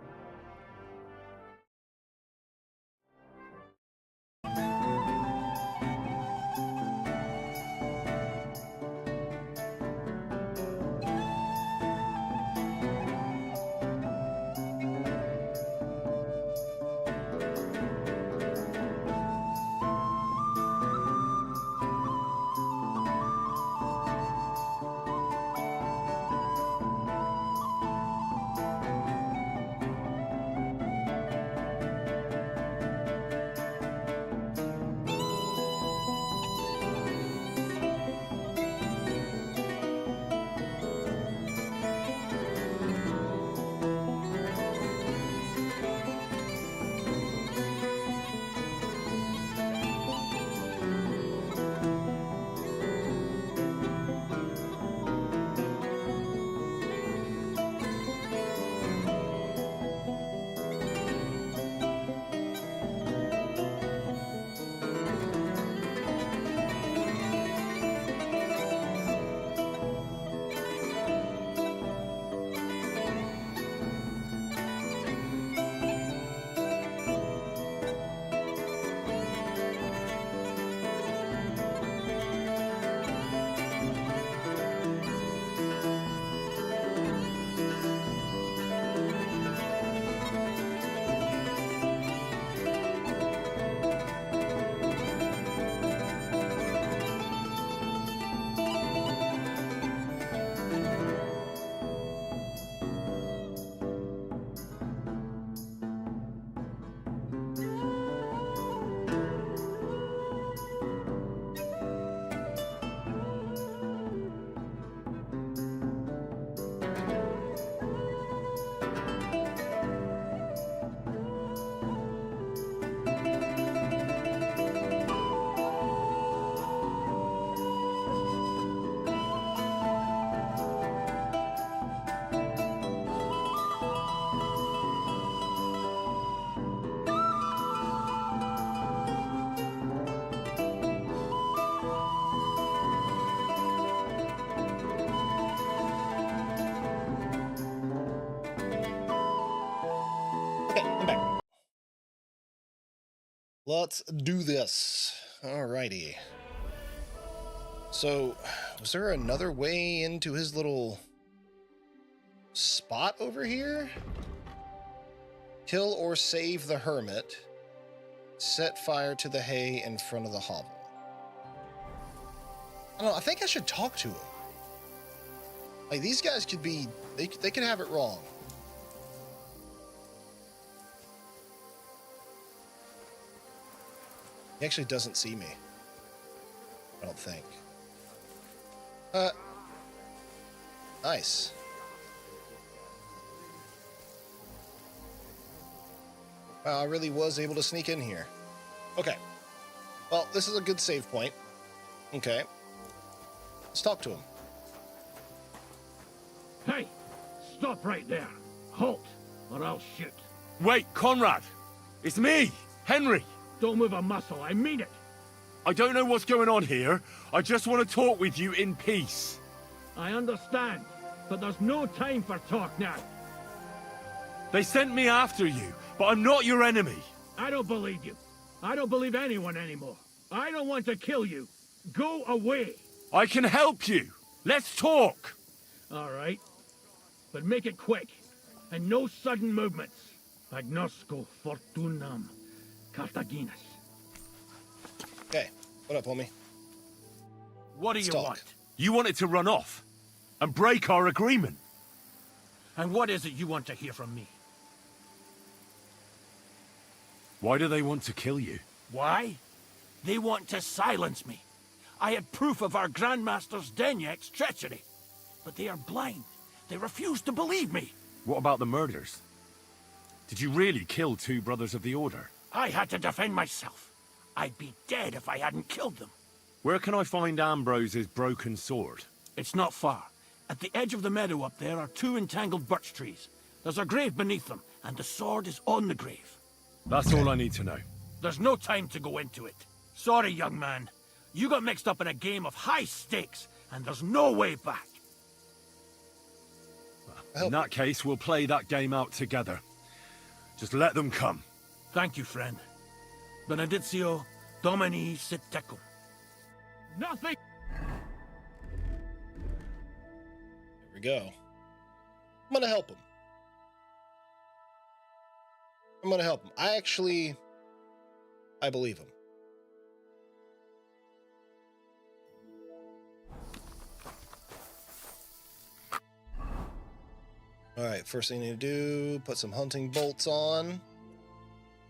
Let's do this. Alrighty. So, was there another way into his little spot over here? Kill or save the hermit. Set fire to the hay in front of the hovel. I don't know, I think I should talk to him. Like, these guys could be, they could have it wrong. He actually doesn't see me. I don't think. Nice. Wow, I really was able to sneak in here. Okay. Well, this is a good save point. Okay. Let's talk to him. Hey! Stop right there. Halt, or I'll shoot. Wait, Conrad! It's me, Henry! Don't move a muscle, I mean it! I don't know what's going on here. I just want to talk with you in peace. I understand, but there's no time for talk now. They sent me after you, but I'm not your enemy. I don't believe you. I don't believe anyone anymore. I don't want to kill you. Go away. I can help you. Let's talk. All right. But make it quick. And no sudden movements. Agnosco fortunam Cartaginas. Okay. What up, homie? What do you want? You wanted to run off and break our agreement. And what is it you want to hear from me? Why do they want to kill you? Why? They want to silence me. I had proof of our Grandmaster's Denyek's treachery. But they are blind. They refuse to believe me. What about the murders? Did you really kill 2 brothers of the Order? I had to defend myself. I'd be dead if I hadn't killed them. Where can I find Ambrose's broken sword? It's not far. At the edge of the meadow up there are 2 entangled birch trees. There's a grave beneath them, and the sword is on the grave. That's all I need to know. There's no time to go into it. Sorry, young man. You got mixed up in a game of high stakes, and there's no way back. In that case, we'll play that game out together. Just let them come. Thank you, friend. Benedictio Domini sit tecum. Nothing! There we go. I'm gonna help him. I believe him. Alright, first thing you need to do, put some hunting bolts on.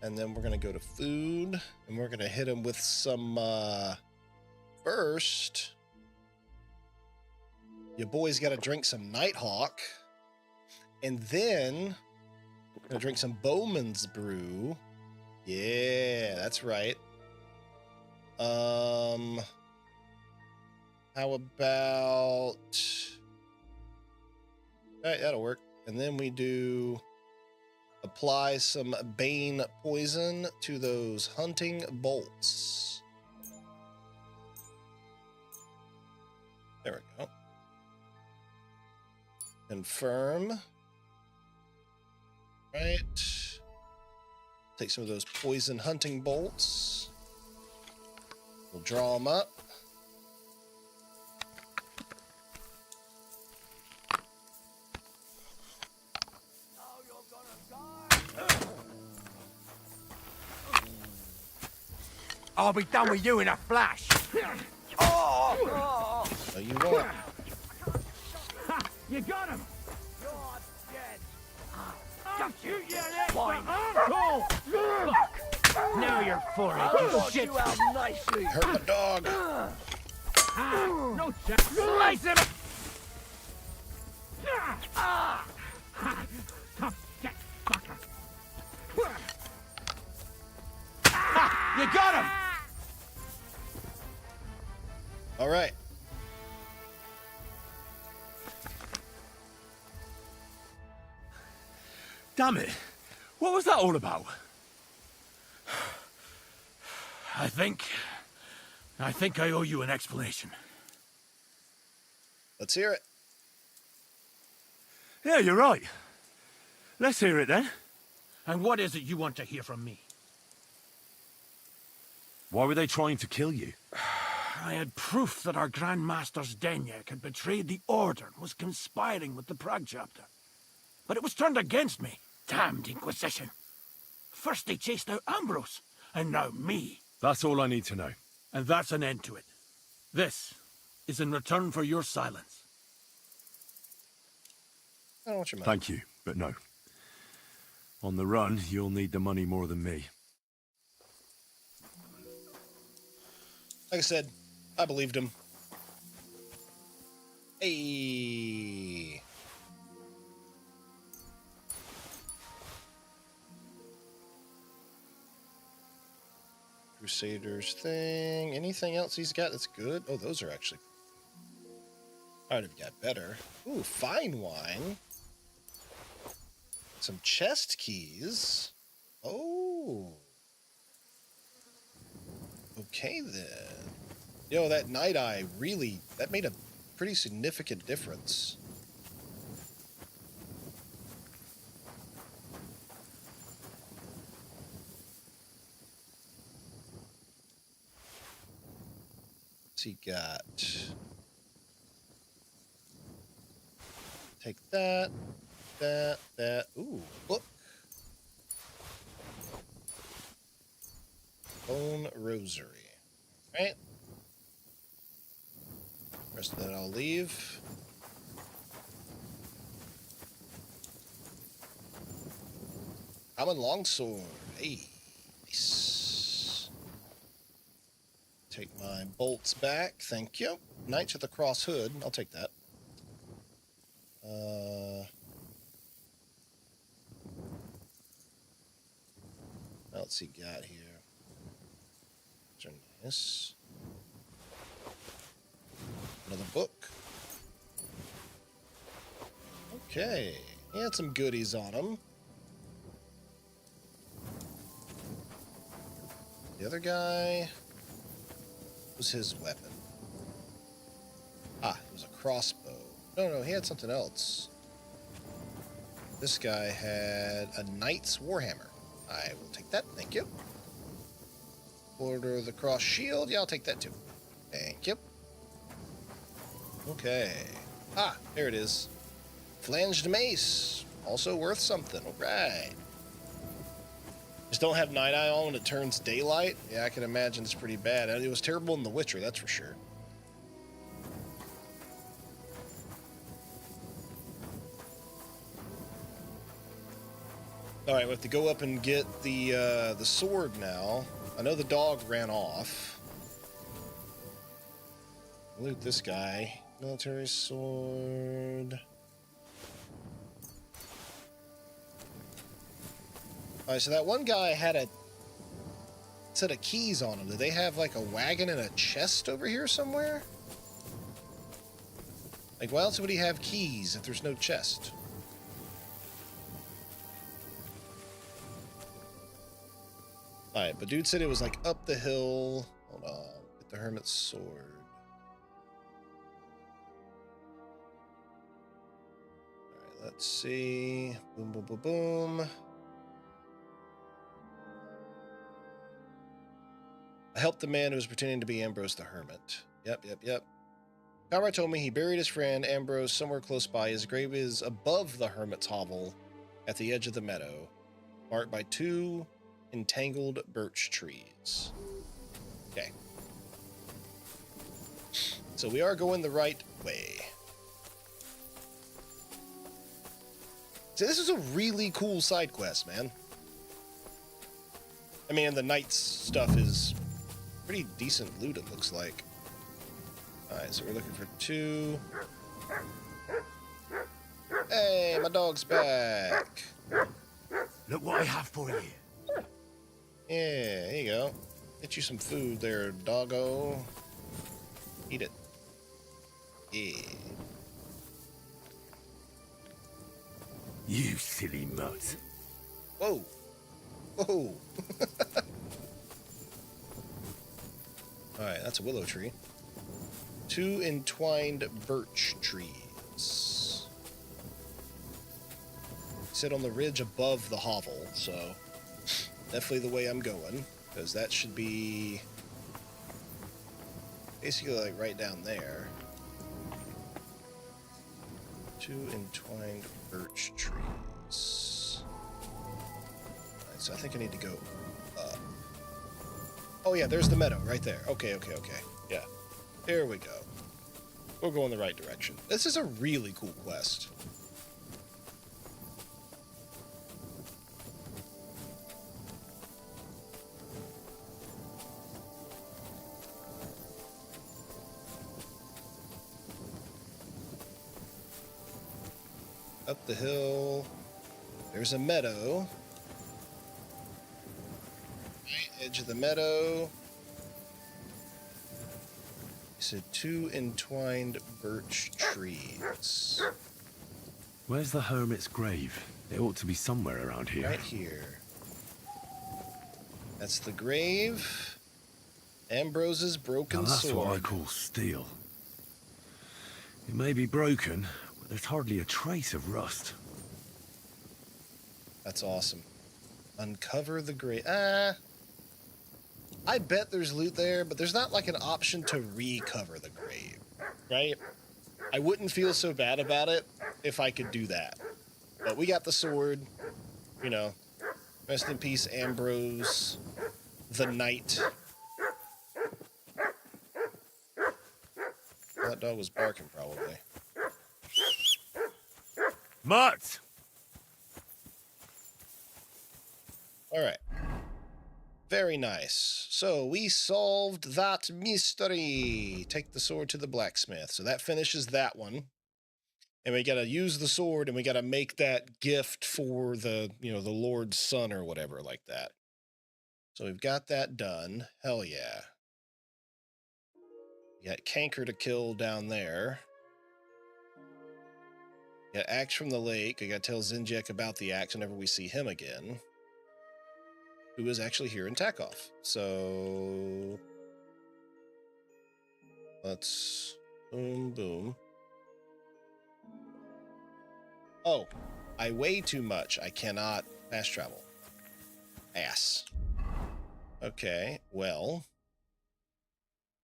And then we're going to go to food. And we're going to hit him with some, first. Your boy's got to drink some Nighthawk. And then, we're going to drink some Bowman's Brew. Yeah, that's right. How about... Alright, that'll work. And then we do apply some Bane poison to those hunting bolts. There we go. Confirm. Right. Take some of those poison hunting bolts. We'll draw them up. I'll be done with you in a flash. No, you won't. You got him! You're dead. I'll shoot you next time! Asshole! Fuck! Now you're for it, you shit! You out nicely. Hurt my dog. No chance! Slice him! Tough shit, fucker! You got him! All right. Damn it. What was that all about? I think I owe you an explanation. Let's hear it. Yeah, you're right. Let's hear it then. And what is it you want to hear from me? Why were they trying to kill you? I had proof that our Grand Master Zdeněk had betrayed the Order and was conspiring with the Prague chapter. But it was turned against me. Damned Inquisition. First they chased out Ambrose, and now me. That's all I need to know. And that's an end to it. This is in return for your silence. I don't want your money. Thank you, but no. On the run, you'll need the money more than me. Like I said, I believed him. Hey. Crusaders thing. Anything else he's got that's good? Oh, those are actually... I would have got better. Ooh, fine wine. Some chest keys. Oh. Okay, then. Yo, that Night Eye really... That made a pretty significant difference. What's he got? Take that. That. Ooh, book. Bone Rosary. Right? Rest of that I'll leave. Common longsword. Hey. Nice. Take my bolts back. Thank you. Knights of the Cross Hood. I'll take that. What else he got here? These are nice. Another book. Okay. He had some goodies on him. The other guy... What was his weapon? Ah, it was a crossbow. No, he had something else. This guy had a Knight's Warhammer. I will take that, thank you. Order of the Cross Shield, yeah, I'll take that too. Thank you. Okay. Ah, there it is. Flanged Mace, also worth something, alright. Just don't have Night Eye on when it turns daylight. Yeah, I can imagine it's pretty bad. It was terrible in The Witcher, that's for sure. Alright, we have to go up and get the sword now. I know the dog ran off. Loot this guy. Military sword. Alright, so that one guy had a set of keys on him. Do they have like a wagon and a chest over here somewhere? Like, why else would he have keys if there's no chest? Alright, but dude said it was like up the hill. Hold on. Get the hermit's sword. Alright, let's see. Boom, boom, boom, boom. I helped the man who was pretending to be Ambrose the Hermit. Yep. Conrad told me he buried his friend Ambrose somewhere close by. His grave is above the hermit's hovel at the edge of the meadow, marked by 2 entangled birch trees. Okay. So we are going the right way. So this is a really cool side quest, man. I mean, the knight's stuff is pretty decent loot, it looks like. Alright, so we're looking for 2. Hey, my dog's back. Look what I have for you. Yeah, here you go. Get you some food there, doggo. Eat it. Yeah. You silly mutt. Whoa. Whoa. Alright, that's a willow tree. 2 entwined birch trees. Sit on the ridge above the hovel, so definitely the way I'm going, because that should be basically like right down there. 2 entwined birch trees. Alright, so I think I need to go up. Oh yeah, there's the meadow right there. Okay. Yeah. There we go. We're going the right direction. This is a really cool quest. Up the hill. There's a meadow. Right edge of the meadow. You said 2 entwined birch trees. Where's the hermit's grave? It ought to be somewhere around here. Right here. That's the grave. Ambrose's broken now that's sword. What I call steel. It may be broken, but there's hardly a trace of rust. That's awesome. Uncover the grave. I bet there's loot there, but there's not like an option to recover the grave, right? I wouldn't feel so bad about it if I could do that. But we got the sword, you know. Rest in peace, Ambrose, the knight. That dog was barking, probably. Mutt! All right. Very nice. So we solved that mystery. Take the sword to the blacksmith. So that finishes that one. And we got to use the sword and we got to make that gift for the, you know, the Lord's son or whatever like that. So we've got that done. Hell yeah. We got Canker to kill down there. We got Axe from the lake. I got to tell Zinjek about the axe whenever we see him again. Who is actually here in Takoff. So let's boom. Oh, I weigh too much. I cannot fast travel. Ass. Okay, well,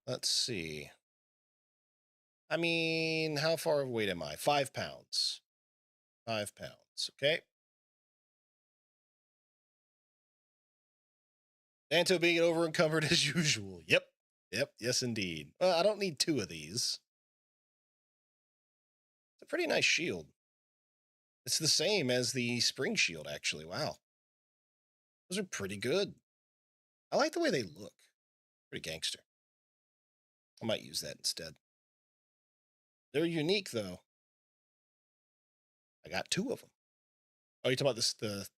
let's see. I mean, how far of weight am I? 5 pounds. 5 pounds, okay. Anto being over encumbered as usual. Yep, yes indeed. Well, I don't need 2 of these. It's a pretty nice shield. It's the same as the spring shield, actually. Wow. Those are pretty good. I like the way they look. Pretty gangster. I might use that instead. They're unique, though. I got 2 of them. Oh, you talking about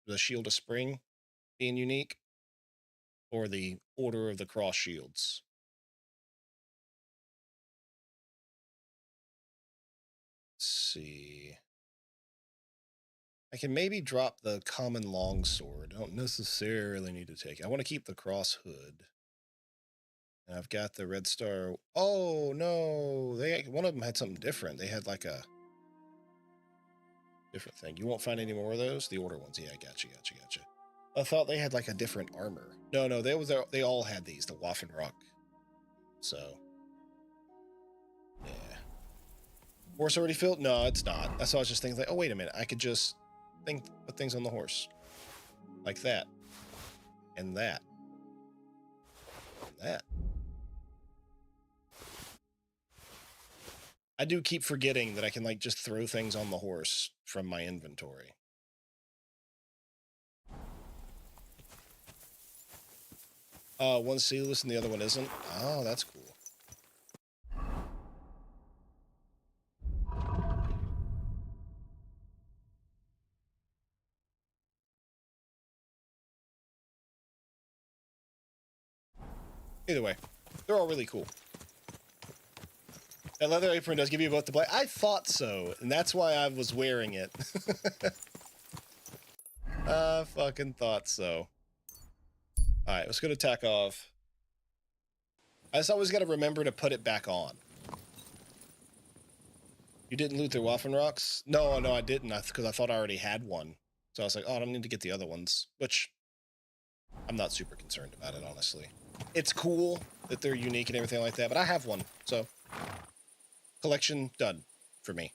the Shield of Spring being unique? Or the Order of the Cross Shields? Let's see. I can maybe drop the common longsword. I don't necessarily need to take it. I want to keep the cross hood. And I've got the red star. Oh, no. One of them had something different. They had like a different thing. You won't find any more of those? The order ones. Yeah, gotcha. I thought they had like a different armor. No, they all had these, the Waffenrock. So, yeah. Horse already filled? No, it's not. That's why I was just thinking, like, oh, wait a minute. I could just put things on the horse. Like that. And that. And that. I do keep forgetting that I can, like, just throw things on the horse from my inventory. One's seedless and the other one isn't. Oh, that's cool. Either way, they're all really cool. That leather apron does give you both the black. I thought so, and that's why I was wearing it. I fucking thought so. Alright, let's go to Takoff. I just always got to remember to put it back on. You didn't loot their Waffenrocks? No, I didn't, because I thought I already had one. So I was like, oh, I don't need to get the other ones. Which, I'm not super concerned about it, honestly. It's cool. that they're unique and everything like that, but I have one, so collection done for me.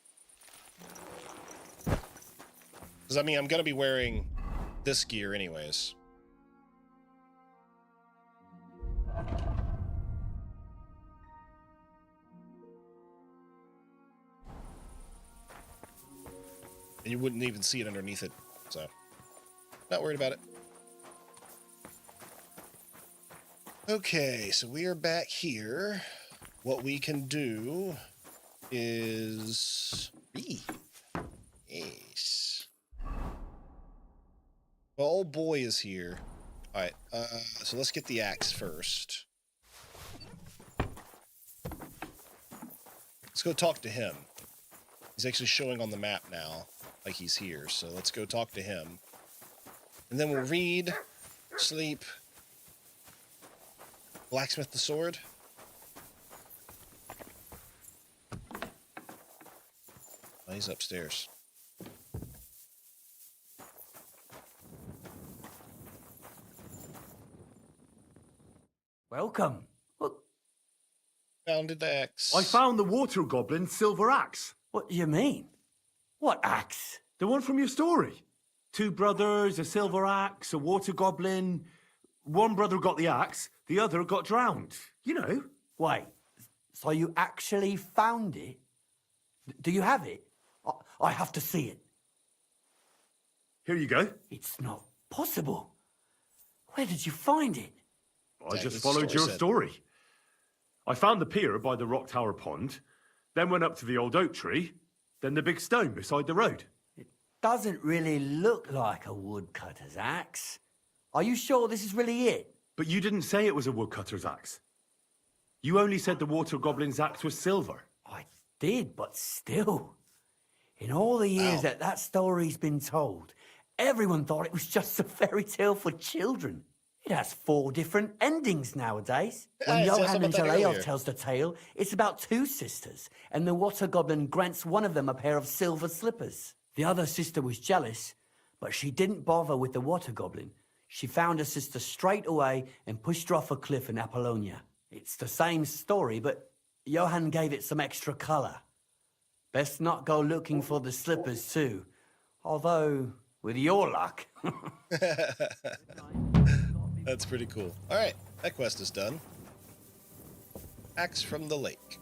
Because, I mean, I'm going to be wearing this gear anyways. And you wouldn't even see it underneath it, so not worried about it. Okay, so we are back here. What we can do is breathe. Yes. Well, old boy is here. All right, so let's get the axe first. Let's go talk to him. He's actually showing on the map now, like he's here. So let's go talk to him. And then we'll read, sleep, blacksmith the sword. Oh, he's upstairs. Welcome. Found the axe. I found the water goblin's silver axe. What do you mean? What axe? The one from your story. 2 brothers, a silver axe, a water goblin. One brother got the axe, the other got drowned. You know. Wait, so you actually found it? Do you have it? I have to see it. Here you go. It's not possible. Where did you find it? I just followed your story. I found the pier by the rock tower pond, then went up to the old oak tree, then the big stone beside the road. It doesn't really look like a woodcutter's axe. Are you sure this is really it? But you didn't say it was a woodcutter's axe. You only said the water goblin's axe was silver. I did, but still. In all the years that story's been told, everyone thought it was just a fairy tale for children. It has 4 different endings nowadays. When Johann and Jaleo tells the tale, it's about 2 sisters, and the water goblin grants one of them a pair of silver slippers. The other sister was jealous, but she didn't bother with the water goblin. She found her sister straight away and pushed her off a cliff in Apollonia. It's the same story, but Johann gave it some extra colour. Best not go looking for the slippers too. Although, with your luck... That's pretty cool. All right, that quest is done. Axe from the lake.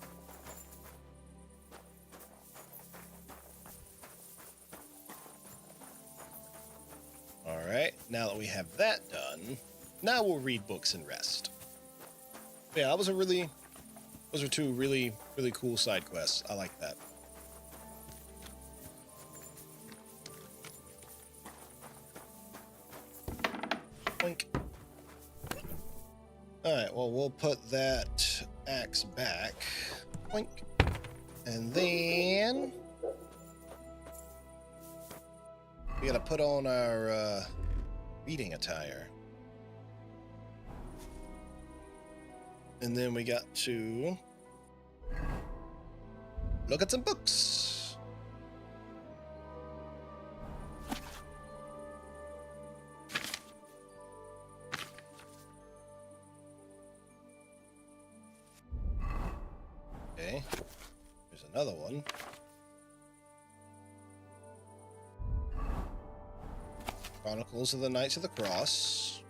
All right, now that we have that done, now we'll read books and rest. Yeah, those are 2 really cool side quests. I like that. Blink. Alright, well, we'll put that axe back. Boink. And then... we gotta put on our reading attire. And then we got to... look at some books. Okay, here's another one. Chronicles of the Knights of the Cross.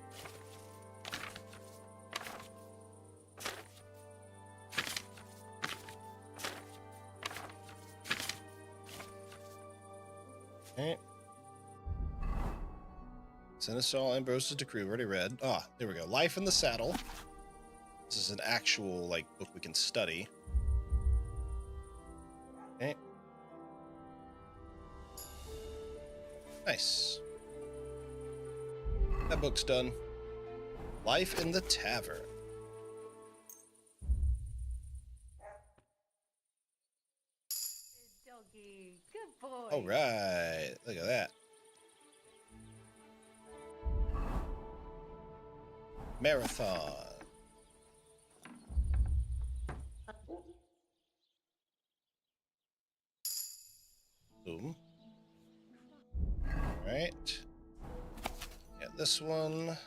Okay. Seneschal Ambrose's Decree, already read. Ah, there we go. Life in the Saddle. This is an actual, like, book we can study. Okay. Nice. That book's done. Life in the Tavern. Doggy, good boy. All right, look at that. Marathon. Boom. All right. Got this one.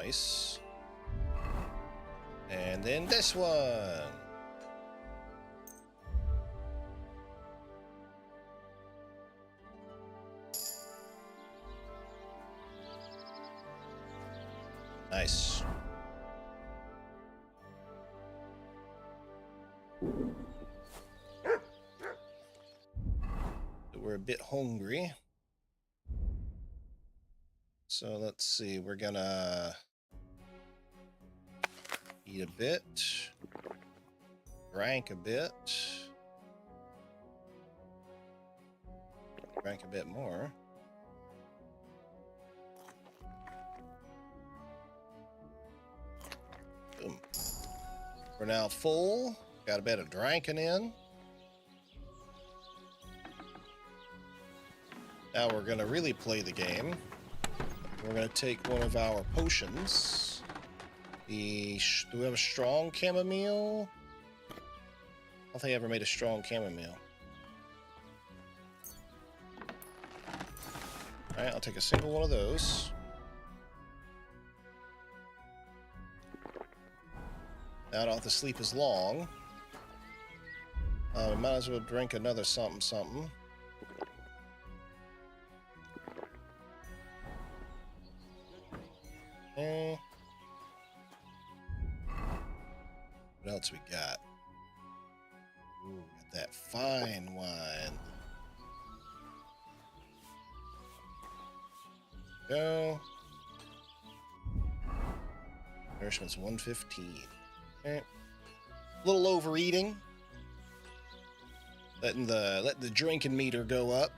Nice. And then this one. Nice. We're a bit hungry. So let's see, we're gonna eat a bit, drank a bit, drank a bit more. Boom. We're now full, got a bit of drinking in. Now we're gonna really play the game. We're gonna take one of our potions. Do we have a strong chamomile? I don't think I ever made a strong chamomile. Alright, I'll take a single one of those. Now I don't have to sleep as long. We might as well drink another something something. What else we got? Ooh, got that fine wine. Go. Nourishment's 115. Okay. A little overeating. Letting the drinking meter go up.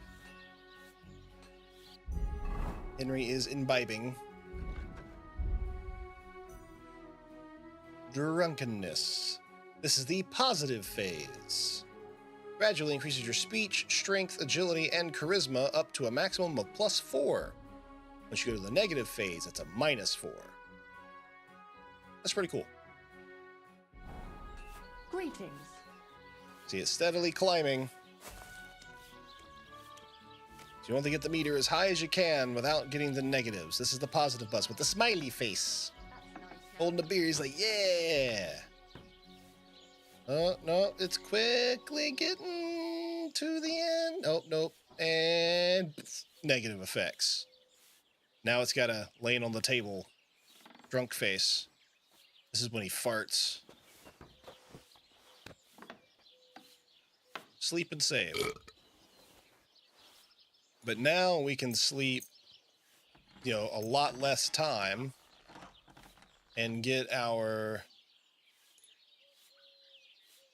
Henry is imbibing. Drunkenness. This is the positive phase. Gradually increases your speech, strength, agility, and charisma up to a maximum of +4. Once you go to the negative phase, it's a -4. That's pretty cool. Greetings. See it steadily climbing. So you want to get the meter as high as you can without getting the negatives. This is the positive bus with the smiley face. Holding the beer, he's like, yeah. Oh, no, it's quickly getting to the end. Oh, nope. And negative effects. Now it's got a laying on the table drunk face. This is when he farts. Sleep and save. But now we can sleep, you know, a lot less time and get our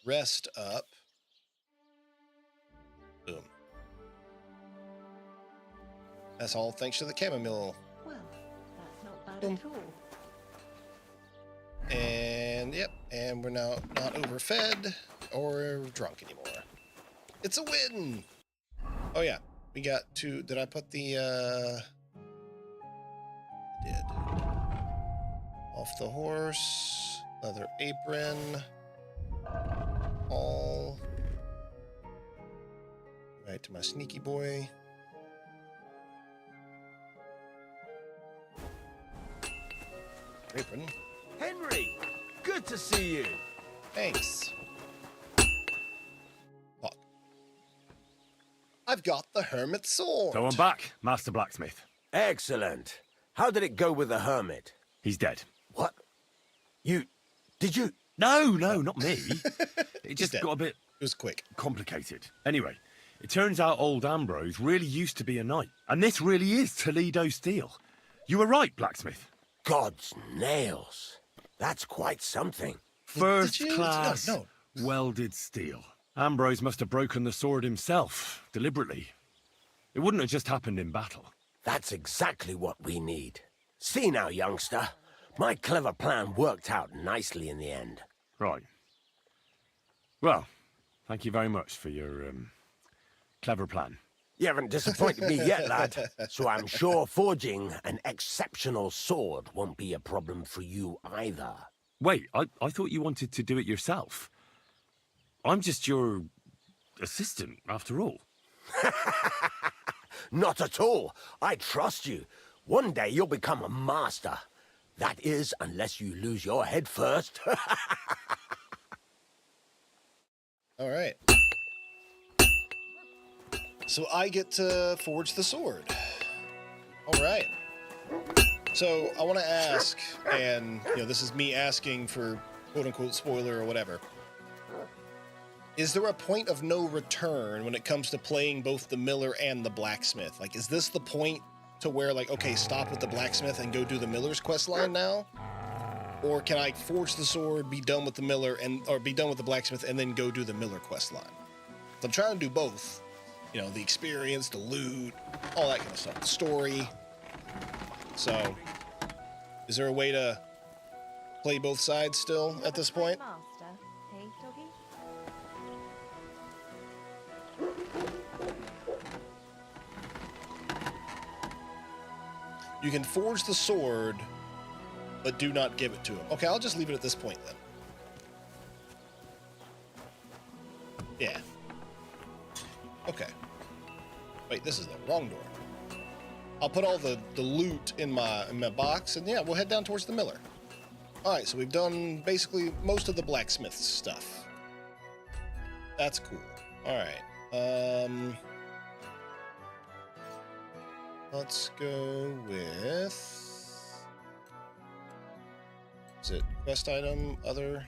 rest up. Boom. That's all thanks to the chamomile. Well, that's not bad at all. And yep, and we're now not overfed or drunk anymore. It's a win. Oh yeah, we got to. Did I put the? I did. Off the horse, leather apron, all. Right to my sneaky boy. Apron. Henry, good to see you. Thanks. Fuck. I've got the hermit sword. So I'm back, Master Blacksmith. Excellent. How did it go with the hermit? He's dead. What? Did you? No, not me. It just got a bit... It was quick. Complicated. Anyway, it turns out old Ambrose really used to be a knight. And this really is Toledo steel. You were right, Blacksmith. God's nails. That's quite something. First class welded steel. Ambrose must have broken the sword himself, deliberately. It wouldn't have just happened in battle. That's exactly what we need. See now, youngster. My clever plan worked out nicely in the end. Right. Well, thank you very much for your, clever plan. You haven't disappointed me yet, lad. So I'm sure forging an exceptional sword won't be a problem for you either. Wait, I thought you wanted to do it yourself. I'm just your assistant, after all. Not at all. I trust you. One day you'll become a master. That is, unless you lose your head first. All right. So I get to forge the sword. All right. So I want to ask, and this is me asking for quote-unquote spoiler or whatever. Is there a point of no return when it comes to playing both the miller and the blacksmith? Like, is this the point to where, like, okay, stop with the blacksmith and go do the miller's quest line now? Or can I forge the sword, be done with the miller, or be done with the blacksmith, and then go do the miller quest line? So I'm trying to do both. The experience, the loot, all that kind of stuff, the story. So, is there a way to play both sides still at this point? Master, hey, doggy? You can forge the sword, but do not give it to him. Okay, I'll just leave it at this point then. Yeah. Okay. Wait, this is the wrong door. I'll put all the loot in my box, and yeah, we'll head down towards the miller. All right, so we've done basically most of the blacksmith stuff. That's cool. All right. Let's go with... Is it quest item, other?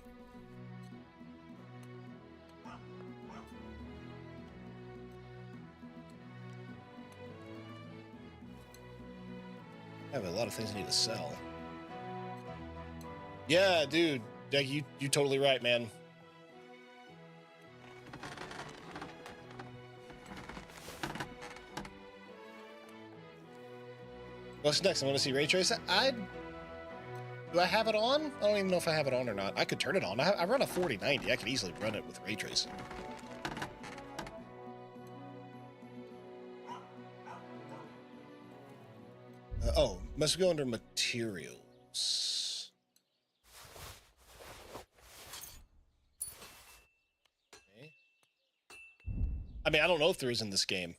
I have a lot of things I need to sell. Yeah, dude. Jack, you totally right, man. What's next? I want to see ray tracing. Do I have it on? I don't even know if I have it on or not. I could turn it on. I run a 4090. I could easily run it with ray tracing. Must go under materials. Okay. I mean, I don't know if there is in this game.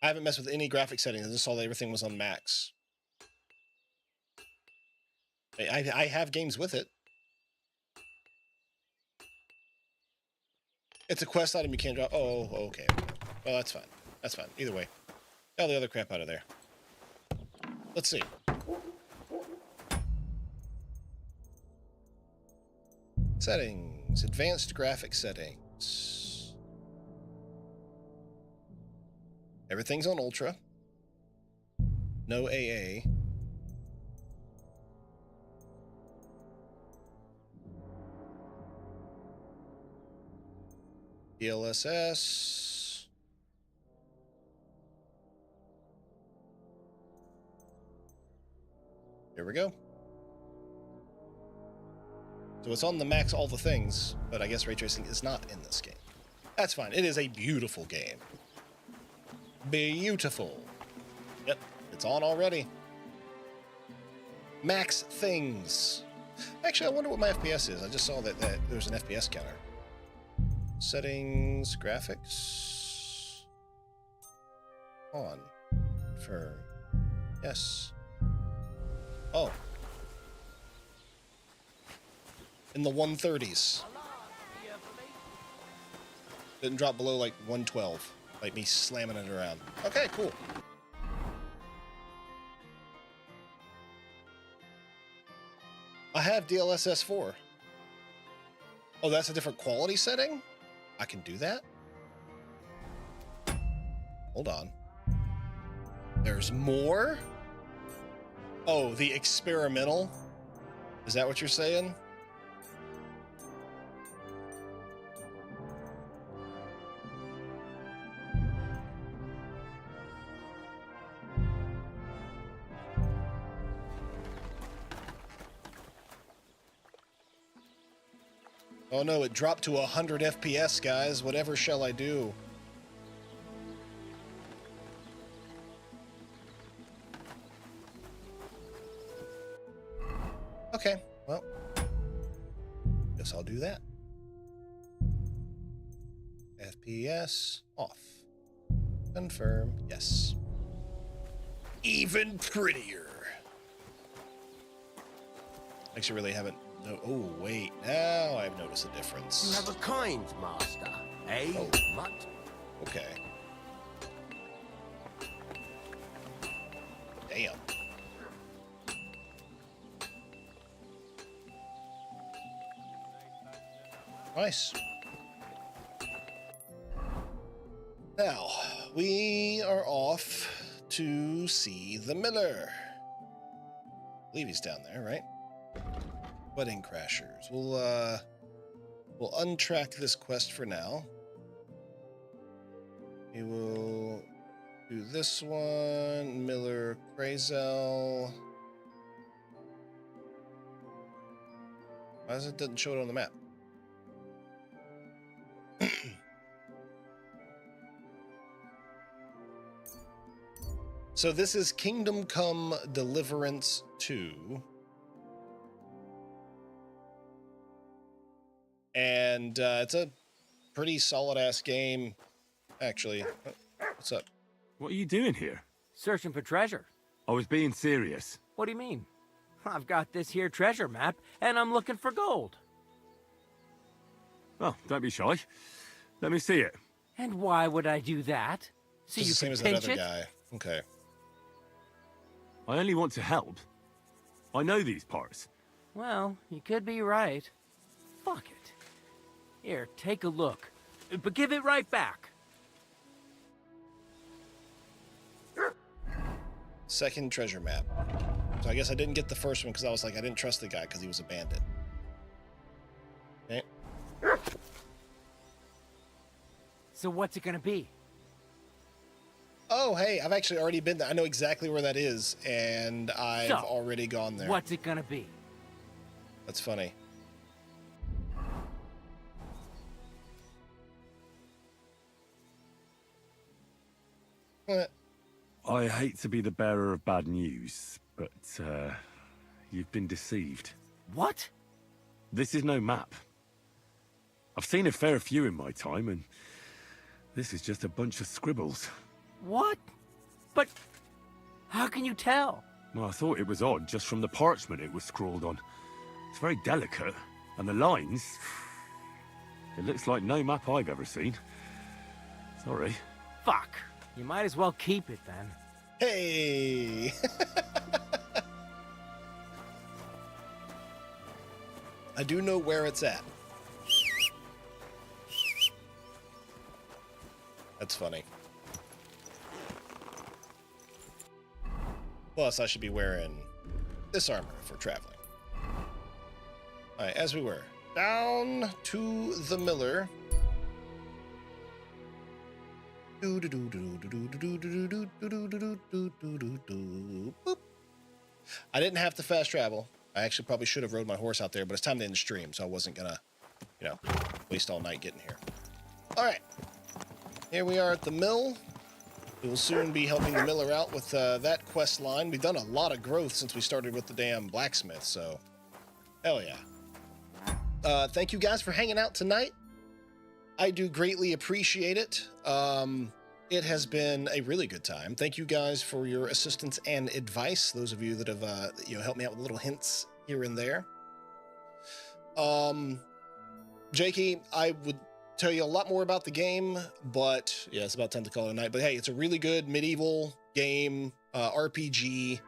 I haven't messed with any graphic settings. I just saw that everything was on max. I have games with it. It's a quest item you can't drop. Oh, okay. Well, that's fine. That's fine. Either way. Get all the other crap out of there. Let's see. Settings. Advanced graphic settings. Everything's on ultra. No AA. DLSS. Here we go. So it's on the max all the things, but I guess ray tracing is not in this game. That's fine. It is a beautiful game. Beautiful. Yep, it's on already. Max things. Actually, I wonder what my FPS is. I just saw that there's an FPS counter. Settings, graphics. On. Confirm. Yes. Oh. In the 130s. Didn't drop below like 112. Like me slamming it around. Okay, cool. I have DLSS 4. Oh, that's a different quality setting? I can do that? Hold on. There's more? Oh, the experimental? Is that what you're saying? Oh no, it dropped to 100 FPS, guys. Whatever shall I do? Okay, well, guess I'll do that. FPS off. Confirm, yes. Even prettier. Actually, really haven't. No, oh, wait. Now I've noticed a difference. You have a kind master, eh, Mutt? Okay. Damn. Nice. Now, we are off to see the miller. I believe he's down there, right? Wedding Crashers. We'll untrack this quest for now. We will do this one. Miller Crazel. Why does it doesn't show it on the map? So this is Kingdom Come Deliverance 2. And it's a pretty solid-ass game, actually. Oh, what's up? What are you doing here? Searching for treasure. I was being serious. What do you mean? I've got this here treasure map, and I'm looking for gold. Oh, don't be shy. Let me see it. And why would I do that? So It's you the same can as that pinch other it? guy. Okay. I only want to help. I know these parts. Well, you could be right. Fuck it. Here, take a look. But give it right back. Second treasure map. So I guess I didn't get the first one because I was like, I didn't trust the guy because he was a bandit. Okay. So what's it gonna be? Oh, hey, I've actually already been there. I know exactly where that is, and I've So, already gone there. What's it gonna be? That's funny. I hate to be the bearer of bad news, but you've been deceived. What? This is no map. I've seen a fair few in my time, and this is just a bunch of scribbles. What? But how can you tell? Well, I thought it was odd just from the parchment it was scrawled on. It's very delicate, and the lines... It looks like no map I've ever seen. Sorry. Fuck. You might as well keep it then. Hey! I do know where it's at. That's funny. Plus, I should be wearing this armor if we're traveling. Alright, as we were. Down to the miller. I didn't have to fast travel. I actually probably should have rode my horse out there, but it's time to end the stream, so I wasn't gonna, waste all night getting here. Alright. Here we are at the mill. We will soon be helping the miller out with that quest line. We've done a lot of growth since we started with the damn blacksmith, so hell yeah. Thank you guys for hanging out tonight. I do greatly appreciate it. It has been a really good time. Thank you guys for your assistance and advice. Those of you that have helped me out with little hints here and there. Jakey, I would tell you a lot more about the game, but yeah, it's about time to call it a night. But hey, it's a really good medieval game, RPG,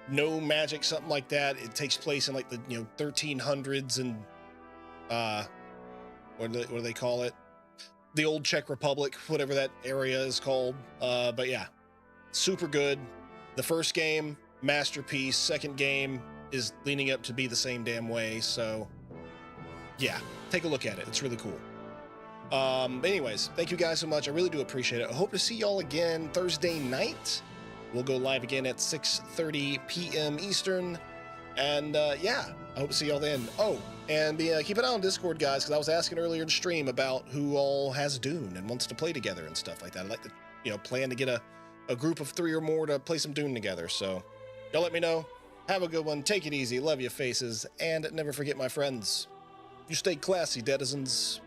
no magic, something like that. It takes place in like the 1300s and what do they call it? The old Czech Republic, whatever that area is called. But yeah, super good. The first game, masterpiece. Second game is leaning up to be the same damn way. So yeah, take a look at it. It's really cool. Anyways, thank you guys so much. I really do appreciate it. I hope to see y'all again Thursday night. We'll go live again at 6:30 p.m. Eastern. And yeah, I hope to see y'all then. Oh, and keep an eye on Discord, guys, because I was asking earlier in stream about who all has Dune and wants to play together and stuff like that. I'd like to, plan to get a group of 3 or more to play some Dune together. So y'all let me know. Have a good one. Take it easy. Love your faces. And never forget, my friends, you stay classy, denizens.